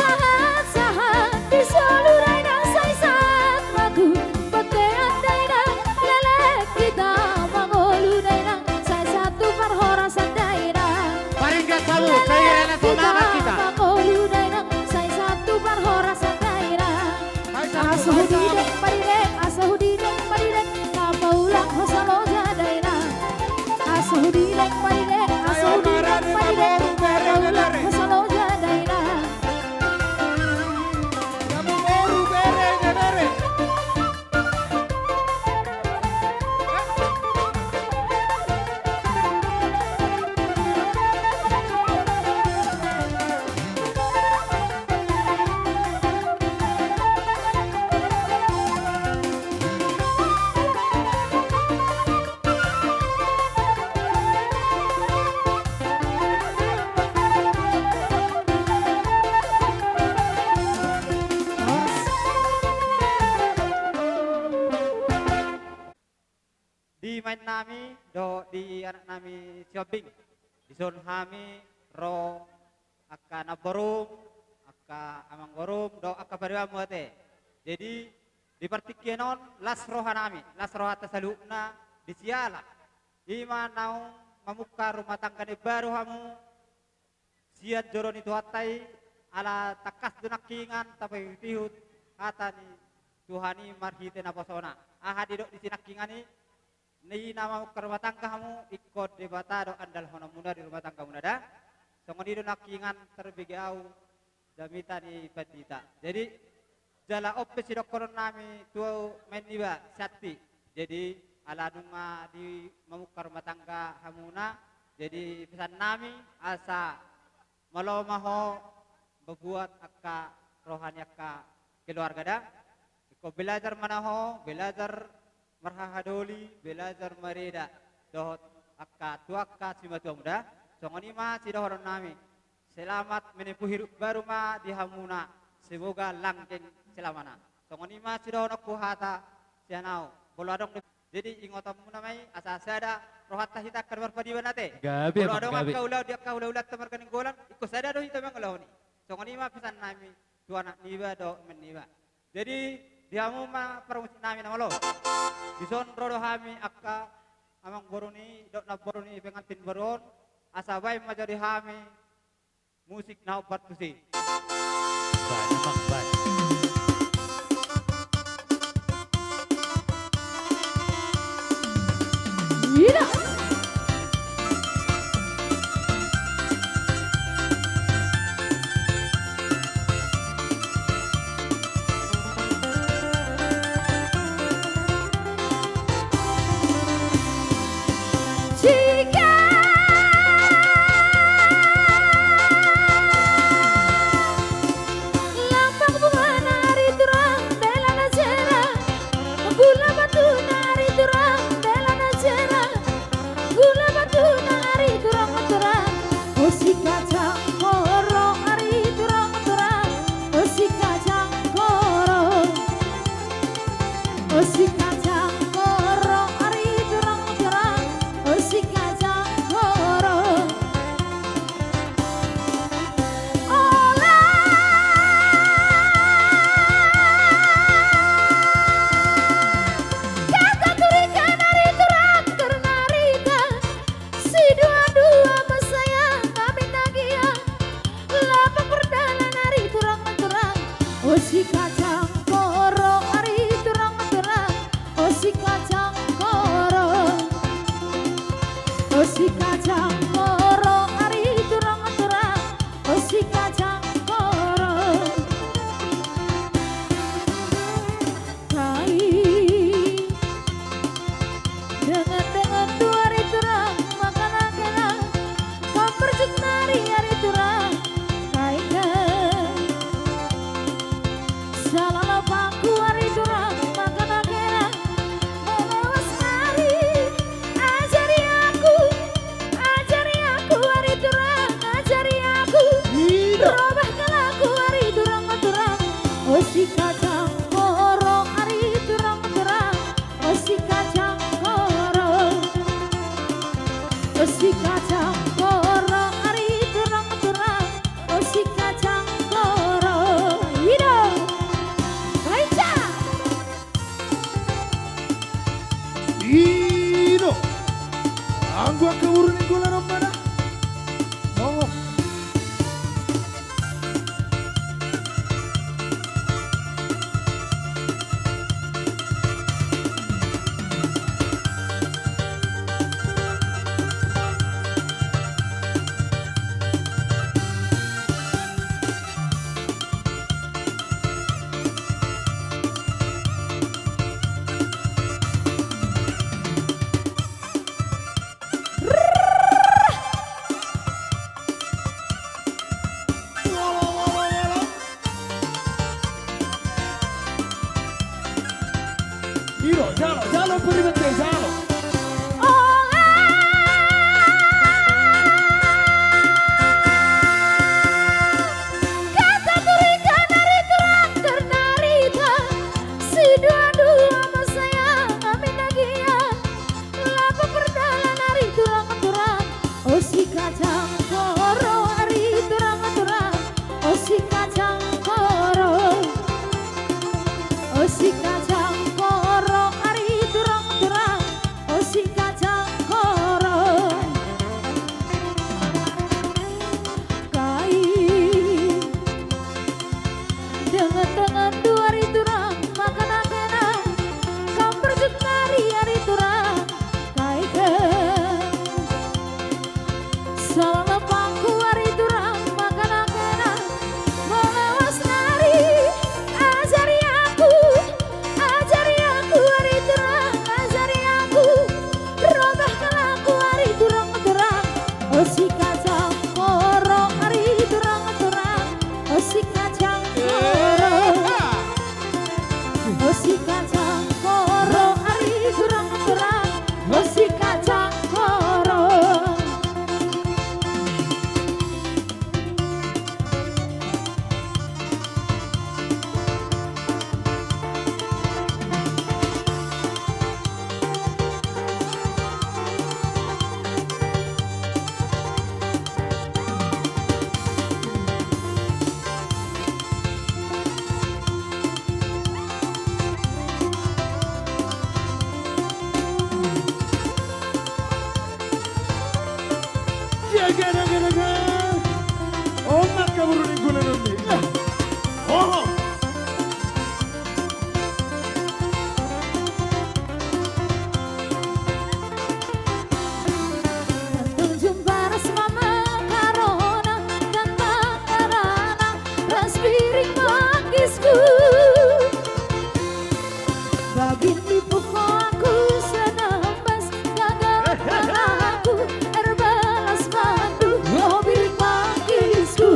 O: Sahat-sahat di seluruh daerah saya saat lagu petean daerah lelek kita mangolu daerah saya satu perhorasan daerah.
G: Paringkat kamu, saya kira semangat kita.
O: Mangolu daerah saya satu perhorasan daerah. Asahudidek paridek, asahudidek paridek, kapaulang hosaloja daerah. Asahudidek paridek, asahudidek paridek, kapaulang hosaloja daerah.
F: Di main nami do di anak nami shopping di zon hami ro akka naborum akka amanggorum do akka bariwa muate. Jadi di partikienon las roha nami las roha tasalukna di siala ima naung mamuka rumah tangga ni baru hamu siat joron itu hatai ala takas dunakingan tapi tihut kata ni Tuhani marhite na posona aha didok di sinakingani ni nama ke rumah tangga kamu ikut debata do andal hono muda di rumah tangga muda songoni do nakingan terbigiau damita ni patita. Jadi jala oppe si dokoron nami tuau meniba sati. Jadi ala nunga di memukar rumah tangga hamuna. Jadi pesan nami asa malau maho berbuat akka rohani akka keluarga dah. Iko belajar manaho belajar marhahadoli belajar mareda dohot akka tuakka simatuang muda songoni ma sidohoron nami selamat menempuh hidup baru ma di hamuna semoga langgeng selamana songoni ma sidohoron aku hata sianau bolo adong jadi ingotam namai asa sada rohatta hita karbar padi banate
B: Gabi
F: bolo adong
B: gabi.
F: akka ulau dia akka ulau tamarkan golan ikut sada do hita mangaloni songoni ma pesan nami tuana niba do meniba. Jadi diamu ma permusik nami nama lo di son rodo hami akka amang boroni dok na boroni pengantin baron asabay majadi hami musik na upat tusi
B: Banyak bang, banyak.
O: Gila. Jika lambang bunga nari turang bela najera gula batu nari turang bela najera gula batu nari turang turang musik kacang koro nari turang turang musik kacang koro musik kacang koro nari turang turang musik kacang koro kata turika nari turang ternarita si dua-dua bersayang kami nagia lapang perdana nari turang turang musik kacang koro nari turang turang musik kacang koro musik kacang koro nari turang turang musik kacang koro kai dengan dua hari turang makanan kenang kau perjuk nari hari turang kai salala bangku hari turang makanan kenang melewas hari ajari aku hari turang ajari aku
A: Anggu kewurun gula rombana. Monggo. Iro, jalo peribete, jalo.
O: Kata berikan hari terang ternarita, si dua-dua sama saya amin nagian. Lapa perdalan hari terang-terang, oh si kacang koro hari terang-terang, oh si kacang koro, oh si kacang koro hari terang-terang, oh si kacang koro. Kain dengan dua hari turang makan akenang kau berjuk hari turang kaiken sama pangku hari turang makan akenang melawas nari ajari aku hari turang ajari aku robah kelaku hari turang-turang oh si kacang koro hari turang-turang oh si kacang koro oh si kacang koro hari turang-turang oh si kacang koro.
A: Jaga. Omak kewurun gula rondi. Oh.
O: Jumpa resmama karona dan makarana raspiring mangisku bagin dipuko aku senambas gagal aku erbalas bantu mobil mangisku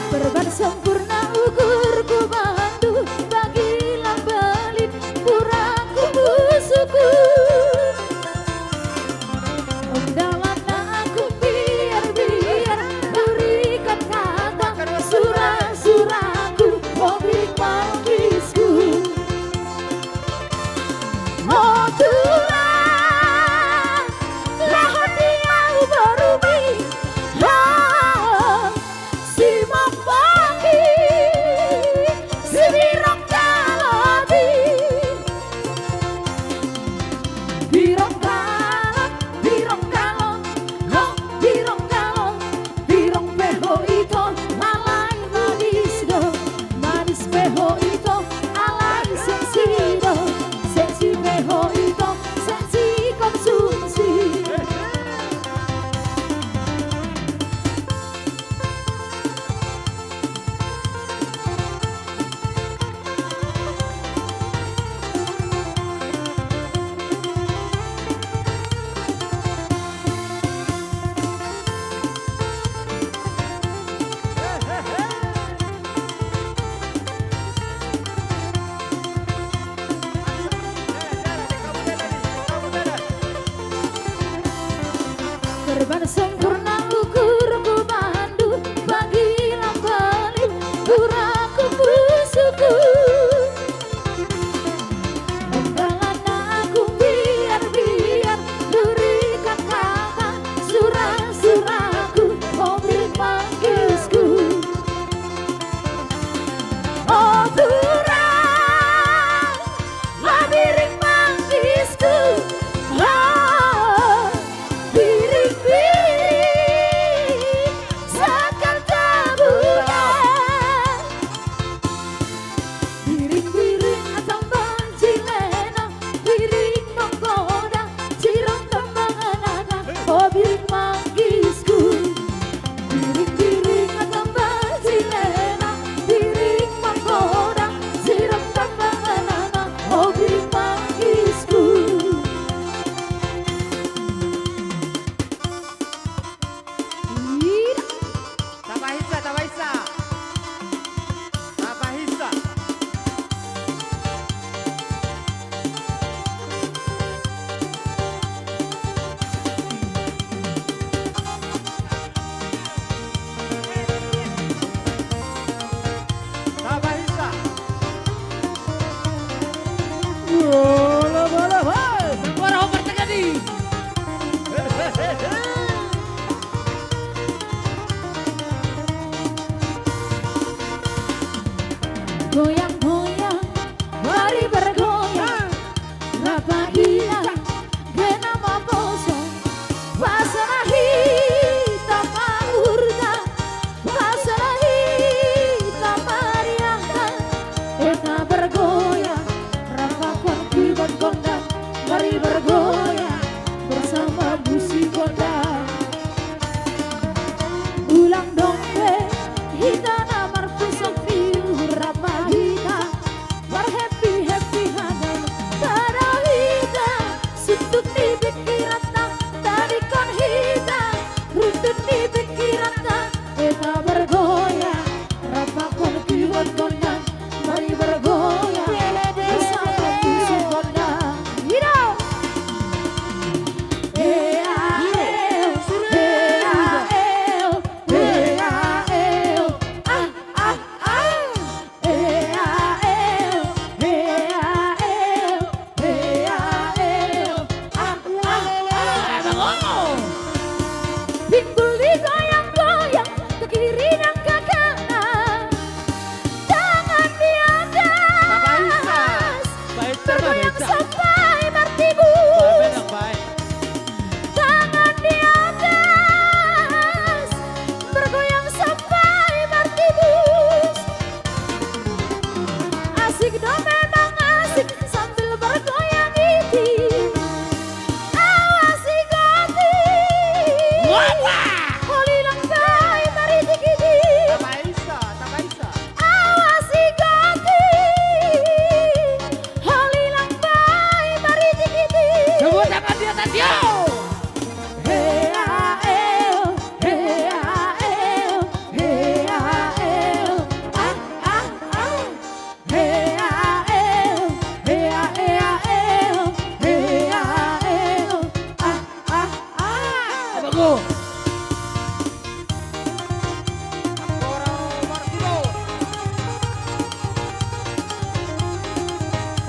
O: berban sempurna ukurku bantu bagilah belit puraku musuhku. Undangan aku biar berikan kata surah-surahku mobil mangisku. Oh Tuhan, lahir dia berumi, si mempaki, si birok jaladi, birok kalong, birok peho itu alai manis do, manis peho itu alai seksi do, seksi peho itu seksi konsumsi. Berban sempurna ukurku bandu bagilah belit puraku musuhku. Undangan aku biar berikan kata surah-surahku mobil mangisku. Oh Tuhan, labirin mangisku rapahina gena maposo pasana hita maurda pasana hita mariana eta bergoyang rapakon kibon gondang mari bergoyang bersama busi gondang ulang dombe hita namar pusok piu rapahina war happy happy hadan tada hita sutut di pikiranna tadi kon hita rutut di pikiranna eta bergoyang rapakon kibon gondang mari bergoyang bersama busi gondang hidau Pinggul digoyang-goyang ke kiri dan ke kanan, tangan di atas, bergoyang sampai martibus. Tangan di atas, bergoyang sampai martibus. Asik dong memang asik sambil bergoyang itu. Awasi gati. Holi langkai mari dikiti. Awasi gati. Holi langkai mari dikiti. Semua tangan di atas yo.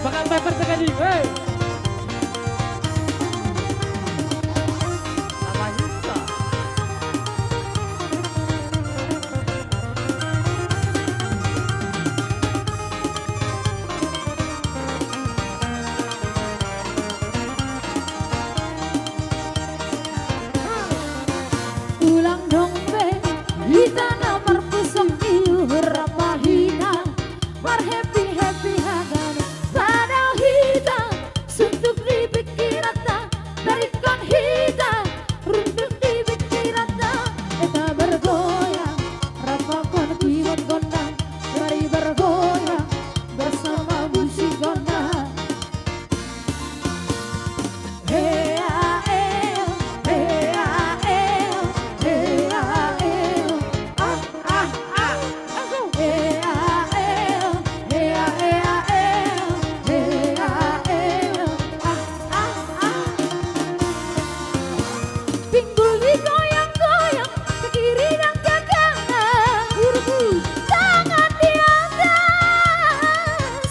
B: Bakal paper sekali, hey.
O: Ulang dombe hita namar pusok iu rapahina war happy happy hagan pada hita suntuk di pikirata dari kon hita runtuk di pikirata eta bergoyang rapakon kibon gondang mari bergoyang bersama busi gondang Pinggul digoyang-goyang ke kiri dan ke kanan, tangan di atas,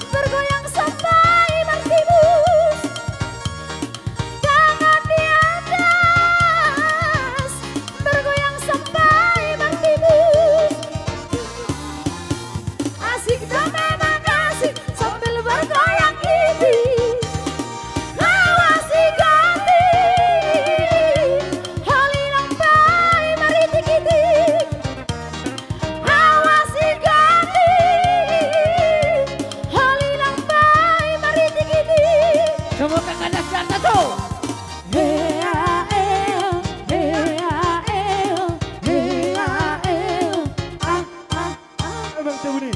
O: bergoyang sampai martibus. Tangan di atas, bergoyang sampai martibus. Asik dan memang asik sambil bergoyang ini. Awasi ganti, holi lampai mari dikiti. Awasi ganti, holi lampai mari dikiti. Semua kakak dasar tuh.
A: Abang tahu ni.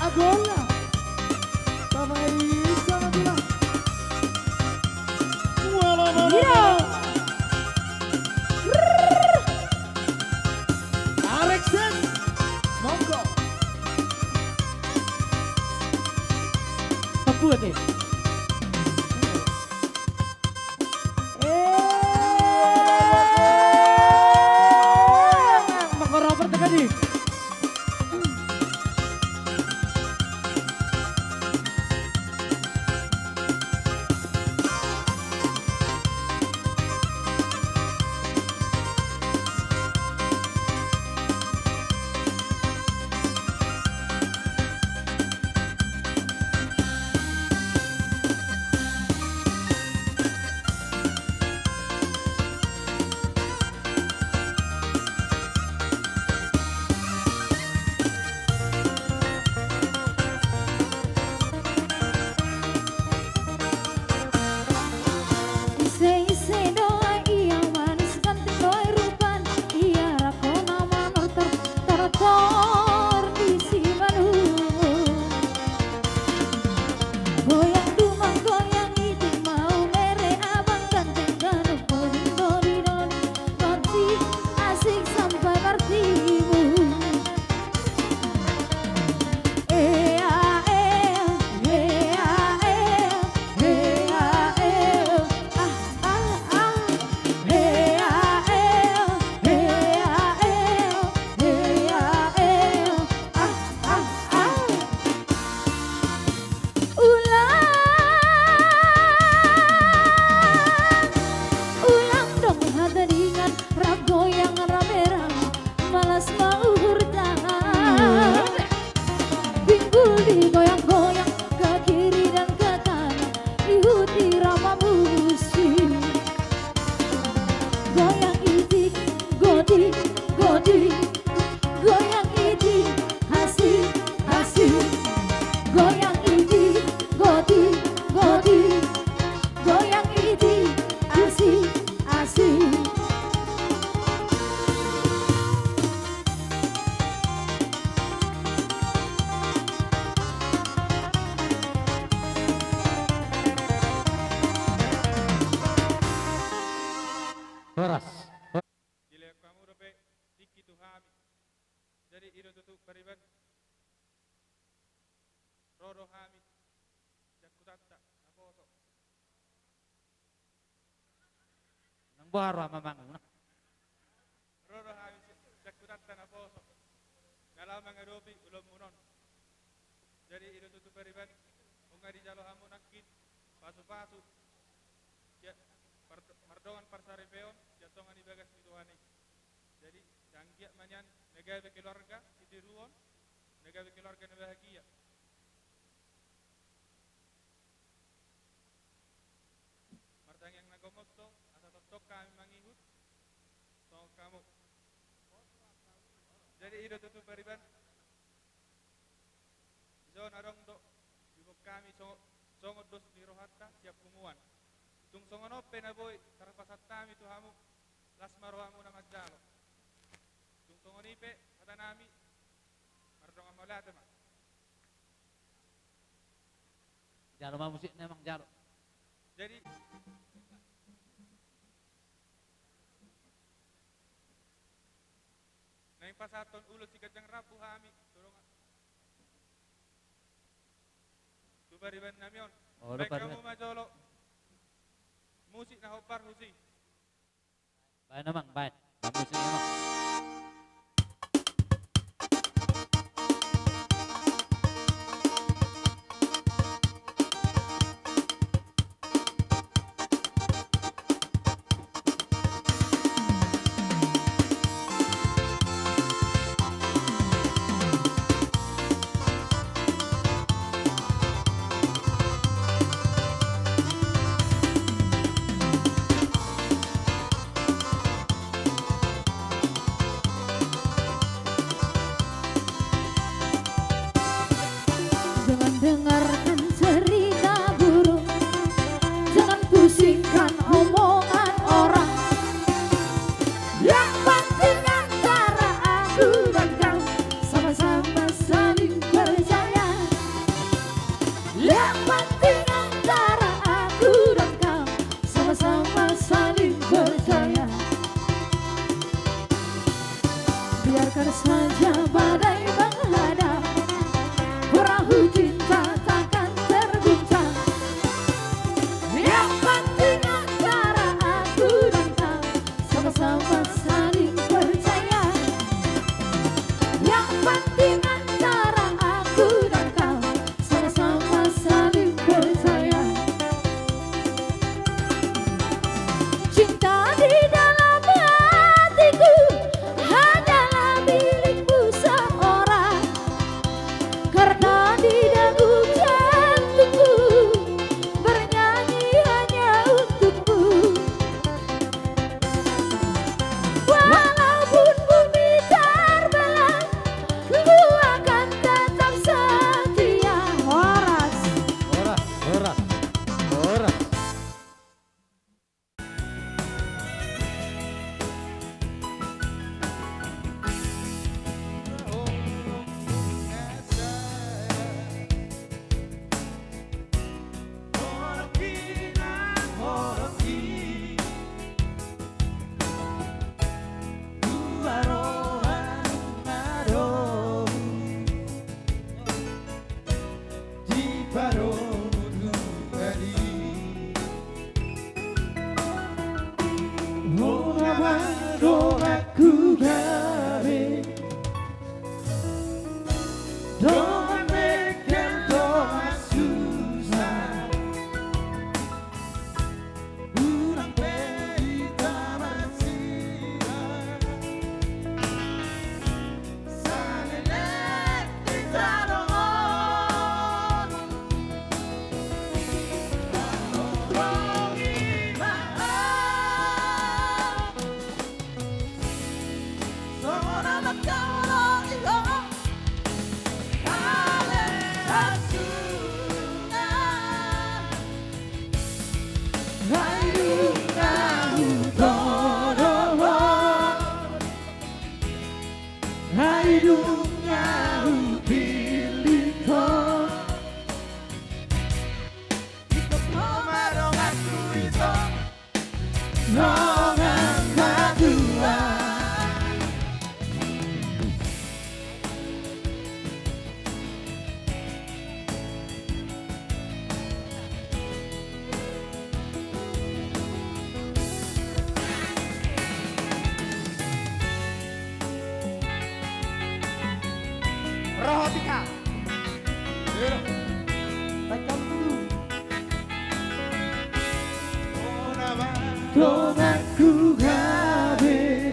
A: Agola. Tamai sana bilang. Areksen, monggo.
B: Papu ate.
A: Mengorok
R: seperti tadi.
B: Horas.
F: Gila kamu dapat tiki tu hami. Jadi itu tutup periban. Rodo hami. Jakutata aposo.
B: Nang baru mamang.
F: Rodo hami jakutata aposo. Dalam mengadopi ulum munon. Jadi itu tutup periban. Unga di jalo hamu nakit. Pasu-pasu. Ya, mardongan parsaripeon. Jatongan ibagas mituani. Jadi jangkiak manyan negawe keluarga di ruon, negawe keluarga na bahagia. Martang yang nagomosto asa totok kami mangihut so kamu. Jadi ida tutup bariban. Zon arong do yubok kami songot dos ni rohatta siap kumuan. Tung songono penaboy tarapasat kami tu hamu lasmarohamu na magjalo. Tung songonipe kata nami mardong amalate ma.
B: Jalo mah musik memang jalo.
F: Jadi naing pasaton ulo si kajang rabu hami turungan. Tu bariban namion.
B: Oh,
F: baik kamu majolo. Musik na hopar husi.
B: Baik namang, baik. Musik namang.
O: Dengarkan cerita burung, jangan pusingkan omongan orang. Yang penting antara aku dan kau sama-sama saling percaya. Yang penting antara aku dan kau sama-sama saling percaya. Biarkan saja badai menghadap, perahu cinta takkan terguncang. Yang penting antara aku dan kau sama-sama saling percaya.
A: Rohotika. Baikkan dulu. Donganku gabe,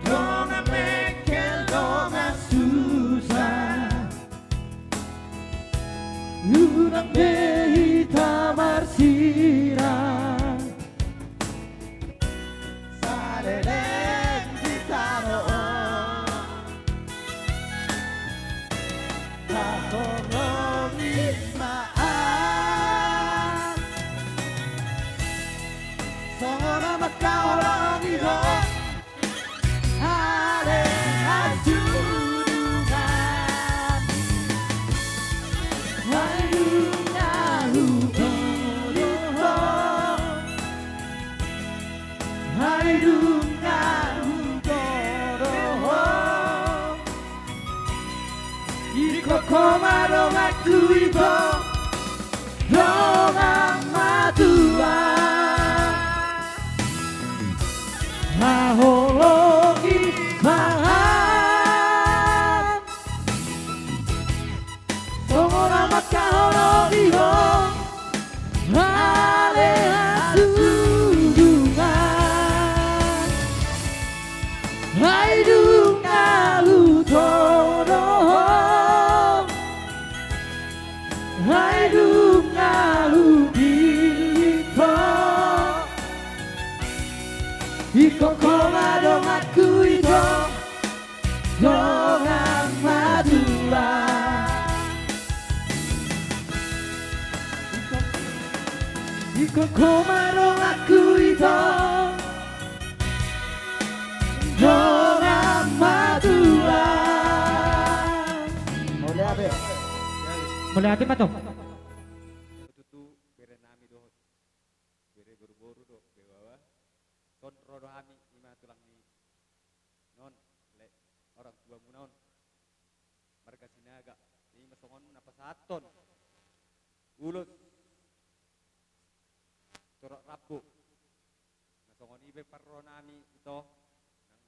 A: dongan mekel, dongan susah, lunang behita marsirah, salelen ditaro, tahongi maaf, sona makaulang ito, ale asudungan, ay lunahugolo, ay lunahugolo, ikokomarong aku ito, dongang matuan, mahologi mahan, songora makahologi ho, ale asudungan, ay lungalutoro, ay lungalubito, ikokomarong aku ito, dongang maduan, ikokomarong aku ito, dongang maduan. Mulai apa?
L: Mulai hati pa to?
R: Tutu bere nami dohot, bere boru-boru do bewawa, ton rodo hami ima tulang ni non le orang tua munaon, marga sinaga ini masongon napasaton, ulut, torok rabu, masongon ibe parro nami ito, nang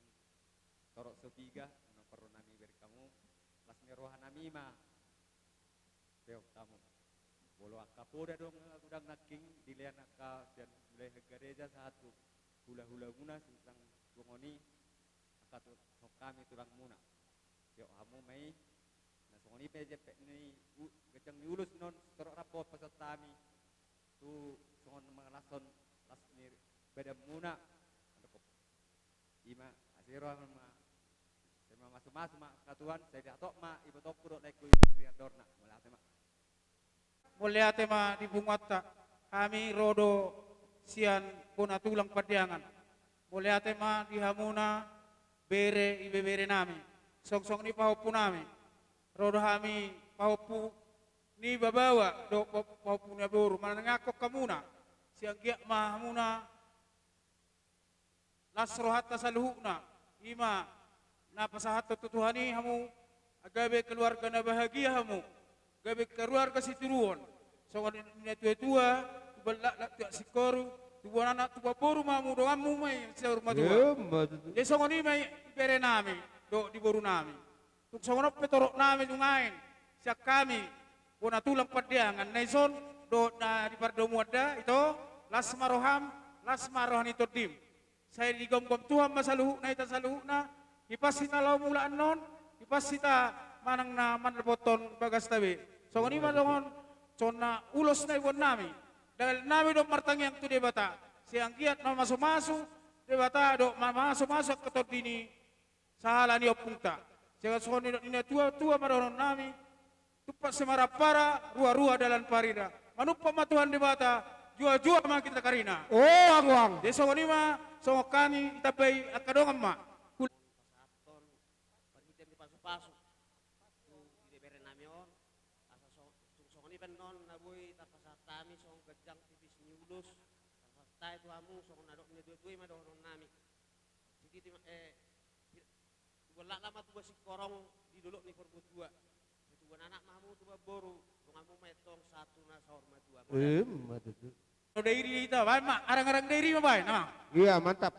R: torok sebiga, nang parro nami beri kamu, las meroha nami ma. Beo tamu, bolo akapoda dong udang naking dilian aka dan mulai gereja satu hula guna tentang gongoni akatur kami tulang muna. Beo hamu mai, nah songoni peje pe ni geceng diulus non torok rapot pasatami tu songon mangalason las ni beda muna, ima asiro ma sema masuk ma katuan saya datok ma ibu tok purok naik kuy dorna mulai ma.
M: Mulia tema di bungwata kami rodo sian puna tulang padiangan. Mulia tema di hamuna bere ibe bere nami. Song ni pahopu nami. Rodo kami pahopu ni babawa do pahopu ni boru. Mana ngakok kamuna. Siang giak mah hamuna lasrohat tasaluhuna. Ima napasahat tutuhani hamu agabe keluarga na bahagia hamu. Gabe keluarga si turuan. So ni tua-tua, balak lak si koru, tua anak tua boru mamu do amu mai seur matua. Jadi so ni mai bere nami do di boru nami. Tuk so petorok nami dungain. Siak kami bona tulang padiangan naison do na di pardo muada itu las maroham las marohan itu dim. Saya digom-gom Tuhan masaluh na ita saluh na ipasita law mula non ipasita manang na manrepoton bagas tabi. So ni malongon cona ulos na iwan nami. Dahil nami do martangyang tu debata. Siang giat na masu-masu Debata dok masuk ke tot ini salah ni opung tak. Jangan soal ni tua madoron nami. Tupak semara para rua dalam parida. Manupa matuhan debata jua mak kita karina.
A: Oh ang.
M: Desa ni ma so kani tapi akadong ma.
S: Pasu tu di bere namion asa so ni ben non na boy tapasatami so gajang tipis niulus tapastai tu amu so nadok ni dua ma doron nami sidi wala lama tu si korong di dulu ni korbut dua itu anak mamu tu boru ngamu metong satu na saur ma dua
A: Matutu.
M: Dairi kita bae mak arang-arang dairi ma bae nah.
A: Iya mantap.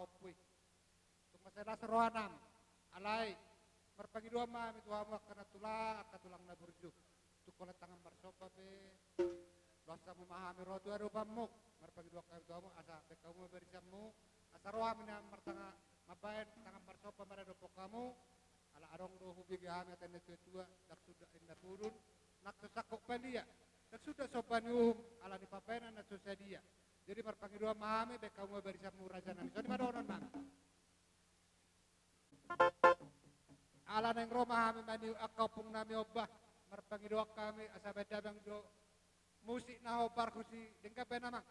D: opui. Tung masela seroanam. Alai merpagi dua mami tuamu akan tulang na burju. Tu kolat tangan bersopa be. Dosa memahami roh dua rupamuk. Merpagi dua kali tuamu asa be kamu berisamu. Asa rohami na mertanga mabain tangan bersopa pada dopo kamu. Ala arong dohu bigi hami akan tua dak sudah indah turun. Nak sesakok pandia. Dak sudah sopan ala di papaina na susah dia. Jadi merpagi dua mahami be kamu berisamu raja nami. So di mana orang mami? Ala neng Roma kami mani akapung nami obah merpagi doa kami asa beda bang do musik na obar kusi dengka pena mang.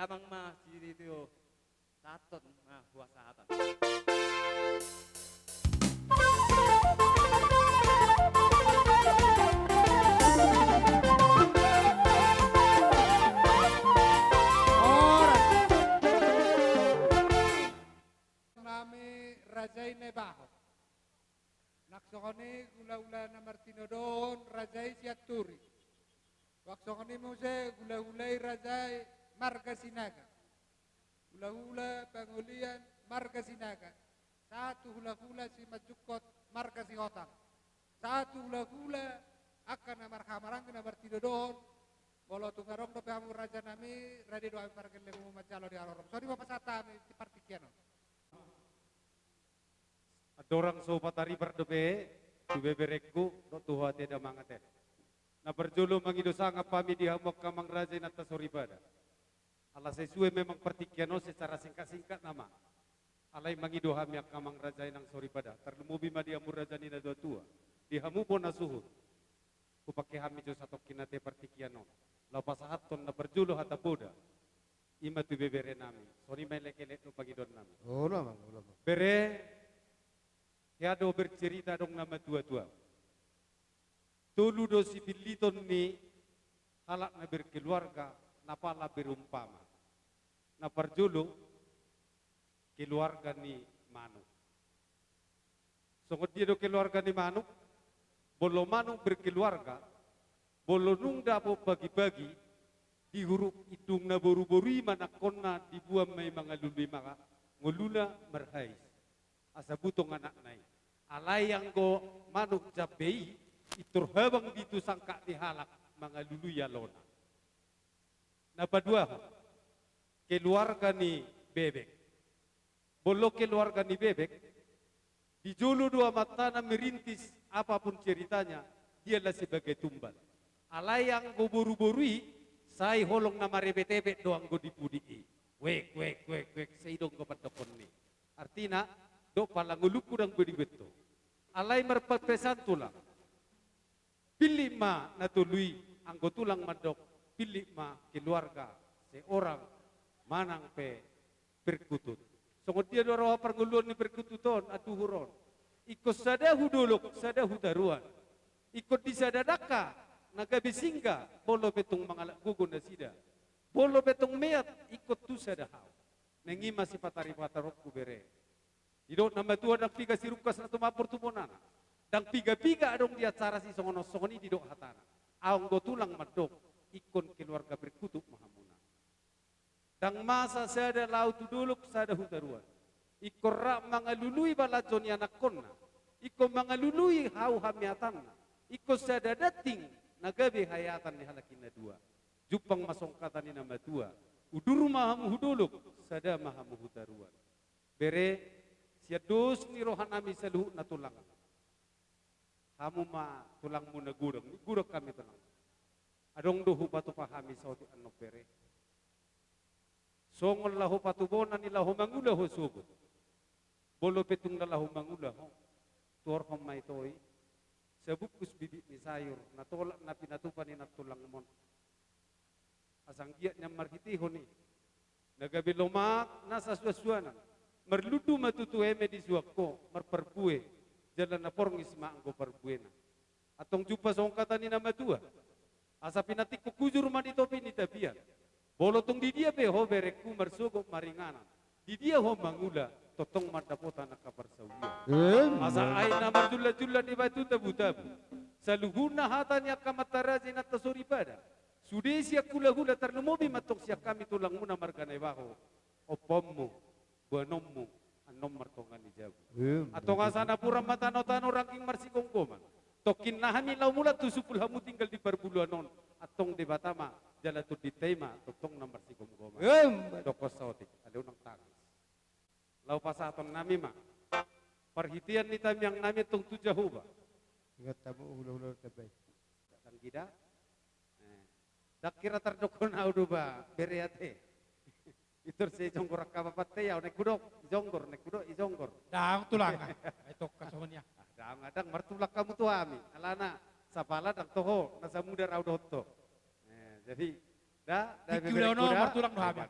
R: Damang mah siri itu saton mah buah sahatan.
D: Nami Rajai Nebaho. Naksokoni gula-gula na Martino doon, Rajai Siaturi. Waksokoni muse gula-gulai Rajai Marga Sinaga. Hula-hula pangulian Marga Sinaga. Satu hula-hula si Majukot Marga Sihotang. Satu hula-hula akan namar kamarang na Martino doon. Bolo tungarong do pamu raja nami radi doa margen lemu macalo di alorong. So di bapak sata mi di partikiano.
T: Adorang so patari berdobe, tube berekku, no tuha teda mangate. Na berjolo mangido sanga pami dihamok kamang raja nata soribada. Allah sesuai memang pertikiano secara singkat-singkat nama. Alai mangido hamyak kamang raja nang soribada. Terlumubi ma diamur raja nina dua tua. Dihamu pun nasuhut. Kupake hami jo satu kinate pertikiano. Lapas haton na berjolo hata boda. Ima tu bebere nami. Soni main leke-lek no pagidon nami.
C: Ulama.
T: Bere, hiado bercerita dong nama tua-tua. Tulu do si biliton ni halak na berkeluarga, napala berumpama. Na perjulu keluarga ni manuk. Sungguh dia do keluarga ni manuk, bolo manuk berkeluarga, bolo nung dapo bagi-bagi, di huruf idung na boru-borui manakonna dibuam may mga luluy maka nguluna marhais. Asa butong anak nai. Alayang go manuk jabei, iturhabang dito sangka ni halak mga luluy alona. Napadua, keluarga ni bebek. Bolo keluarga ni bebek, di julu dua mata na merintis apapun ceritanya, dialah sebagai tumbal. Alayang go boru-borui, sai holong nama rebet-rebet doang go dipudi. Wek, sai dong go padokon ni. Artinya, do pala nguluku dang go dibeto. Alay merpepesan tulang. Pilih ma natului anggo tulang madok. Pilih ma keluarga seorang manang pe perkutut. Sungguh dia doro perguluan ni perkututon atuhuron. Ikut sadahu dolok, sadahu daruan. Ikut disadadaka. Naga bisingga, bolo betong mangalak gugun na sida. Bolo betong meat, ikut tu sadahaw. Nangima si patari patarok kubere. Idok nama tua dang piga si rukas na tumapur tumonana. Dang piga-piga adong di acara si songono-songoni di dok hatana. Aong go tulang madok, ikon keluarga berkutub mahamuna. Dang masa sada laut duluk sada hutaruan. Ikon rak mangalului balajon yanak konna. Ikon mangalului hau hamiatanna. Ikon sada dating nagabi hayatan ni halakina dua. Jupang masongkatan ni nama dua. Udur mahamu huduluk, sada mahamu hutaruan. Bere siados ni rohanami saluh na tulang. Kamu ma tulang mu na gurang, gurang kami tulang. Adong duhu patu pahami sauti anno bere. Songol lahu patu bona ni lahu mangula ho subut. Bolo petung na lahu mangula ho. Tuor homay toy. Sebukus bibit ni sayur, natolak na pinatupan ni natulang mon. Asang giat niya markitiho ni. Nagabi lomak, nasa suaswanan. Merludu matutueme di suakko, marperpue. Jalan na porngis maanggo perpue na. Atong jupa songkata ni nama tua. Asa pinatik kukujur man ito pinitabian. Bolotong di dia pe ho bereku marsugok maringanan. Di dia ho mangula. Totong mandapota na kabarsawiya. Asa ay na marjula-jula di batu tabu-tabu. Saluhuna hatanya kamatarazi na tasuribada. Sude siya kula-hula tarnumobi matok siya kami tulang muna marganay baho. Opommu, buanommu, anom martongan ni jabu. Atau nga sana pura matano-tano ranking marsikongkoman. Tokin na hami lau mula tusupul hamu tinggal di perbuluanon. Atong di batama, jalatu di tema, totong na marsikongkoman. Dokos sautik, ada unang tangan. Lau pasaton nami ma, perhitian ni tam yang nami tong tujahuba.
C: Ingat tamu ulo-ulo tabay.
T: Dan gida, dak kira terdokon audu ba, bereate. Itur si jonggor kapapate ya, nek kudok, jonggor, nek kudok, jonggor.
C: Dang tulang, itu kasonya.
T: Dang adang martulak kamu tu ami, alana sapala dang toho, nasa muda raudoto. Jadi, dah
C: bebek kuda, martulang doh ami.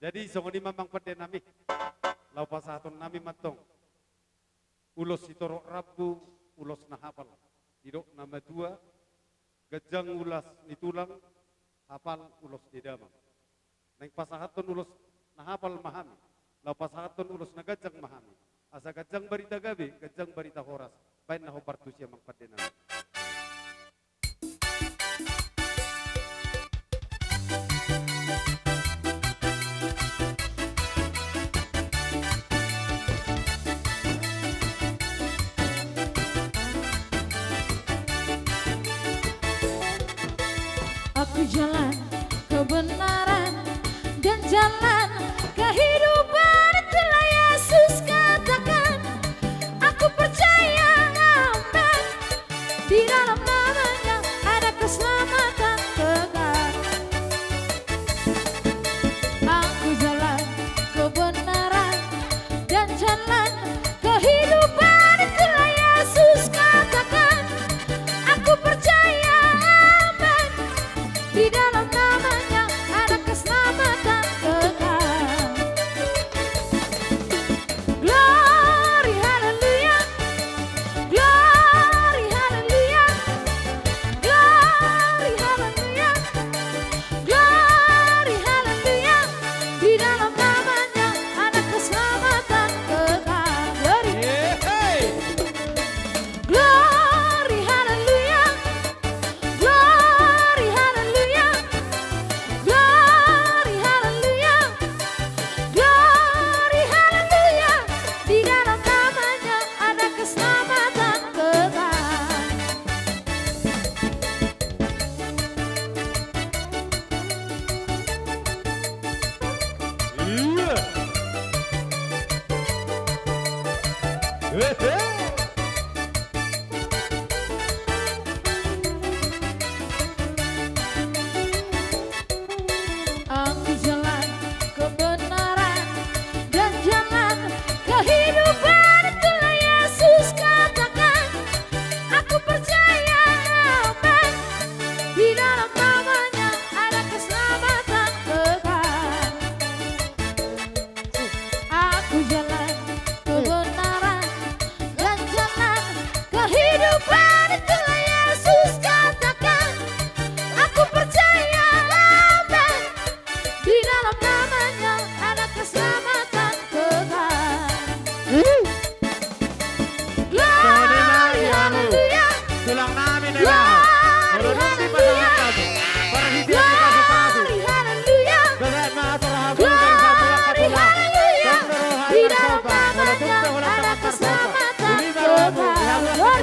T: Jadi songoni mamang pada nami, lau pasaton nami matong, ulos sitorok rabu, ulos nahapal, idok nama dua, gajang ulas nitulang, hafal ulos didamang. Neng pasahaton ulos nahapal mahami, lau pasahaton ulos nagajang mahami. Asa gajang barita gabi, gajang barita horas, bain nahopartus yang mang pada nami.
O: Jalan kebenaran dan jalan kehidupan telah Yesus katakan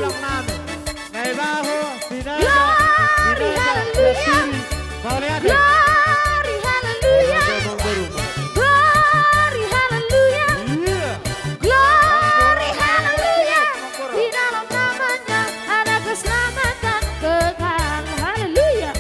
A: Tolong nami. Dari bahu, tidak
O: Glory, hallelujah.
A: Mau lihat?
O: Glory, hallelujah. Glory, hallelujah. Glory, hallelujah. Di dalam namanya ada keselamatan kekal. Hallelujah.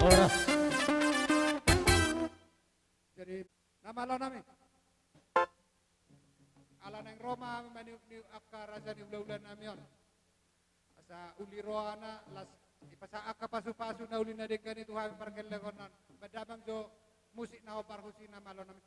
B: Oras.
D: Jadi nama lo nami. Ala nang Roma mani ni akka raja ni ulah-ulah namion. Asa uli roana las ipasa akka pasu-pasu na uli na dekan itu kami perkelekonan. Badabang jo musik na opar husi nama lo nami.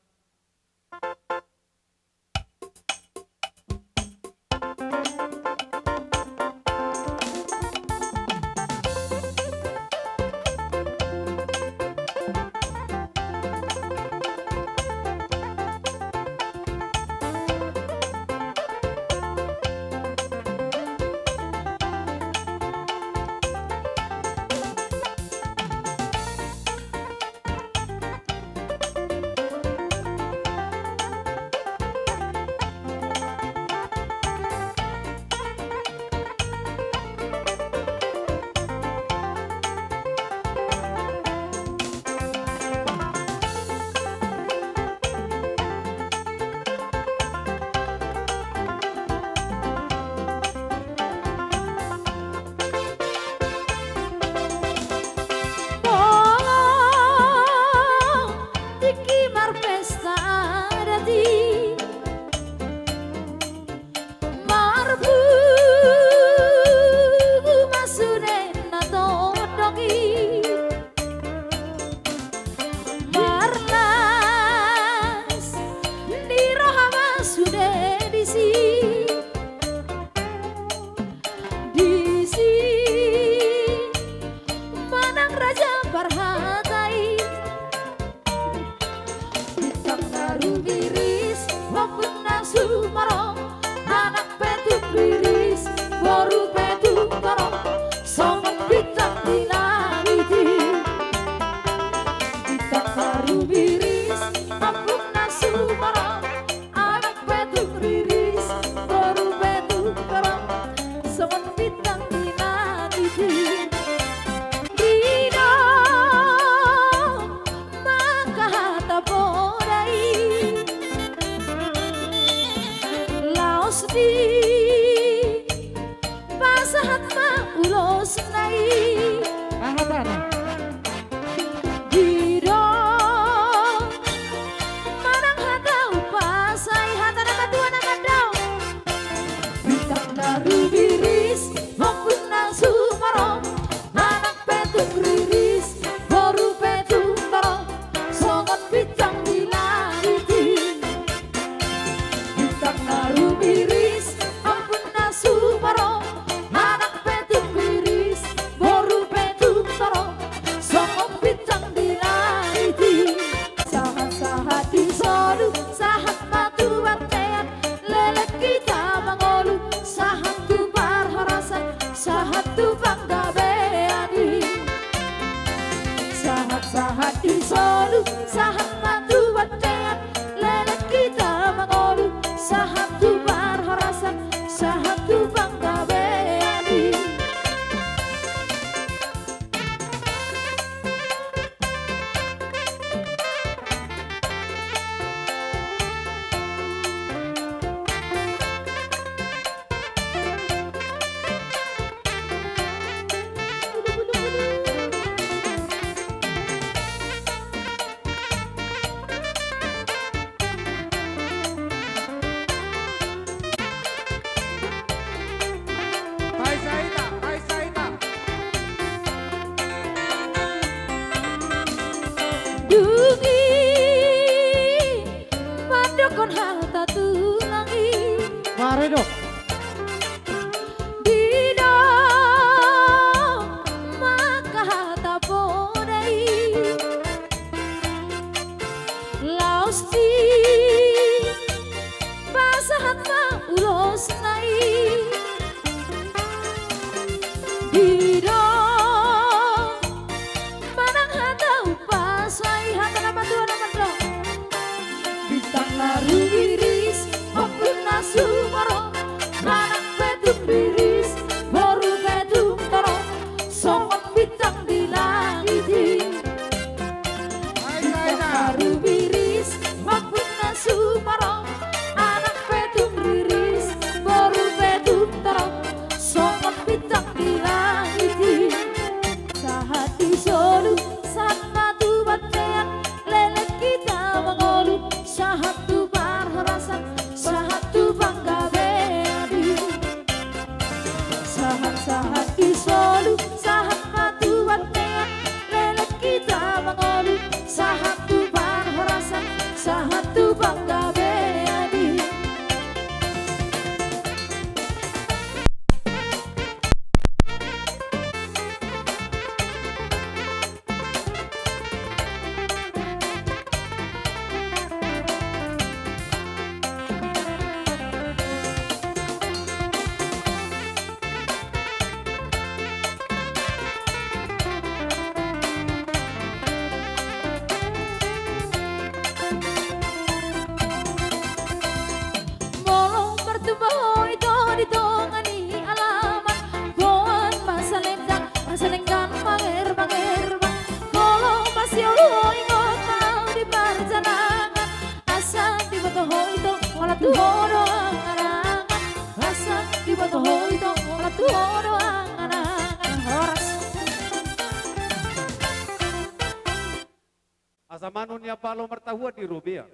T: Asamano niya palo martahua di Robea.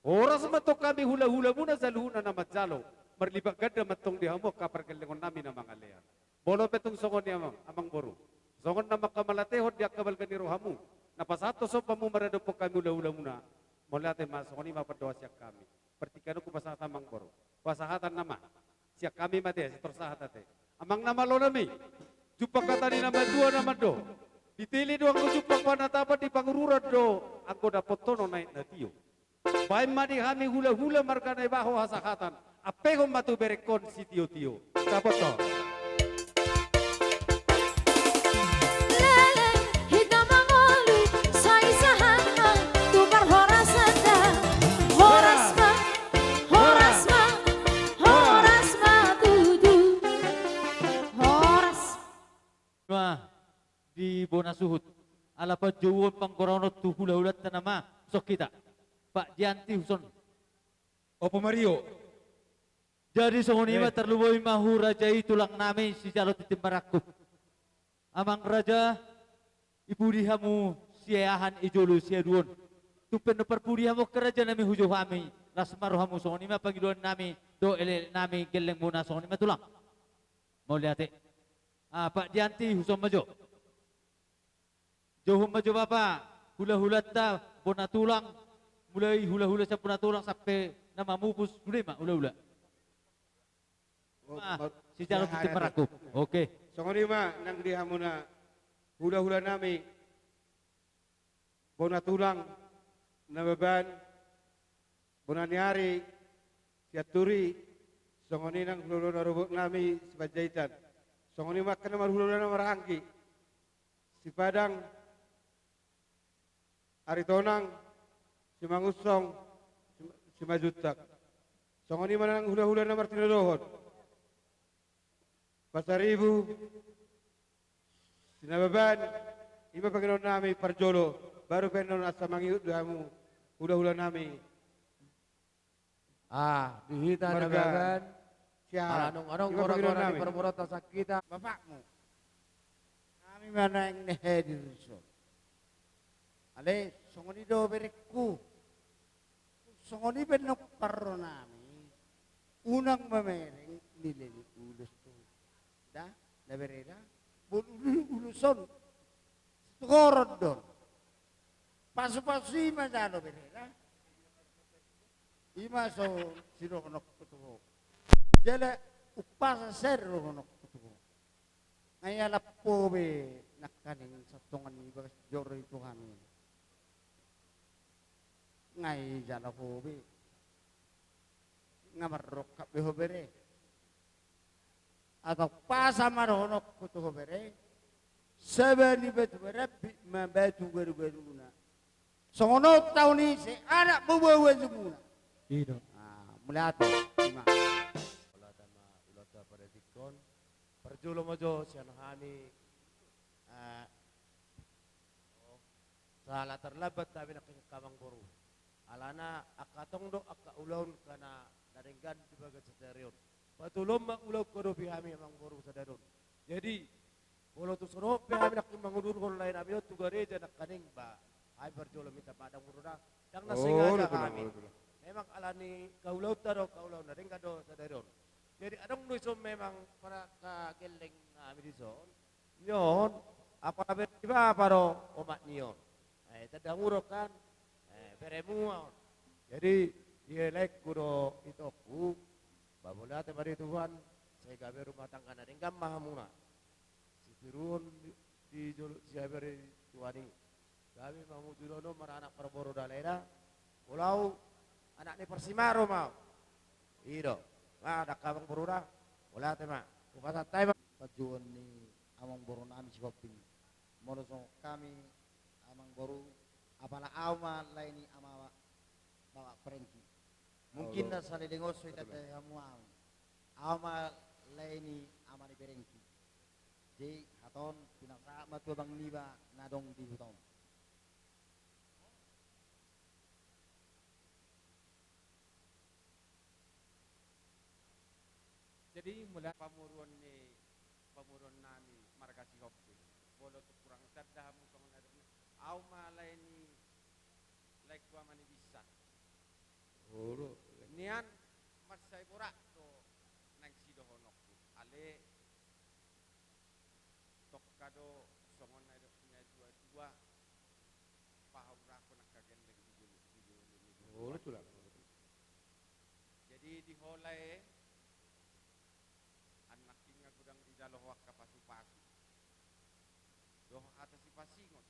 T: Oras mato kami hula-hula muna sa luhuna na matsalo. Marlibag ganda matong di hamok kapargalingon namin na mga lehan. Bolo petong songon niya amang boro. Songon na makamalatehod di akabal kaniro hamu. Napasato so pamumarado po kami hula-hula muna. Mula tayo masongon ni mapadoa siya kami. Pertikano ko pasahatan amang boro. Pasahatan nama. Siya kami mati, si torsahatate. Amang namalo nami. Jupak kata ni nama dua nama do. Ditili doang ko jupak panatapan di pangururad do. Ako dapat tono naik na tiyo. Baik madi kami hula-hula markanay baho hasahatan. Ape kong matuberekon si tiyo-tiyo. Dapat to.
B: Di Bonasuhut ala pa jawon pangkoronot tu hula-hulat tanama sok kita Pak Janti Huson
G: Opo Mario
B: jadi songonima terluboy mahu raja tulang nami si jalot titimbarakku amang raja ibu dihamu siahan ijolu siaduon tupen no perpudihamu keraja nami hujo kami lasmarohamu songonima panggiluan nami do ele nami geleng bona songonima tulang mau lihat Pak Janti Huson majo Jauh maju Bapak, hula-hula ta, bona tulang, mulai hula-hula sa bona tulang sampai nama mupus, mulai mak hula-hula. Si jalur titik merakup, oke.
G: Songoni ma nang dihamuna hula-hula nami, bona tulang, nababan, bona niari, siaturi, songoni nang hula-hula rubuk nami sebajaitan. Songoni ma kana hula-hula nama rahangki, si Padang, Aritonang, si Mangusong, si Majutak. Songoni manang hula-hula na Martino Dohon. Pasaribu, si Nababan, iba Panginoon namin Parjolo, baru Panginoon asa mangiut damu hula-hula namin.
A: Dihita Nababan, anong kora-kora di permurata sakita, bapakmu. Kami mana yang nehedirison. Ale, songoni do berekku. Songoni benok parro nami. Unang mamereng nilini ulus tu. Da, na bereda. Uluson. Tukorod do. Pasu-pasu ima dano bereda. Ima so sino konok kutuho. Jala upasa ser konok kutuho. Ngayalap po be nakaning sa tongan ni bagas joro itu kami. Ngai jala hobi ngamarok kape hobere atau pasamarhonok kutu hobere sebeni betu berapi mabetu garu-garuna songonot tahun ini si anak bawa semua
G: iya
A: mulata ima
C: mulata ma ulata paredikon perjulo mojo sian hani salah terlambat tapi nak kamang boru alana akatong do akaulaun kana daringgan di bagat sadarion patulom ma ulaw kodo pihami amang boru sadarion jadi bolo tu soro pihami nak mangudur kon lain abi tu gareja nak kaning ba ay perjulo minta padang muruda dang nasingaja kami memang alani kaulau taro kaulau daringgan do sadarion jadi adong nuiso memang para kageleng kami di zon nyon apa tiba paro omat nyon tadang urok kan peremua jadi dielek kudo itoku babola te bari Tuhan saya gawe rumah tangga na dengam mahamuna si pirun di jolo si bari tuani kami mamu julono maranak perboro dalera pulau anak ni persimaro mau ido ada kabang borura bola te ma upasa tay
A: pajuan ni amang boru nami si koping mono kami amang boru apala auma laini ama bawa perengki mungkin na sa lilingos so ikata hamuang auma laini ama ni perengki di haton pinaka matu bang niba nadong di huton
G: jadi mula pamuruan nami marga si Hopki bolo tu kurang sadda mo song na auma laini
F: tua mani bisa. Nian mas saya borak to nang sido honok ale tokkado songon na punya dua paham rako nak kagendeng di jadi diholai anak kinga gudang di dalam wakka pasu-pasu doh atas si pasingot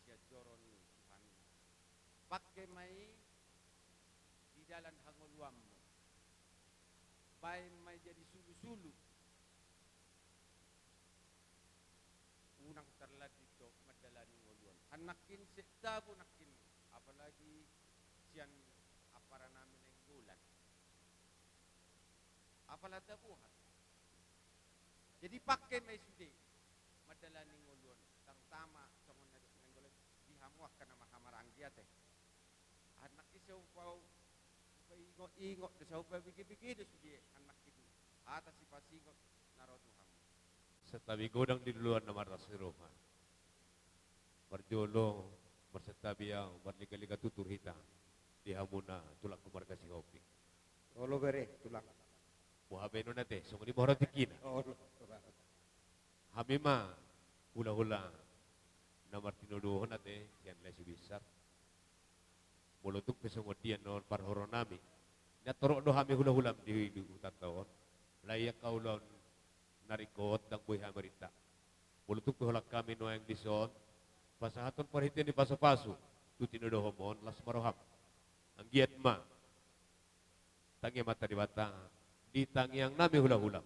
F: sia joron Tuhan pakai mai di jalan hangoluammu baik mai jadi sulu-sulu unang terladi to madalani ngoluan anakin sektabu nakin apalagi sian apara namin yang bulan apalah tabuhan jadi pakai mai sude madalani ngoluan terutama songon nenggolan dihamuak kana mahamaranggi ate anak isau pau ingot desau pau bigi-bigi de sude anak itu atas si pasingot narotuham
U: setabi godang di luar nama rasirohan berjolo bersetabiang berliga-liga tutur hitam di hamuna tulak kemarga si hopi
P: Olo bere tulak
U: muhabeno nate sunguni bohra tikina hamima hula-hula namar tinuduhon nate sian lesi bisar bolotuk pesongodian non parhoronami na torok do hami hula-hulam di utatawon layak kaulon narikot dang buhay hamarita bolotuk peholak kami no yang dison pasahaton parhitin di paso-paso tu tinuduhomon las maroham ang giat ma tangi mata di batang di tangiang nami hula-hulam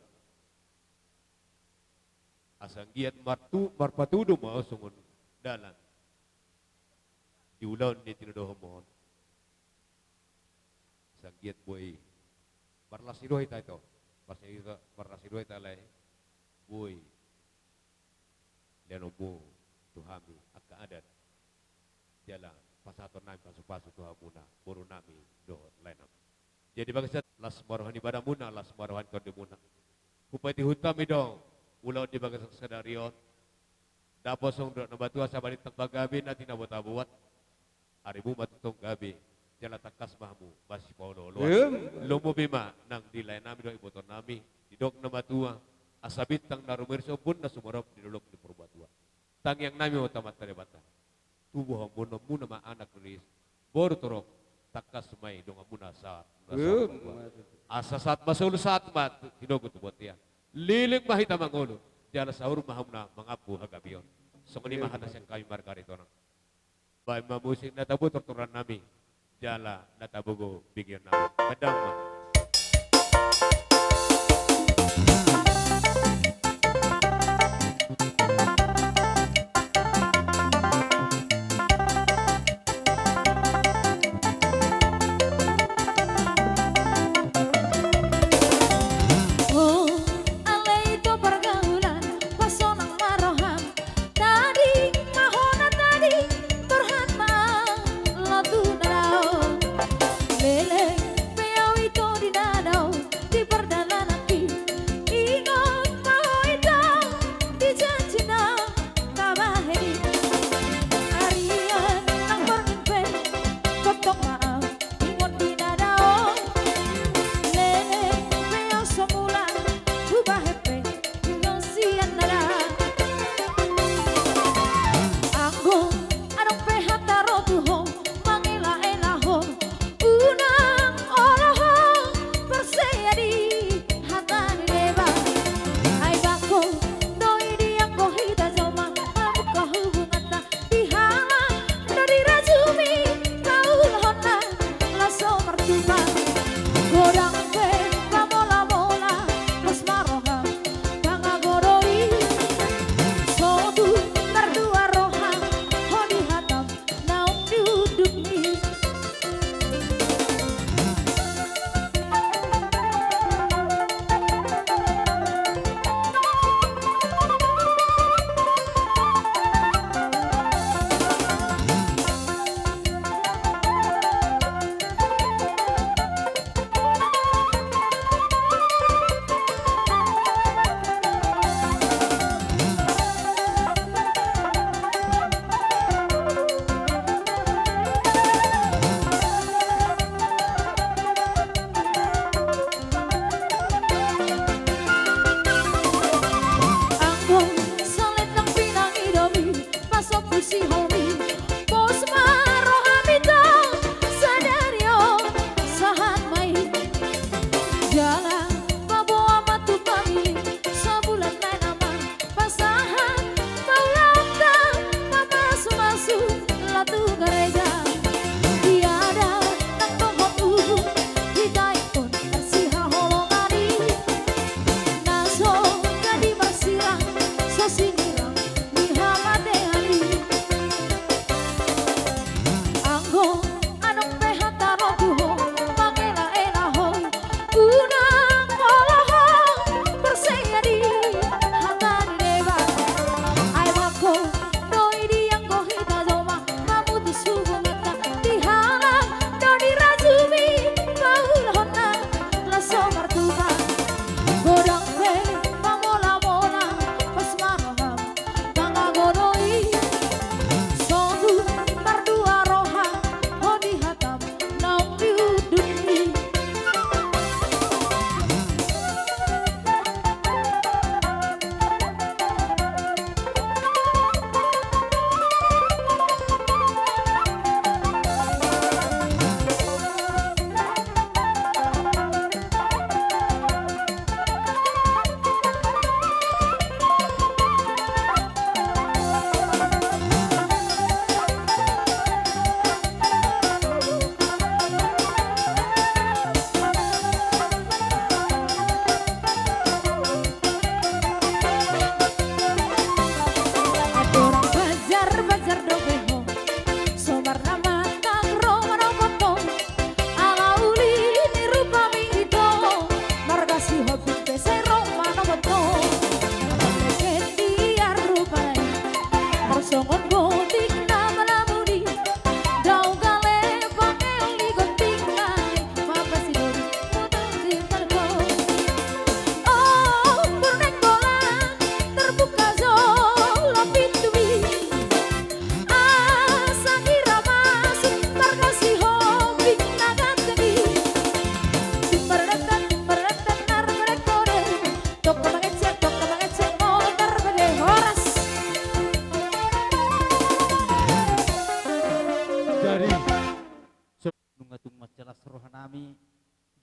U: asang giat marpatudo mo sungun dalan di ulon ni tinuduhomon sang giat boy barlasiroy ta ito barlasiroy ta lay boy lenobo tuhami akka adat jala pasaton nami pasu-pasu tuhamuna boru nami dohot lainam jadi bagasat las marohan ibadah muna las marohan konde muna upati hutami dong ulau di bagasat sedarion daposong dok nabatua sabari tembagabi nanti nabota buat aribu matutong gabi jala takas mahmu masih paulo lomo bima nang dilay nami do iboton nami didok nabatua asabit tang narumirso pun na sumarop didolok di perbatua tang yang nami otamat tarebata tubuh muna muna ma anak nulis boru torok takas mai dong muna saat asa saat masul saat mat hidogo tu botia liling mahita mangolo jala sahur mahamna mangapu hagabion songoni mahatas yang kami margari tonang baik mamusik natabu torturan nami jala natabugo bigyan nami kadang man
O: Lele, peo itu di danau, di perdalan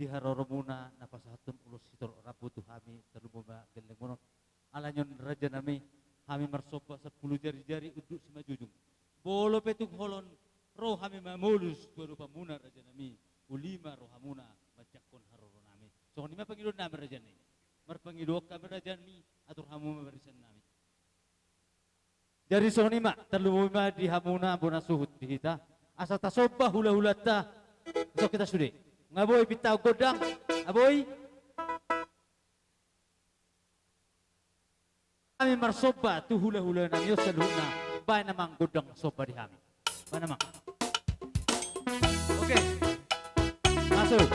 B: di haroromuna napasatun ulus sitor rabu tuhami terlumba geleng mono alanyon raja nami kami marsoba 10 jari-jari uduk semajujung bolo petuk holon roh kami mamulus baru pamuna raja nami ulima roh hamuna bajakon haroro nami so nima pangilon nami raja nami marpangilok kami raja nami atur hamu mabarisan nami dari so nima terlumba di hamuna bona suhut di hita asa tasoba hula-hulata so kita sudah ngaboy pitau godang aboy kami marsoba tu hula-hula namyo saluna bay namang godang soba di kami bay namang oke masuk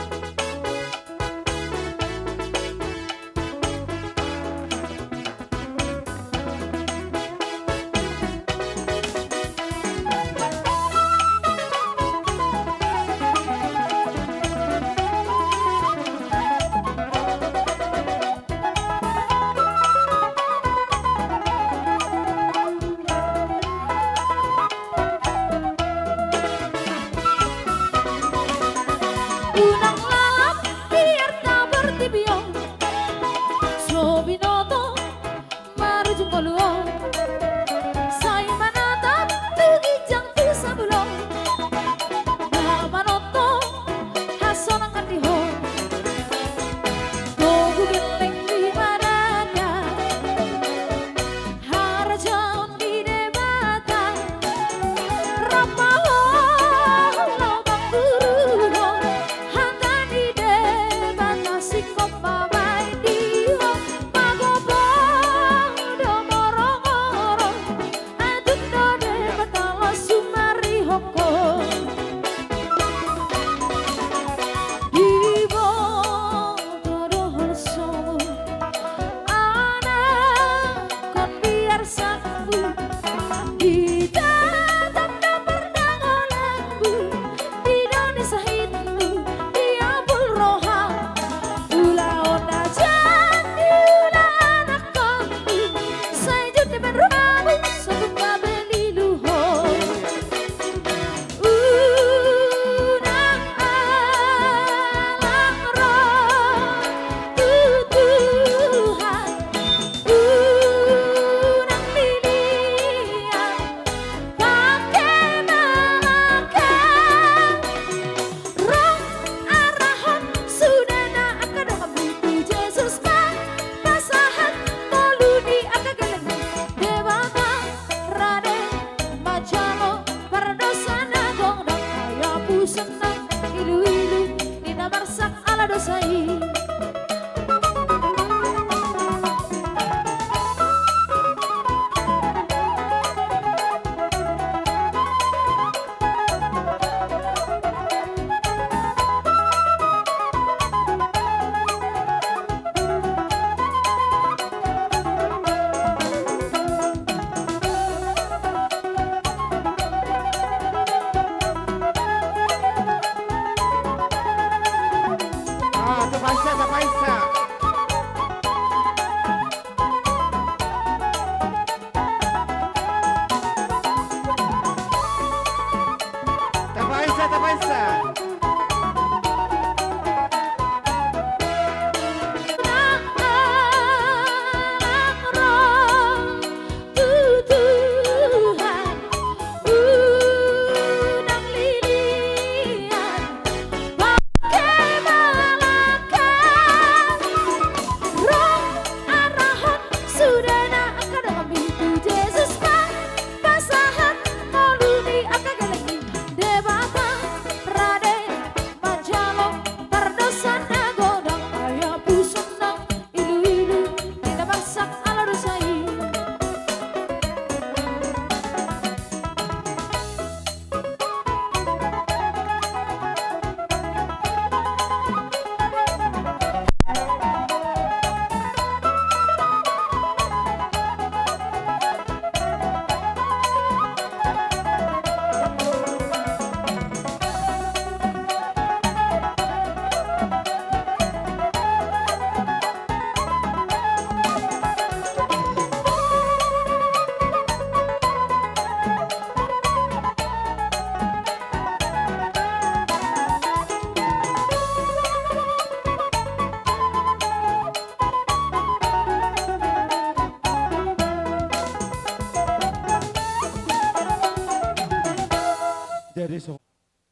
O: Unang lalap biar tak bertibiong So binoto marujung koluo Saya manatap tugijang tu sabulong Manoto hasonang katiho Togu geleng di mananya Harajaon di debata Rapaho lau bangguruho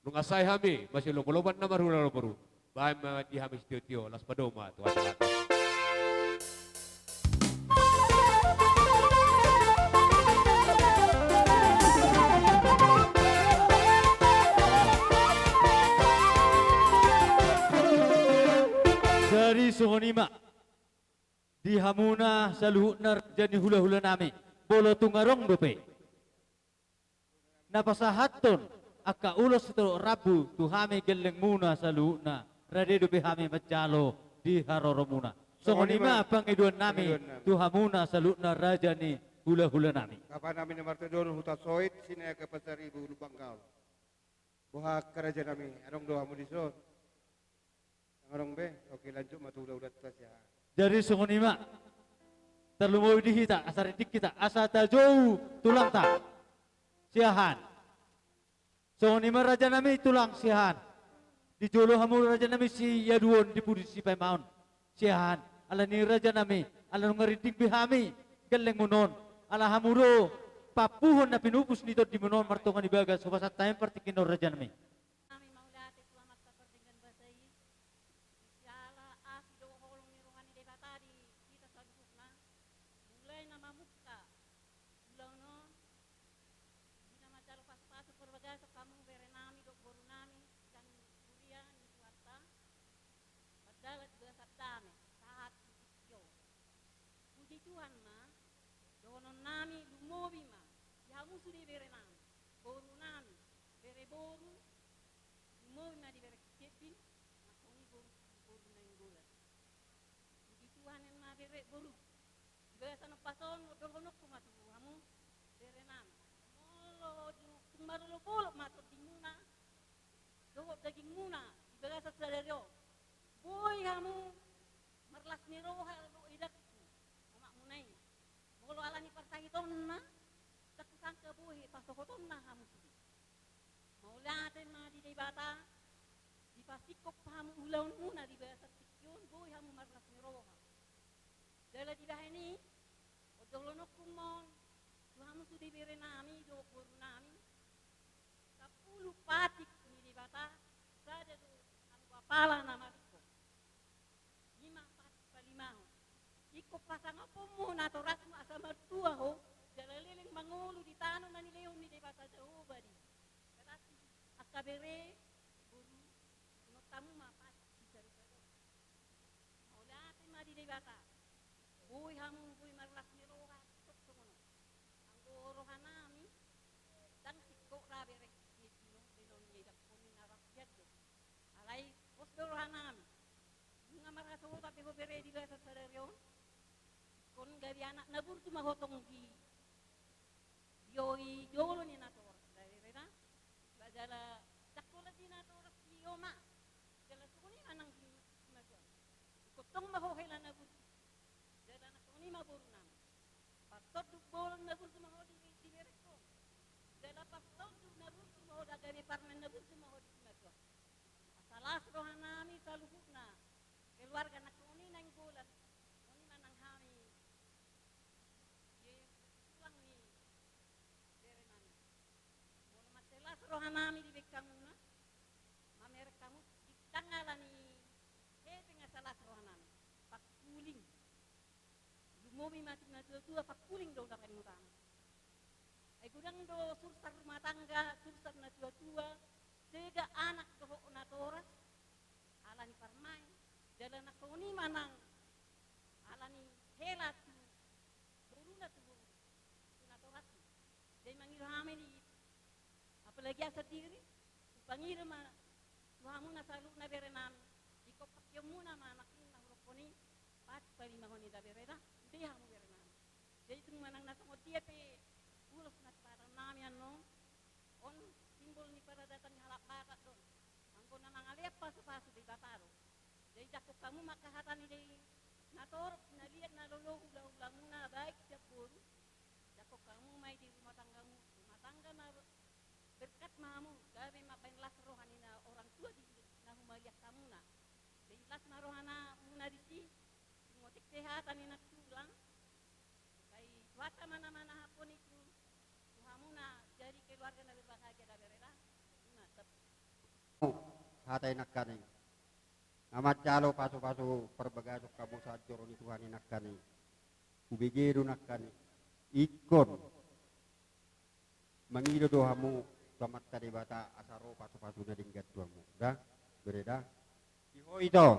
U: Nung asay hami, masih lomoloban na marula lobaru. Bahay mga di hami tio las padoma, tuwa sa atin.
B: Dari songonima di hamuna sa luhutnar jani hula-hula nami bolo tungarong bepe napasahaton aka ulos itu rabu tuhami geleng muna sa luhutna rade dupe hami macalo di haroromuna songonima pangiduan nami tuhamuna sa luhutna rajani hula-hula nami
J: kapan nami namartedon hutasoit sinaya ke pasar ibu lubangkal buha kerajaan nami arong doa mudison arong be oke lanjut matulah udah tas ya.
B: Dari songonima terlumoy di hita asaridik kita asa tajau tulang tak siahan songonima raja nami tulang siahan di jolo hamu raja nami si yaduon di pudi si pemaun siahan ala ni raja nami ala ngaridik bihami geleng munon ala hamuro papuhon na pinupus nito di munon martongan ibaga subasat tayong partikin raja nami.
V: Tuhan ma, donon nami lumobi ma, yamu sudi bere nami, boru nami, bere boru, lumobi ma di bere kepin, makoni boru nenggola. Puji Tuhan yang ma bere boru, bere sana pason dohonok kumatu kamu bere nami. Molo kemaru lo bolok matur di muna, dohok daging muna, bere sasadaryo. Boy kamu merlas niroha lo idak. Kalau alani parsahiton na, takusan ke buhi pasokoton na hamu sudi. Mau lihatin ma di debata, di pasikop hamu ulaun muna di bahasa sikyon, buhi hamu marlas miroha. Dala di bahani, odolonok kumon, tu hamu sudi bere nami, do boru nami. 10 patik di debata, saja tu hamu apala nama iko. 5 patik palimahon. Iko pasang apa mo natoras mo asa mertua ho jalaliling mangulu di tanong na nileon ni debata Jehovah di karasi akabere buru no tamu mapas di cari cari olate ma di debata buy hamu buy marlas ni roha tok songono anggo rohanami dan sikko rabere ni dino denon ni dak koni narak jaddo alai pos rohanami nga maraso tapi ho bere di bahasa sadarion kon gabi anak nabur tu mahotong di yoi jolo ni nator dari rena bajala cakola di nator yoma jala sukuni anang di mator kotong mahohela nabur jala nakoni mabur nam pastor du bolong nabur tu mahodi di mereko jala pastor du nabur tu mahoda gabi parmen nabur tu mahodi di mator asalas rohanami saluhuna keluarga nakoni nang bolan rohanami di bekamuna mamer kamu di tangalani tengah salah rohanami pakuling lumomi mati tua pakuling dong dapat mutang ay gudang do sursar rumah tangga sursar na tua tega anak doho natoras alani parmai dalam nakoni manang alani helatu buruna tu natoras day mangirami di apalagi asa diri pangira ma tuhamu na salu na bere nam iko pakyo muna ma anak na rokoni pat pali mahoni da bere na di hamu bere nam jadi tung manang na tong dia pe ulos na para nam yan no on simbol ni para datang halap batat don angko na nangalep pasu-pasu di bataro jadi jakok kamu makahatan ni nator na lihat na lolo ulang-ulang muna baik siap buru jakok kamu mai di rumah tangga na berkat mamu kami mapenlas rohani na orang tua di na humaliak kamu na Leilas na rohana muna di si ngotik kesehatan ina tulang kai cuaca mana-mana hapon itu tuhamuna jadi keluarga na berbahagia da berela na
P: hatai nakani. Amat jalo pasu-pasu perbagasuk kamu sajor ni Tuhan nakani. Ubigiru nakani. Ikon. Mangido dohamu tamat tadi bata asaro pasu-pasu na dinggat tuamu. Dah? Bereda? Iho ito.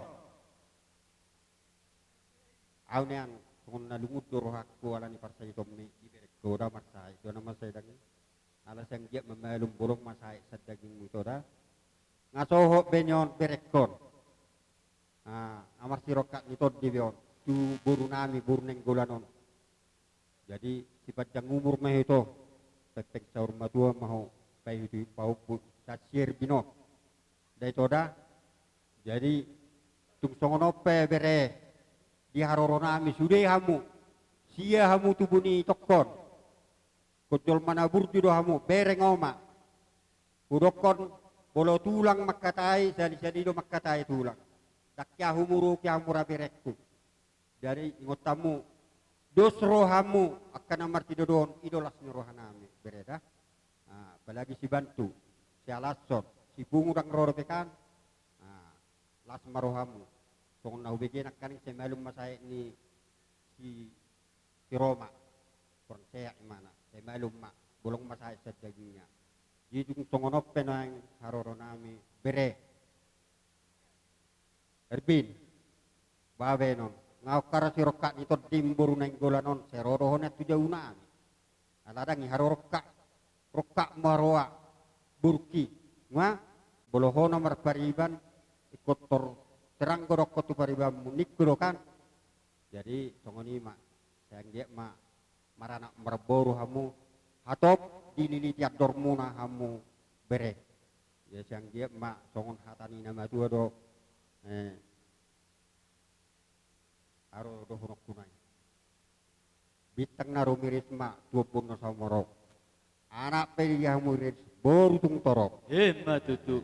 P: Aunian kung nalungod do rohakku ala ni parsay tomni iberek ko da marsay. Do na masay daging. Alas yang dia memelum burung masay sa daging ito da. Ngasoho benyon berekon. Amar sirokat nito dibion. Tu buru nami burneng gulanon. Jadi sifat yang umur mah itu. Tek saur matua mahu payu di pau sasir bino. Dai toda. Jadi tung songonope bere di haroro nami sude hamu. Sia hamu tubuni tokon. Kocol manabur judo hamu bere ngoma. Udokon bolo tulang makatai sali do makatai tulang. Dakya humuru kya murabirekku. Dari ngotamu dos rohamu akan amar tidodon idolas ni rohanami bereda. Apalagi si bantu, si alason, si bungu dang roro pekan. Las marohamu. Tong naubigin akan si melum masay ni si Roma. Kurang saya imana. Si melum ma bolong masay sa dagingnya. Jijung tongonop penang haroronami bere. Erbin, babenon, ngau kara si rokat nito timburu neng golanon, serorohonnya tu jauh nami. Aladang haro rokat maroa, burki, nga, bolohono marpariban, ikut terang gorok kotu pariban munik gorokan. Jadi songoni mak, sayang dia mak, marana marboru hamu, hatop dilili tiap dormuna hamu bere. Ya sayang dia mak, songon hatani nama dua do. Aro dohonok tunai. Bitang naro mirisma tuapun na samorok. Anak peliyah murid boru tung torok.
B: Matutu.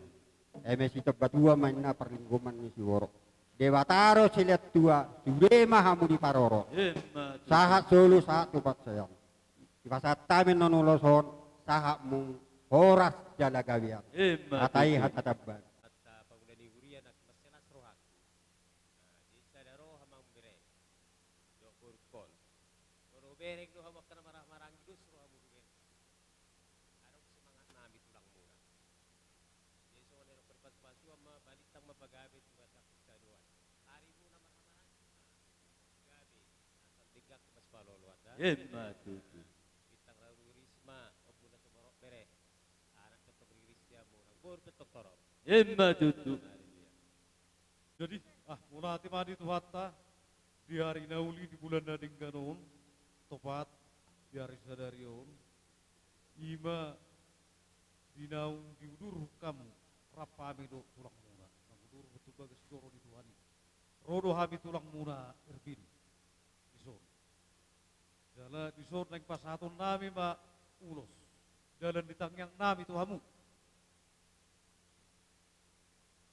P: Mesi tebat dua main na perlingkuman ni si worok. Dewataro silet tua sude mahamu di paroro. Sahat solo saat tupat sayang. Di pasat tamin nonoloson sahatmu horas jala gawian. Atai hatatabban.
U: Bereng doha makan marah-marah gitu suruh abu bereng. Arong semangat nami tulang murah. Jadi soal yang berpas-pasu sama balitang mapagabe tugas kita doan. Hari bu nama marah. Gabe asal tiga kemas palolo ada.
B: Matutu.
U: Bitang raru risma obuna semorok bere. Anak ketok ristia murang bor ketok torok.
B: Matutu.
T: Jadi mula hati madi tuhatta di hari nauli di bulan nadingganon. Topat di hari sadarion ima dinaung diudur kamu rapami do tulang muna namudur betul bagas doro di Tuhani rodo hami tulang muna erbin dison jala dison neng pasaton nami ma ulos jalan di tangyang nami tuhamu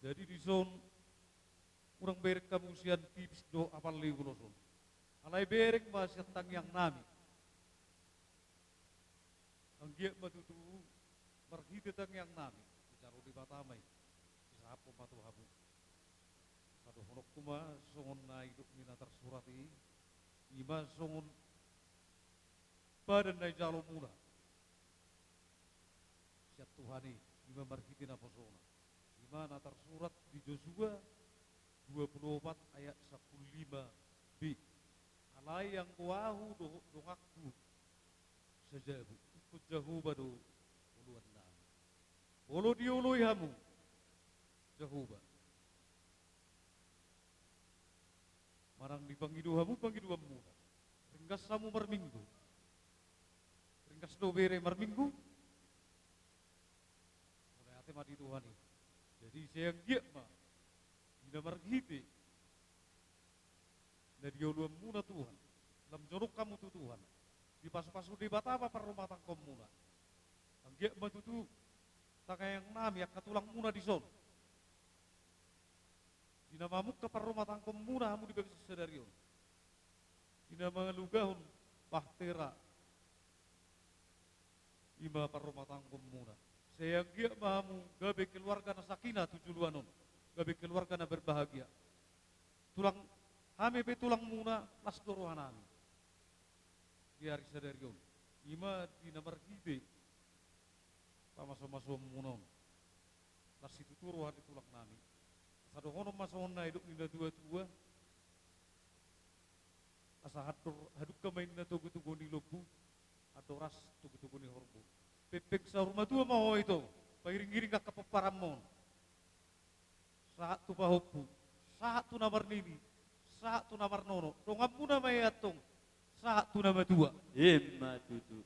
T: jadi dison kurang berek kamu sian tipis do apal li uloson alai bereng masih tentang yang nami. Anggiak matutu marhite tentang yang nami. Bicara di batamai. Isapo matu habu. Satu honok kuma songon na hidup mina tersurati. Ima songon badan na jalo mula. Siap Tuhani ima marhite na posona. Ima na tersurat di Joshua 24 ayat 15b. Alai yang kuahu dohakku sejabu ikut jauh badu uluan nami. Bolo diului hamu jauh ba. Marang dipangidu hamu pangidu hamu. Ringkas samu marminggu. Ringkas do bere marminggu. Mulai ate mati Tuhani. Jadi sayang dia ma. Ina marghiti. Dari diuluan muna Tuhan, dalam jorok kamu tu Tuhan, di pasu-pasu di batapa per rumah tangkom muna. Anggiak matutu, tak yang nami yang katulang muna di son. Di nama muka per rumah tangkom muna hamu di bagi sedarion. Di nama lugahun bahtera, ima per rumah tangkom muna.
E: Sayang gia mahamu gabe keluarga na sakinah 7 luanon. Gabe keluarga na berbahagia. Tulang hame be tulang muna las dorohanami. Biar sadarion. Ima di namar gibe. Pamaso-maso munon. Las itu turuhan di tulang nami. Sado hono masohon na hidup nina dua-dua. Asa haduk kamain na tugu-tugu ni lobu. Atau ras tugu-tugu ni horbu. Pepek sa rumah tua mau itu. Pairing-iring ka kapaparamon. Saat tu pahopu. Saat tu namar nini. Saat tu namar nono. Dongam muna mayatong. Saat tu nama tua.
B: Emma tutu.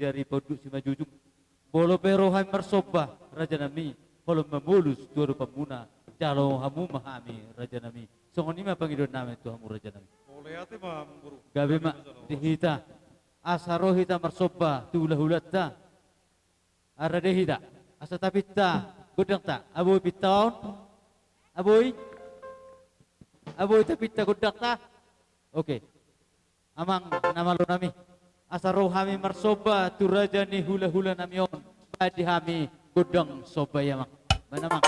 B: dari poduk si majujung. Bolo perohai mersoba raja nami, kalau memulus dua pemuna, jalo hamu mahami raja nami. Songon ima pangidon nami tu hamu raja nami.
E: Boleh ate mah guru.
B: Gabe mak dihita, asaro hita mersoba tulah hulatta. Ara dehita, asa tapita, godang ta, aboy pitaon, aboy tapita godang ta. Oke, amang nama lo nami. Asaro hami marsoba turaja ni hula-hula namion badi hami godang soba yamang manamang.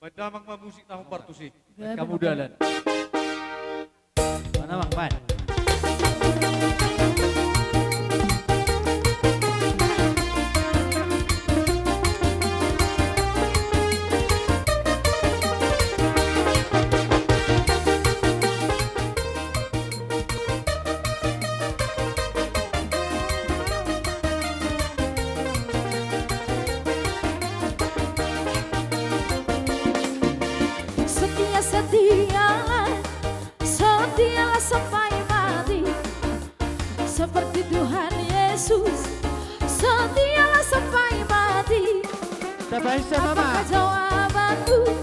E: Madamang mamusik na akong partusi.
B: Kamu dalan. Mana mang man?
O: Setialah sampai mati, seperti Tuhan Yesus. Setialah sampai mati. Apakah jawabanku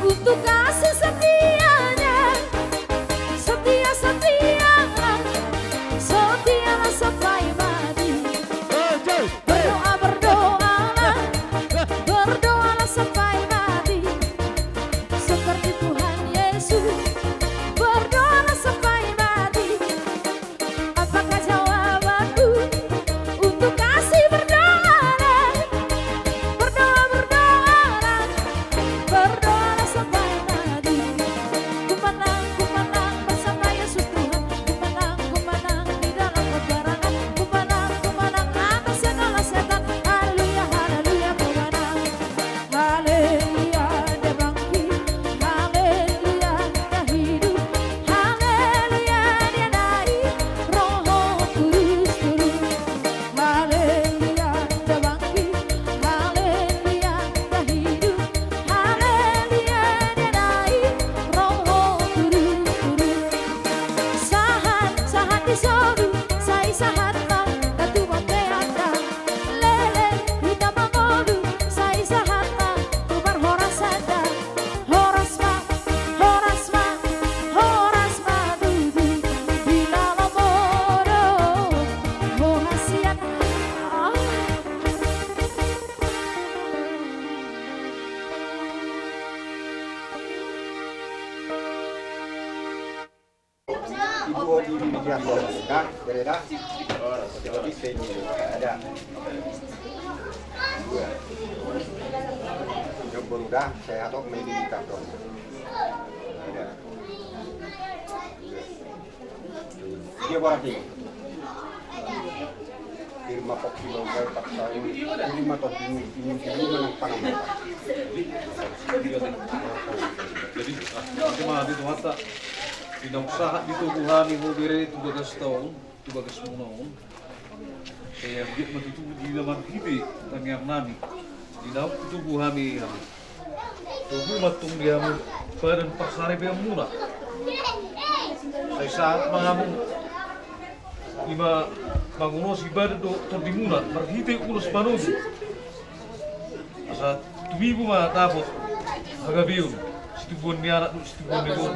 O: untuk kasih setianya? Setia, setialah sampai mati. Berdoalah sampai mati, seperti Tuhan Yesus. Berdoalah sampai mati. Apakah jawabanku untuk kasih? Berdoalah sampai mati.
H: dua di jatuh kan bereda jadi seni ada dua yang berudah saya atau meditasi dong ada dia berarti firma kopi longgai tak tahu firma kopi ini menang panah
E: Jadi nanti mah itu mata tidak usah dituduhani ho bere itu bagas tahun, itu bagas munaon. Saya dia matutu di dalam hibi tangyang nami. Di dalam tubuhami ya. Tubuh matung dia badan paksare be muna. Saya saat mangamu ima banguno si badan do terdimuna marhite ulus banusi. Asa tubibu mah tapot hagabiun. Situbun niara situbun nibun.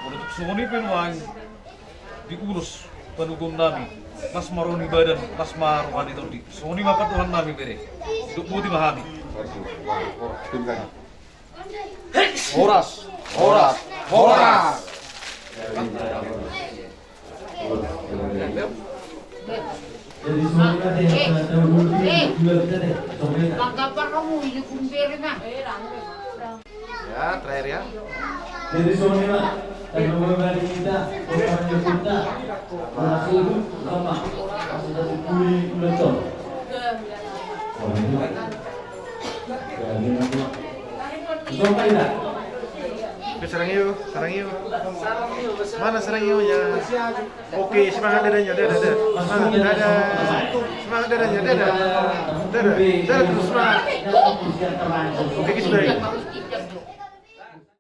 E: Untuk sumoni penwang diurus penugum nami. Mas maroni badan, mas maruhan itu di. Sumoni mapat Tuhan nami bere. Hidup budi mahami. Horas, horas, horas.
K: Jadi semuanya deh, langkah kamu ini kumpiri mah.
H: Ya, terakhir ya.
K: Jadi semuanya dari kita, orang kita, masuk lama, sudah dipulih betul. Sampai dah.
J: Sarang yuk. Mana sarang yuk ya? Oke, semangat dadanya, dadah. Semangat dadanya, dadah terus semangat. Oke, sudah.